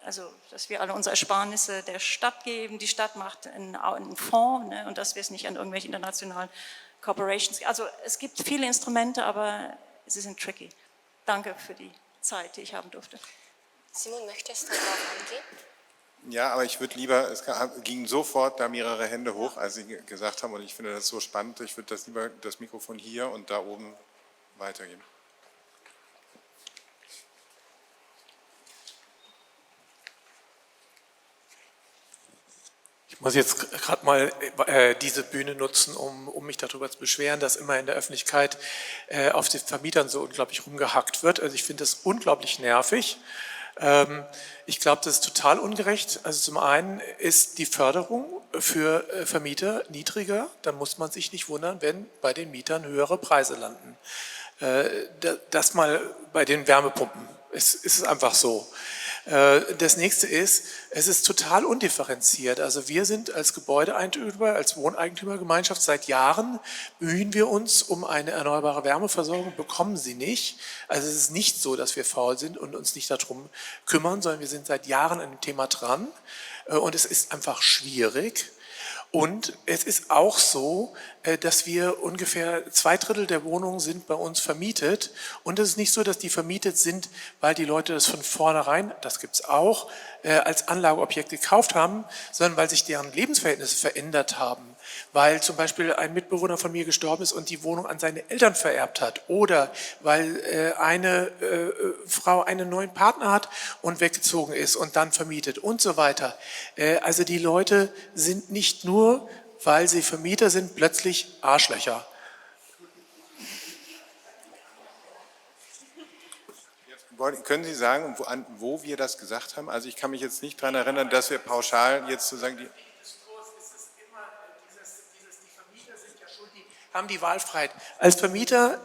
Speaker 6: Also dass wir alle unsere Ersparnisse der Stadt geben, die Stadt macht einen Fonds, ne? Und dass wir es nicht an irgendwelche internationalen Corporations, also es gibt viele Instrumente, aber sie sind tricky. Danke für die Zeit, die ich haben durfte.
Speaker 1: Simon, möchtest du darauf eingehen?
Speaker 5: Ja, aber ich würde lieber, es gingen sofort da mehrere Hände hoch, als Sie gesagt haben, und ich finde das so spannend, ich würde das lieber das Mikrofon hier und da oben weitergeben.
Speaker 9: Ich muss jetzt gerade mal diese Bühne nutzen, um mich darüber zu beschweren, dass immer in der Öffentlichkeit auf den Vermietern so unglaublich rumgehackt wird. Also ich finde das unglaublich nervig. Ich glaube, das ist total ungerecht. Also zum einen ist die Förderung für Vermieter niedriger, dann muss man sich nicht wundern, wenn bei den Mietern höhere Preise landen. Das mal bei den Wärmepumpen ist es einfach so. Das nächste ist, es ist total undifferenziert. Also wir sind als Gebäudeeigentümer, als Wohneigentümergemeinschaft seit Jahren bemühen wir uns um eine erneuerbare Wärmeversorgung, bekommen sie nicht. Also es ist nicht so, dass wir faul sind und uns nicht darum kümmern, sondern wir sind seit Jahren an dem Thema dran und es ist einfach schwierig. Und es ist auch so, dass wir ungefähr 2/3 der Wohnungen sind bei uns vermietet. Und es ist nicht so, dass die vermietet sind, weil die Leute das von vornherein, das gibt es auch, als Anlageobjekt gekauft haben, sondern weil sich deren Lebensverhältnisse verändert haben. Weil zum Beispiel ein Mitbewohner von mir gestorben ist und die Wohnung an seine Eltern vererbt hat. Oder weil eine Frau einen neuen Partner hat und weggezogen ist und dann vermietet und so weiter. Also die Leute sind nicht nur, weil sie Vermieter sind, plötzlich Arschlöcher.
Speaker 5: Können Sie sagen, wo wir das gesagt haben? Also ich kann mich jetzt nicht daran erinnern, dass wir pauschal jetzt sozusagen die...
Speaker 9: Haben die Wahlfreiheit. Als Vermieter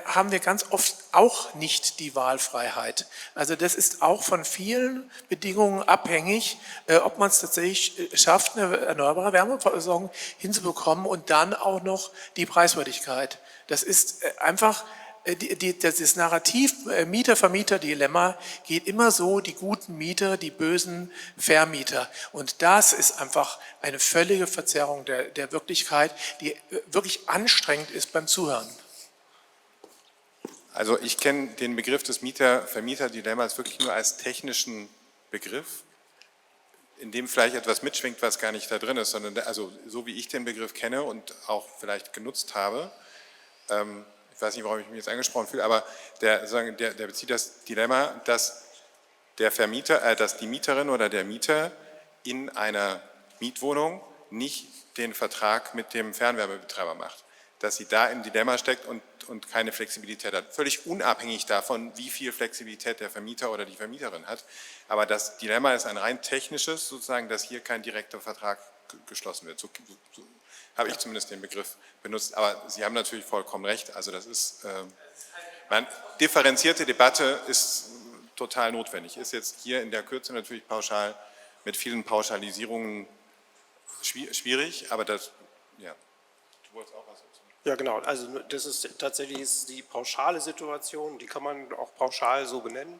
Speaker 9: haben wir ganz oft auch nicht die Wahlfreiheit. Also das ist auch von vielen Bedingungen abhängig, ob man es tatsächlich schafft, eine erneuerbare Wärmeversorgung hinzubekommen und dann auch noch die Preiswürdigkeit. Das ist einfach... Das Narrativ Mieter-Vermieter-Dilemma geht immer so, die guten Mieter, die bösen Vermieter. Und das ist einfach eine völlige Verzerrung der Wirklichkeit, die wirklich anstrengend ist beim Zuhören.
Speaker 5: Also ich kenne den Begriff des Mieter-Vermieter-Dilemmas wirklich nur als technischen Begriff, in dem vielleicht etwas mitschwingt, was gar nicht da drin ist, sondern also so wie ich den Begriff kenne und auch vielleicht genutzt habe, ich weiß nicht, warum ich mich jetzt angesprochen fühle, aber der bezieht das Dilemma, dass dass die Mieterin oder der Mieter in einer Mietwohnung nicht den Vertrag mit dem Fernwärmebetreiber macht. Dass sie da im Dilemma steckt und keine Flexibilität hat. Völlig unabhängig davon, wie viel Flexibilität der Vermieter oder die Vermieterin hat. Aber das Dilemma ist ein rein technisches, sozusagen, dass hier kein direkter Vertrag geschlossen wird. So habe ich zumindest den Begriff benutzt. Aber Sie haben natürlich vollkommen recht. Also das ist, differenzierte Debatte ist total notwendig. Ist jetzt hier in der Kürze natürlich pauschal mit vielen Pauschalisierungen schwierig, aber das, ja. Du wolltest auch was dazu?
Speaker 3: Ja, genau. Also das ist tatsächlich die pauschale Situation, die kann man auch pauschal so benennen,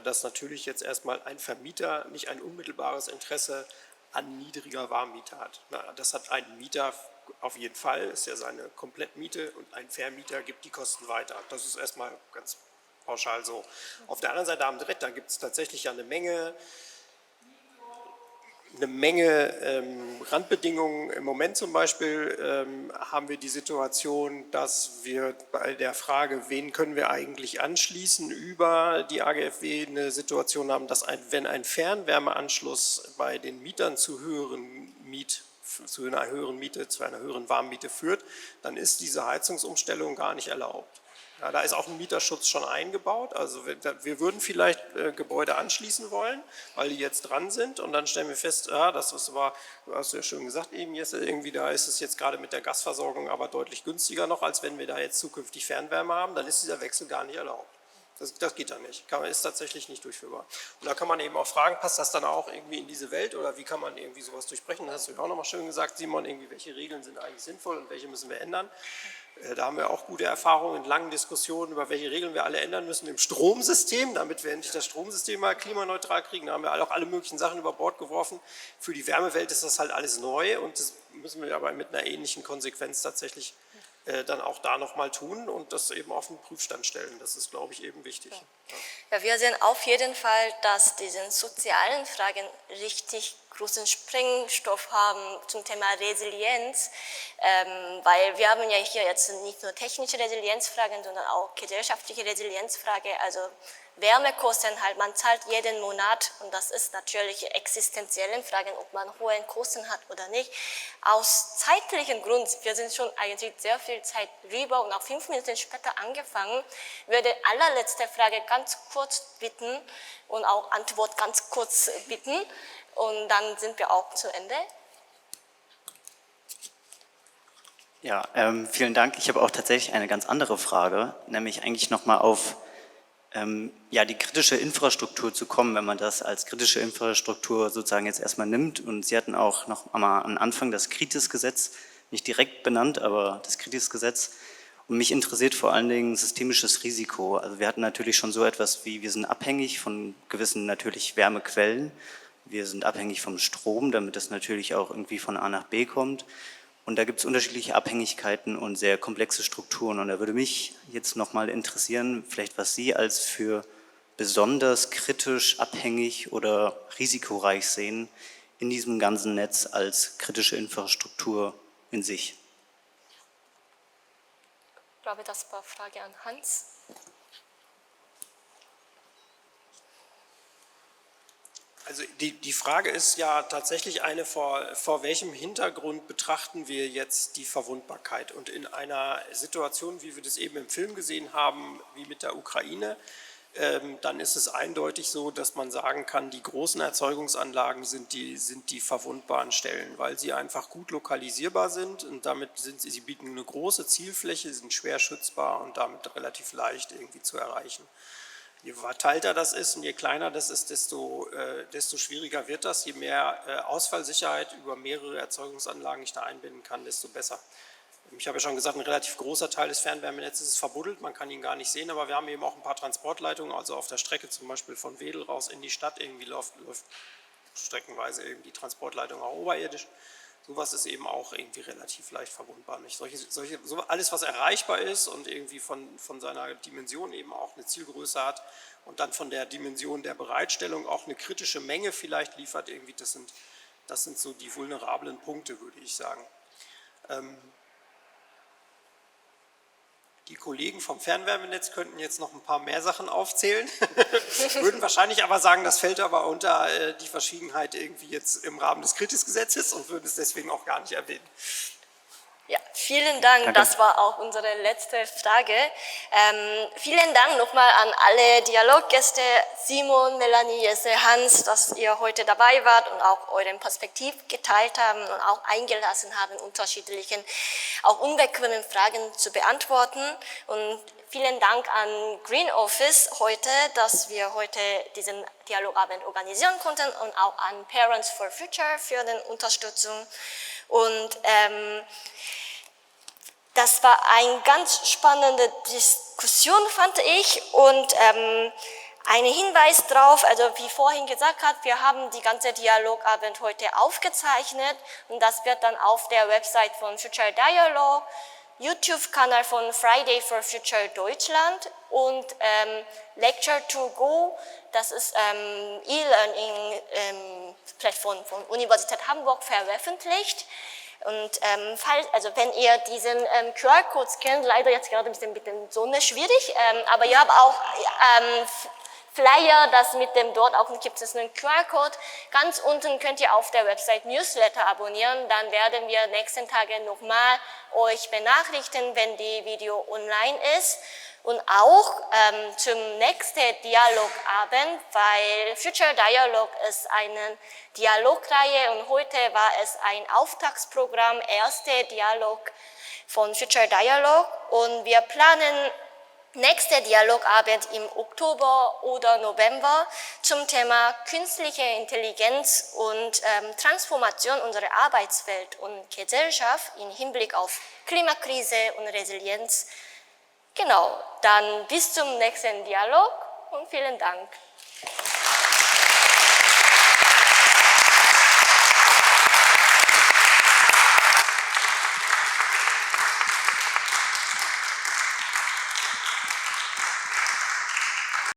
Speaker 3: dass natürlich jetzt erstmal ein Vermieter nicht ein unmittelbares Interesse an niedriger Warmmiete hat. Das hat ein Mieter auf jeden Fall, ist ja seine Komplettmiete, und ein Vermieter gibt die Kosten weiter. Das ist erstmal ganz pauschal so. Auf der anderen Seite haben Sie recht, da gibt es tatsächlich ja eine Menge Randbedingungen. Im Moment zum Beispiel haben wir die Situation, dass wir bei der Frage, wen können wir eigentlich anschließen, über die AGFW eine Situation haben, dass wenn ein Fernwärmeanschluss bei den Mietern zu einer höheren Miete, zu einer höheren Warmmiete führt, dann ist diese Heizungsumstellung gar nicht erlaubt. Ja, da ist auch ein Mieterschutz schon eingebaut. Also wir würden vielleicht Gebäude anschließen wollen, weil die jetzt dran sind, und dann stellen wir fest, das ist aber, du hast ja schön gesagt eben, Jesse, irgendwie da ist es jetzt gerade mit der Gasversorgung aber deutlich günstiger noch, als wenn wir da jetzt zukünftig Fernwärme haben, dann ist dieser Wechsel gar nicht erlaubt. Das geht dann nicht, ist tatsächlich nicht durchführbar. Und da kann man eben auch fragen, passt das dann auch irgendwie in diese Welt oder wie kann man irgendwie sowas durchbrechen? Das hast du ja auch nochmal schön gesagt, Simon, irgendwie welche Regeln sind eigentlich sinnvoll und welche müssen wir ändern. Da haben wir auch gute Erfahrungen in langen Diskussionen über welche Regeln wir alle ändern müssen im Stromsystem, damit wir endlich das Stromsystem mal klimaneutral kriegen. Da haben wir auch alle möglichen Sachen über Bord geworfen. Für die Wärmewelt ist das halt alles neu und das müssen wir aber mit einer ähnlichen Konsequenz tatsächlich dann auch da nochmal tun und das eben auf den Prüfstand stellen. Das ist, glaube ich, eben wichtig.
Speaker 1: Ja, wir sehen auf jeden Fall, dass diese sozialen Fragen richtig großen Sprengstoff haben zum Thema Resilienz, weil wir haben ja hier jetzt nicht nur technische Resilienzfragen, sondern auch gesellschaftliche Resilienzfragen, also Wärmekosten halt, man zahlt jeden Monat und das ist natürlich existenzielle Fragen, ob man hohe Kosten hat oder nicht. Aus zeitlichen Gründen, wir sind schon eigentlich sehr viel Zeit rüber und auch 5 Minuten später angefangen, würde allerletzte Frage ganz kurz bitten und auch Antwort ganz kurz bitten und dann sind wir auch zu Ende.
Speaker 10: Ja, vielen Dank. Ich habe auch tatsächlich eine ganz andere Frage, nämlich eigentlich nochmal auf die kritische Infrastruktur zu kommen, wenn man das als kritische Infrastruktur sozusagen jetzt erstmal nimmt. Und Sie hatten auch noch einmal am Anfang das KRITIS-Gesetz, nicht direkt benannt, aber das KRITIS-Gesetz. Und mich interessiert vor allen Dingen systemisches Risiko. Also wir hatten natürlich schon so etwas wie, wir sind abhängig von gewissen natürlich Wärmequellen. Wir sind abhängig vom Strom, damit das natürlich auch irgendwie von A nach B kommt. Und da gibt es unterschiedliche Abhängigkeiten und sehr komplexe Strukturen. Und da würde mich jetzt nochmal interessieren, vielleicht was Sie als für besonders kritisch abhängig oder risikoreich sehen in diesem ganzen Netz als kritische Infrastruktur in sich.
Speaker 1: Ich glaube, das war eine Frage an Hans.
Speaker 3: Also die Frage ist ja tatsächlich eine, vor welchem Hintergrund betrachten wir jetzt die Verwundbarkeit? Und in einer Situation, wie wir das eben im Film gesehen haben, wie mit der Ukraine, dann ist es eindeutig so, dass man sagen kann, die großen Erzeugungsanlagen sind die verwundbaren Stellen, weil sie einfach gut lokalisierbar sind und damit sie bieten eine große Zielfläche, sind schwer schützbar und damit relativ leicht irgendwie zu erreichen. Je verteilter das ist und je kleiner das ist, desto schwieriger wird das. Je mehr Ausfallsicherheit über mehrere Erzeugungsanlagen ich da einbinden kann, desto besser. Ich habe ja schon gesagt, ein relativ großer Teil des Fernwärmenetzes ist verbuddelt, man kann ihn gar nicht sehen, aber wir haben eben auch ein paar Transportleitungen, also auf der Strecke zum Beispiel von Wedel raus in die Stadt, irgendwie läuft streckenweise eben die Transportleitung auch oberirdisch. Sowas ist eben auch irgendwie relativ leicht verwundbar. Nicht? Alles, was erreichbar ist und irgendwie von seiner Dimension eben auch eine Zielgröße hat und dann von der Dimension der Bereitstellung auch eine kritische Menge vielleicht liefert, irgendwie das sind so die vulnerablen Punkte, würde ich sagen. Die Kollegen vom Fernwärmenetz könnten jetzt noch ein paar mehr Sachen aufzählen, würden wahrscheinlich aber sagen, das fällt aber unter die Verschwiegenheit irgendwie jetzt im Rahmen des KRITIS-Gesetzes und würden es deswegen auch gar nicht erwähnen.
Speaker 1: Ja, vielen Dank.
Speaker 10: Danke.
Speaker 1: Das war auch unsere letzte Frage. Vielen Dank nochmal an alle Dialoggäste, Simon, Melanie, Jesse, Hans, dass ihr heute dabei wart und auch euren Perspektiv geteilt haben und auch eingelassen haben, unterschiedlichen, auch unbequemen Fragen zu beantworten. Und vielen Dank an Green Office heute, dass wir heute diesen Dialogabend organisieren konnten und auch an Parents for Future für die Unterstützung. Und das war eine ganz spannende Diskussion, fand ich. Und ein Hinweis darauf, also wie vorhin gesagt hat, wir haben die ganze Dialogabend heute aufgezeichnet und das wird dann auf der Website von Future Dialogue, YouTube-Kanal von Friday for Future Deutschland und Lecture to Go, das ist E-Learning-Plattform von Universität Hamburg veröffentlicht. Und wenn ihr diesen QR-Codes kennt, leider jetzt gerade ein bisschen mit der Sonne schwierig, aber ihr habt auch Flyer, das mit dem dort auch gibt es einen QR-Code. Ganz unten könnt ihr auf der Website Newsletter abonnieren, dann werden wir nächsten Tage nochmal euch benachrichtigen, wenn die Video online ist. Und auch zum nächsten Dialogabend, weil Future Dialog ist eine Dialogreihe und heute war es ein Auftaktsprogramm, erster Dialog von Future Dialog und wir planen nächster Dialogabend im Oktober oder November zum Thema künstliche Intelligenz und Transformation unserer Arbeitswelt und Gesellschaft im Hinblick auf Klimakrise und Resilienz. Genau, dann bis zum nächsten Dialog und vielen Dank.